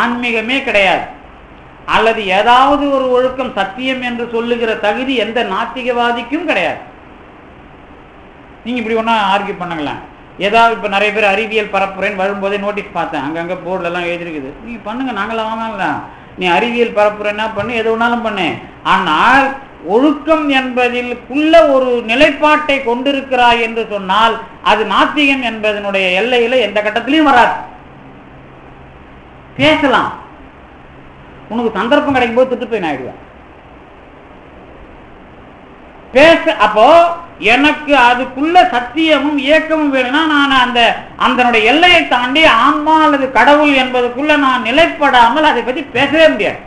ஆன்மீகமே கிடையாது. அல்லது ஏதாவது ஒரு ஒழுக்கம் சத்தியம் என்று சொல்லுகிற தகுதி எந்த நாத்திகவாதிக்கும் கிடையாது. நீங்க இப்படி ஒண்ணா ஆர்கியூ பண்ணுங்களேன். ஏதாவது இப்ப நிறைய பேர் அறிவியல் பரப்புறேன்னு வரும்போதே நோட்டீஸ் பார்த்தேன், அங்கங்க போர்டுல எல்லாம் எழுதிருக்குது. நீங்க பண்ணுங்க, நாங்களாம் வாங்கல. நீ அறிவியல் பரப்புறேன்னா பண்ணு, எது வேணாலும் பண்ணு. ஆனால் ஒழுக்கம் என்பதிலுக்குள்ள ஒரு நிலைப்பாட்டை கொண்டிருக்கிறாய் என்று சொன்னால் அது நாத்திகம் என்பதனுடைய எல்லையில எந்த கட்டத்திலையும் வராது. பேசலாம், உனக்கு சந்தர்ப்பம் கிடைக்கும் போது திட்டு போய் ஆயிடுவேன் பேச. அப்போ எனக்கு அதுக்குள்ள சத்தியமும் இயக்கமும் வேணும்னா நான் அந்த எல்லையை தாண்டி ஆன்மா அல்லது கடவுள் என்பதுக்குள்ள நான் நிலைப்படாமல் அதை பற்றி பேசவே முடியாது.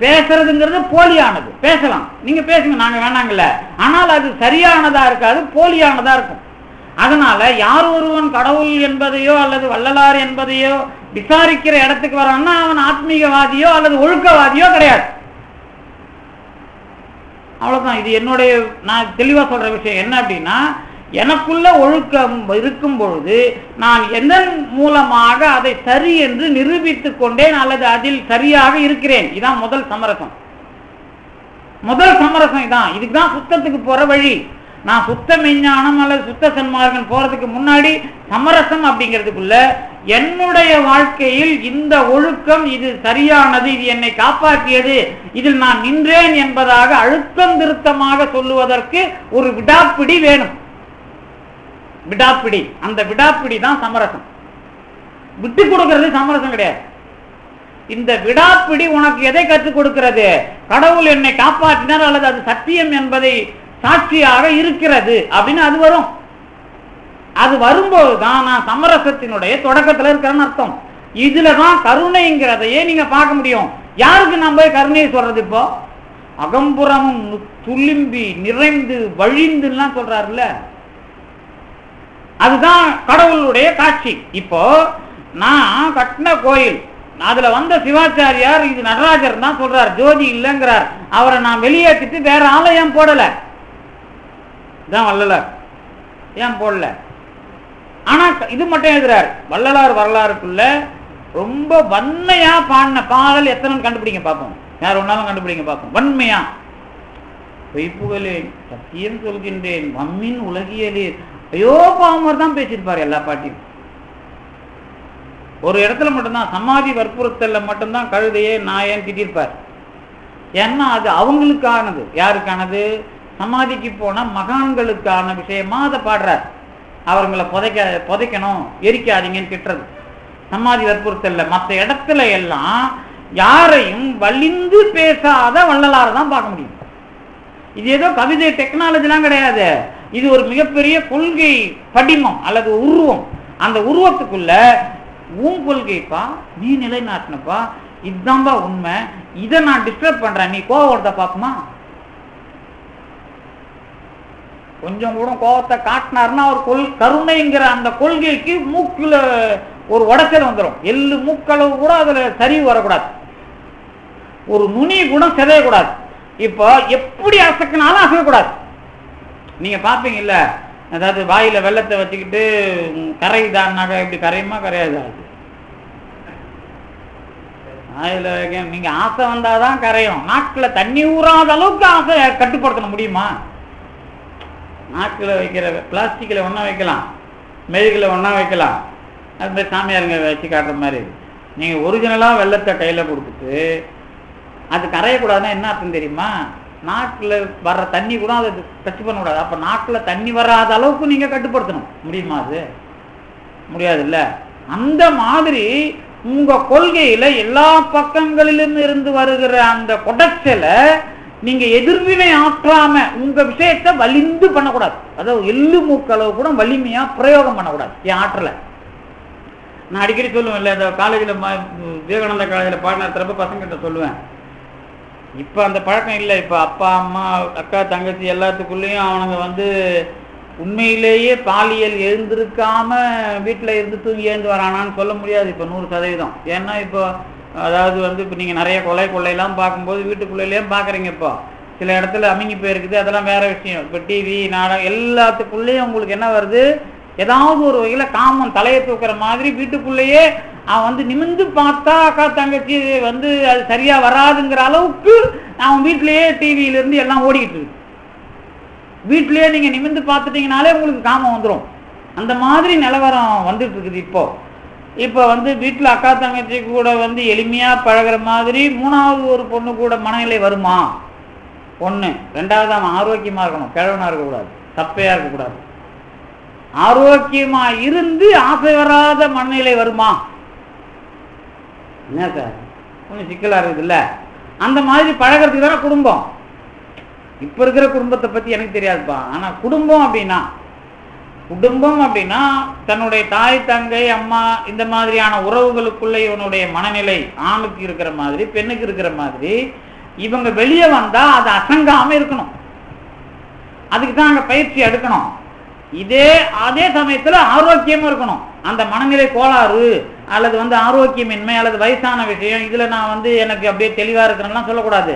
பேசுறதுங்கிறது போலியானது. பேசலாம், நீங்க பேசுங்க, நாங்க வேணாங்கல்ல. ஆனால் அது சரியானதா இருக்காது, போலியானதா இருக்கும். அதனால யார் ஒருவன் கடவுள் என்பதையோ அல்லது வள்ளலார் என்பதையோ விசாரிக்கிற இடத்துக்கு வரான்னா அவன் ஆத்மீகவாதியோ அல்லது ஒழுக்கவாதியோ கிடையாது. அவ்வளவுதான். இது என்னுடைய நான் தெளிவா சொல்ற விஷயம் என்ன அப்படின்னா, எனக்குள்ள ஒழுக்கம் இருக்கும் பொழுது நான் எதன் மூலமாக அதை சரி என்று நிரூபித்துக் கொண்டேன் அல்லது அதில் சரியாக இருக்கிறேன். இதான் முதல் சமரசம். முதல் சமரசம் இதான். இதுக்குதான் சுத்தத்துக்கு போற வழி. நான் சுத்த மெஞ்ஞானம் அல்லது சுத்த சன்மார்க்கம் போறதுக்கு முன்னாடி சமரசம் அப்படிங்கிறதுக்குள்ள என்னுடைய வாழ்க்கையில் இந்த ஒழுக்கம் இது சரியானது, இது என்னை காப்பாற்றியது, இதில் நான் நின்றேன் என்பதாக அழுத்தம் திருத்தமாக சொல்லுவதற்கு ஒரு விடாப்பிடி வேணும். விடாப்பிடி. அந்த விடாப்பிடி தான் சமரசம். விட்டு கொடுக்கிறது சமரசம் கிடையாது. இந்த விடாப்பிடி உனக்கு எதை கற்றுக் கொடுக்கிறது? கடவுள் என்னை காப்பாற்றினார் அல்லது அது சத்தியம் என்பதை சாட்சியாக இருக்கிறது அப்படின்னு அது வரும். அது வரும்போதுதான் நான் சமரசத்தினுடைய தொடக்கத்தில் இருக்கிறேன்னு அர்த்தம். இதுலதான் கருணைங்கிறதையே நீங்க பார்க்க முடியும். யாருக்கு நான் போய் கருணையை சொல்றது? இப்போ அகம்புறமும் துளிம்பி நிறைந்து வழிந்துலாம் சொல்றாருல்ல, அதுதான் கடவுளுடைய காட்சி. இப்போ நான் கட்டின கோயில், அதுல வந்த சிவாச்சாரியார் இது நடராஜர் தான் சொல்றார், ஜோதி இல்லைங்கிறார். அவரை நான் வெளியேற்றிட்டு வேற ஆலயம் போடல, தான் வள்ளலார் ஏன் போடல. ஆனா இது மட்டும் எழுதுறார், வள்ளலார் வரலாறுக்குள்ள ரொம்ப வன்மையா பாடின பாடல் எத்தனை கண்டுபிடிங்க பார்ப்போம். யார் ஒன்னாலும் கண்டுபிடிங்க பார்ப்போம். வன்மையா பொய்ப்புகளே சத்தியம் சொல்கின்றேன் மம்மின் உலகியலே, ஐயோ பாமர் தான் பேசியிருப்பாரு எல்லா பாட்டியும். ஒரு இடத்துல மட்டும்தான் சமாதி வற்புறுத்தல்ல மட்டும்தான் கழுதையே நாயன் திட்டிருப்பார். ஏன்னா அது அவங்களுக்கானது. யாருக்கானது? சமாதிக்கு போன மகான்களுக்கான விஷயமா அதை பாடுறார். அவர்களை புதைக்கணும், எரிக்காதீங்கன்னு திட்டுறது சமாதி வற்புறுத்தல்ல. மற்ற இடத்துல எல்லாம் யாரையும் வலிந்து பேசாத வள்ளலாரை தான் பார்க்க முடியும். இது ஏதோ கவிதை டெக்னாலஜிலாம் கிடையாது. இது ஒரு மிகப்பெரிய கொள்கை படிமம் அல்லது உருவம். அந்த உருவத்துக்குள்ள உன் கொள்கைப்பா, நீ நிலைநாட்டினப்பா, இதுதான்பா உண்மை, இதை நான் டிஸ்டர்ப் பண்றேன், நீ கோவத்தை பார்க்குமா? கொஞ்சம் கூட கோபத்தை காட்டினார்னா அவர் கருணைங்கிற அந்த கொள்கைக்கு மூக்குல ஒரு உடைச்சல் வந்துடும். எள்ளு மூக்களவு கூட அதுல சரிவு வரக்கூடாது, ஒரு நுனி கூட சிதையக்கூடாது. இப்போ எப்படி அசக்கினாலும் அசைக்கக்கூடாது. நீங்க பாப்பீங்கல்ல, அதாவது வாயில வெள்ளத்தை வச்சுக்கிட்டு கரைதான்னாக்க இப்படி கரையுமா கரையாது? வாயில நீங்க ஆசை வந்தாதான் கரையும். நாக்கில் தண்ணி ஊறாத அளவுக்கு ஆசை கட்டுப்படுத்த முடியுமா? நாக்கில் வைக்கிற பிளாஸ்டிக்ல ஒன்றா வைக்கலாம், மெழுகில் ஒன்றா வைக்கலாம், அது மாதிரி சாமியாருங்க வச்சு காட்டுற மாதிரி. நீங்கள் ஒரிஜினலாக வெள்ளத்தை கையில் கொடுத்துட்டு அது கரையக்கூடாதுன்னா என்ன அர்த்தம் தெரியுமா? நாக்கில் வர்ற தண்ணி கூட அதை டச் பண்ணக்கூடாது. அப்போ நாக்கில் தண்ணி வராத அளவுக்கு நீங்கள் கட்டுப்படுத்தணும். முடியுமா? அது முடியாதுல்ல. அந்த மாதிரி உங்கள் கொள்கையில் எல்லா பக்கங்களிலும் இருந்து வருகிற அந்த கொடைச்சலை நீங்க எதிர்வினை ஆற்றாம உங்க விஷயத்தை வலிந்து பண்ணக்கூடாது. அதாவது எள்ளு மூக்களவு கூட வலிமையா பிரயோகம் பண்ணக்கூடாது. என் ஆற்றல நான் அடிக்கடி சொல்லுவேன் இல்லை, இந்த காலேஜில் விவேகானந்தா காலேஜில் பாடம் நடத்துறப்ப பசங்கிட்ட சொல்லுவேன். இப்போ அந்த பழக்கம் இல்லை. இப்போ அப்பா அம்மா அக்கா தங்கச்சி எல்லாத்துக்குள்ளேயும் அவனுங்க உண்மையிலேயே பாலியல் எழுந்திருக்காம வீட்டில் இருந்து தூங்கி எழுந்து வரானான்னு சொல்ல முடியாது இப்போ 100%. ஏன்னா இப்போ அதாவது இப்போ நீங்கள் நிறைய கொள்ளையெல்லாம் பார்க்கும்போது வீட்டுக்குள்ளேயும் பார்க்குறீங்க. இப்போ சில இடத்துல அமுங்கி போயிருக்குது, அதெல்லாம் வேற விஷயம். இப்போ டிவி நாடகம் எல்லாத்துக்குள்ளேயும் உங்களுக்கு என்ன வருது? ஏதாவது ஒரு வகையில் காமம் தலையை தூக்குற மாதிரி வீட்டுக்குள்ளேயே அவன் நிமிந்து பார்த்தா அக்கா தங்கச்சி அது சரியா வராதுங்கிற அளவுக்கு அவன் வீட்டிலேயே டிவியிலிருந்து எல்லாம் ஓடிக்கிட்டு இருக்கு. வீட்டிலேயே நீங்க நிமிந்து பார்த்துட்டீங்கனாலே உங்களுக்கு காமம் வந்துடும். அந்த மாதிரி நிலவரம் வந்துட்டு இருக்குது. இப்போ வீட்டில் அக்கா தங்கச்சி கூட எளிமையா பழகிற மாதிரி மூணாவது ஒரு பொண்ணு கூட மனநிலை வருமா? ஒண்ணு. ரெண்டாவது அவன் ஆரோக்கியமா இருக்கணும், கிழவனா இருக்கக்கூடாது, சப்பையா இருக்கக்கூடாது. ஆரோக்கியமா இருந்து ஆசை வராத மனநிலை வருமா? என்ன சார் கொஞ்சம் சிக்கலா இருக்குது இல்ல? அந்த மாதிரி பழகிறதுக்கு தானே குடும்பம். இப்ப இருக்கிற குடும்பத்தை பத்தி எனக்கு தெரியாதுப்பா. ஆனா குடும்பம் அப்படின்னா தன்னுடைய தாய் தங்கை அம்மா இந்த மாதிரியான உறவுகளுக்குள்ள இவனுடைய மனநிலை ஆணுக்கு இருக்கிற மாதிரி பெண்ணுக்கு இருக்கிற மாதிரி இவங்க வெளியே வந்தா அது அசங்காம இருக்கணும். அதுக்கு தான் அங்க பயிற்சி எடுக்கணும். அதே சமயத்துல ஆரோக்கியமும் இருக்கணும். அந்த மனநிலை கோளாறு அல்லது ஆரோக்கியமின்மை அல்லது வயசான விஷயம் இதுல நான் எனக்கு அப்படியே தெளிவா இருக்கிறேன்னா சொல்லக்கூடாது.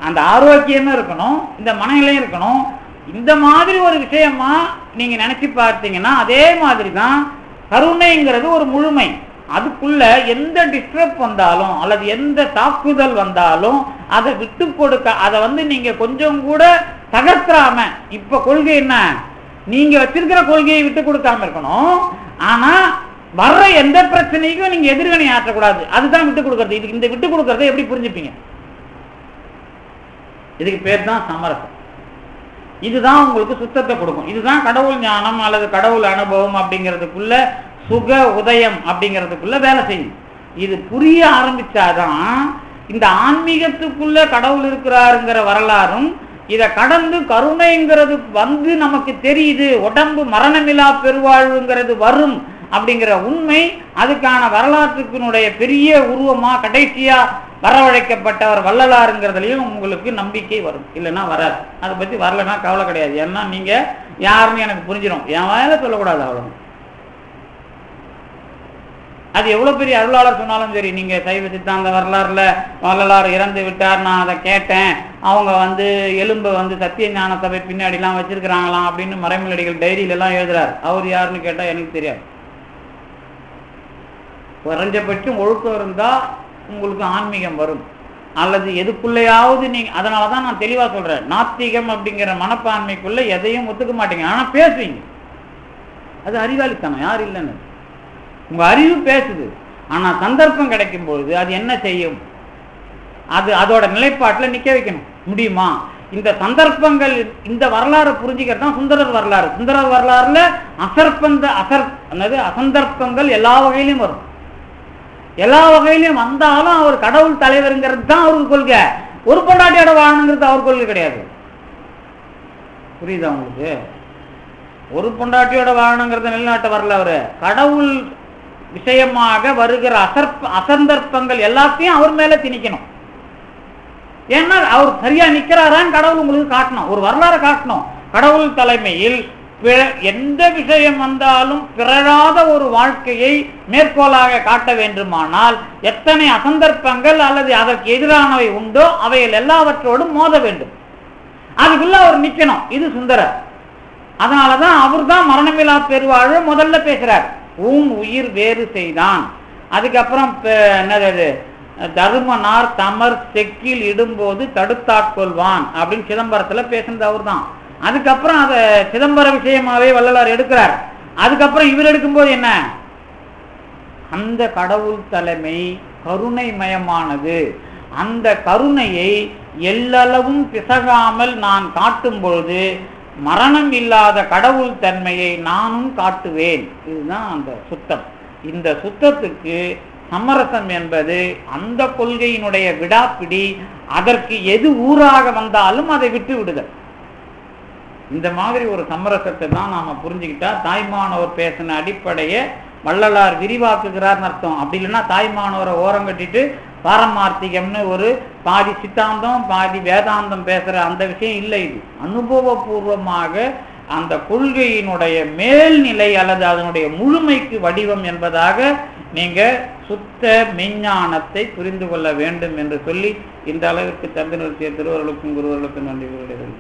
அந்த ஆரோக்கியமும் இருக்கணும், இந்த மனநிலையும் இருக்கணும். இந்த மாதிரி ஒரு விஷயமா நீங்க நினைச்சு பார்த்தீங்கன்னா அதே மாதிரி தான் கருணைங்கிறது ஒரு முழுமை. அதுக்குள்ள எந்த டிஸ்டர்ப் வந்தாலும் அல்லது எந்த தாக்குதல் வந்தாலும் அதை விட்டு கொடுக்க, அதை நீங்க கொஞ்சம் கூட தகர்த்துறாம, இப்ப கொள்கை என்ன, நீங்க வச்சிருக்கிற கொள்கையை விட்டு கொடுக்காம இருக்கணும். ஆனா வர்ற எந்த பிரச்சனைக்கும் நீங்க எதிர்வினை ஆற்றக்கூடாது. அதுதான் விட்டு கொடுக்கறது. இதுக்கு இந்த விட்டு கொடுக்கறத எப்படி புரிஞ்சுப்பீங்க? இதுக்கு பேர் தான் சமரசம். இதுதான் உங்களுக்கு சுத்தத்தை கொடுக்கும். இதுதான் கடவுள் ஞானம் அல்லது கடவுள் அனுபவம் அப்படிங்கிறதுக்குள்ள சுக உதயம் அப்படிங்கிறதுக்குள்ள வேலை செய்யும். இது புரிய ஆரம்பிச்சாதான் இந்த ஆன்மீகத்துக்குள்ள கடவுள் இருக்கிறாருங்கிற வரலாறும் இதை கடந்து கருணைங்கிறது நமக்கு தெரியுது. உடம்பு மரணமில்லா பெருவாழ்வுங்கிறது வரும் அப்படிங்கிற உண்மை, அதுக்கான வரலாற்றுக்கினுடைய பெரிய உருவமா கடைசியா வரவழைக்கப்பட்டவர் வள்ளலாருங்கிறதுலையும் உங்களுக்கு நம்பிக்கை வரும். இல்லைன்னா வராது. அதை பத்தி வரலன்னா கவலை கிடையாது. ஏன்னா நீங்க யாருன்னு எனக்கு புரிஞ்சிடும். என் வாயில சொல்லக்கூடாது அவ்வளவு. அது எவ்வளவு பெரிய அருளாளர் சொன்னாலும் சரி, நீங்க சைவ சித்தாந்த வரலாறுல வள்ளலார் இறந்து விட்டார், நான் அதை கேட்டேன், அவங்க எலும்பை சத்திய ஞான சபை பின்னாடி எல்லாம் வச்சிருக்கிறாங்களாம் அப்படின்னு மறைமலடிகள் டைரியில எல்லாம் எழுதுறாரு. அவர் யாருன்னு கேட்டா எனக்கு தெரியாது. குறைஞ்சபட்சம் ஒழுக்கம் இருந்தா உங்களுக்கு ஆன்மீகம் வரும். அல்லது எதுக்குள்ளையாவது நீங்க, அதனாலதான் நான் தெளிவா சொல்றேன், நாத்திகம் அப்படிங்கிற மனப்பான்மைக்குள்ள எதையும் ஒத்துக்க மாட்டீங்க. ஆனா பேசுவீங்க. அது அறிவாளித்தனம், யார் இல்லைன்னு. உங்க அறிவு பேசுது. ஆனா சந்தர்ப்பம் கிடைக்கும் பொழுது அது என்ன செய்யும்? அதோட நிலைப்பாட்டுல நிக்க வைக்கணும். முடியுமா? இந்த சந்தர்ப்பங்கள், இந்த வரலாறு புரிஞ்சுக்கிறது தான் சுந்தரர் வரலாறு. சுந்தரர் வரலாறுல அசந்தர்ப்பங்கள் எல்லா வகையிலும் வரும். எல்லா வகையிலும் வந்தாலும் அவர் கடவுள் தலைவருங்கிறது தான் அவருக்கு கொள்கை. ஒரு பொண்டாட்டியோட வாழணுங்கிறது அவர் கொள்கை கிடையாது. புரியுதா உங்களுக்கு? ஒரு பொண்டாட்டியோட வாழணுங்கிறத நிலைநாட்ட வரல. அவரு கடவுள் விஷயமாக வருகிற அசந்தர்ப்பங்கள் எல்லாத்தையும் அவர் மேல திணிக்கணும். ஏன்னா அவர் சரியா நிக்கிறாரான்னு கடவுள் உங்களுக்கு காட்டணும். ஒரு வரலாறு காட்டணும். கடவுள் தலைமையில் எந்த விஷயம் வந்தாலும் பிறழாத ஒரு வாழ்க்கையை மேற்கோளாக காட்ட வேண்டுமானால் எத்தனை அசந்தர்ப்பங்கள் அல்லது அதற்கு எதிரானவை உண்டோ அவைகள் எல்லாவற்றோடும் மோத வேண்டும். அதுக்குள்ள அவர் நிக்கணும். இது சுந்தரர். அதனாலதான் அவர் தான் மரணமில்லா பெருவாழ்வு முதல்ல பேசுறார். உயிர் வேறு செய்தான். அதுக்கப்புறம் என்னது, தருமனார் தமர் செக்கில் இடும்போது தடுத்தாட்கொள்வான் அப்படின்னு சிதம்பரத்துல பேசுனது அவர் தான். அதுக்கப்புறம் அதை சிதம்பர விஷயமாவே வள்ளலார் எடுக்கிறார். அதுக்கப்புறம் இவர் எடுக்கும்போது என்ன, அந்த கடவுள் தலைமை கருணை மயமானது. அந்த கருணையை எல்லளவும் பிசகாமல் நான் காட்டும் பொழுது மரணம் இல்லாத கடவுள் தன்மையை நானும் காட்டுவேன். இதுதான் அந்த சுத்தம். இந்த சுத்தத்துக்கு சமரசம் என்பது அந்த கொள்கையினுடைய விடாப்பிடி. அதற்கு எது ஊராக வந்தாலும் அதை விட்டு விடுதல். இந்த மாதிரி ஒரு சமரசத்தை தான் நாம புரிஞ்சுக்கிட்டா தாய்மானவர் பேசின அடிப்படையை வள்ளலார் விரிவாக்குகிறார்னு அர்த்தம். அப்படி இல்லைன்னா தாய்மானவரை ஓரம் கட்டிட்டு பாரமார்த்திகம்னு ஒரு பாதி சித்தாந்தம் பாதி வேதாந்தம் பேசுற அந்த விஷயம் இல்லை. இது அனுபவபூர்வமாக அந்த கொள்கையினுடைய மேல்நிலை அல்லது அதனுடைய முழுமைக்கு வடிவம் என்பதாக நீங்க சுத்த மெஞ்ஞானத்தை புரிந்து கொள்ள வேண்டும் என்று சொல்லி இந்த அளவிற்கு தந்து நிறுத்திய திருவர்களுக்கும் குருவர்களுக்கும் நன்றி கூறுகிறேன்.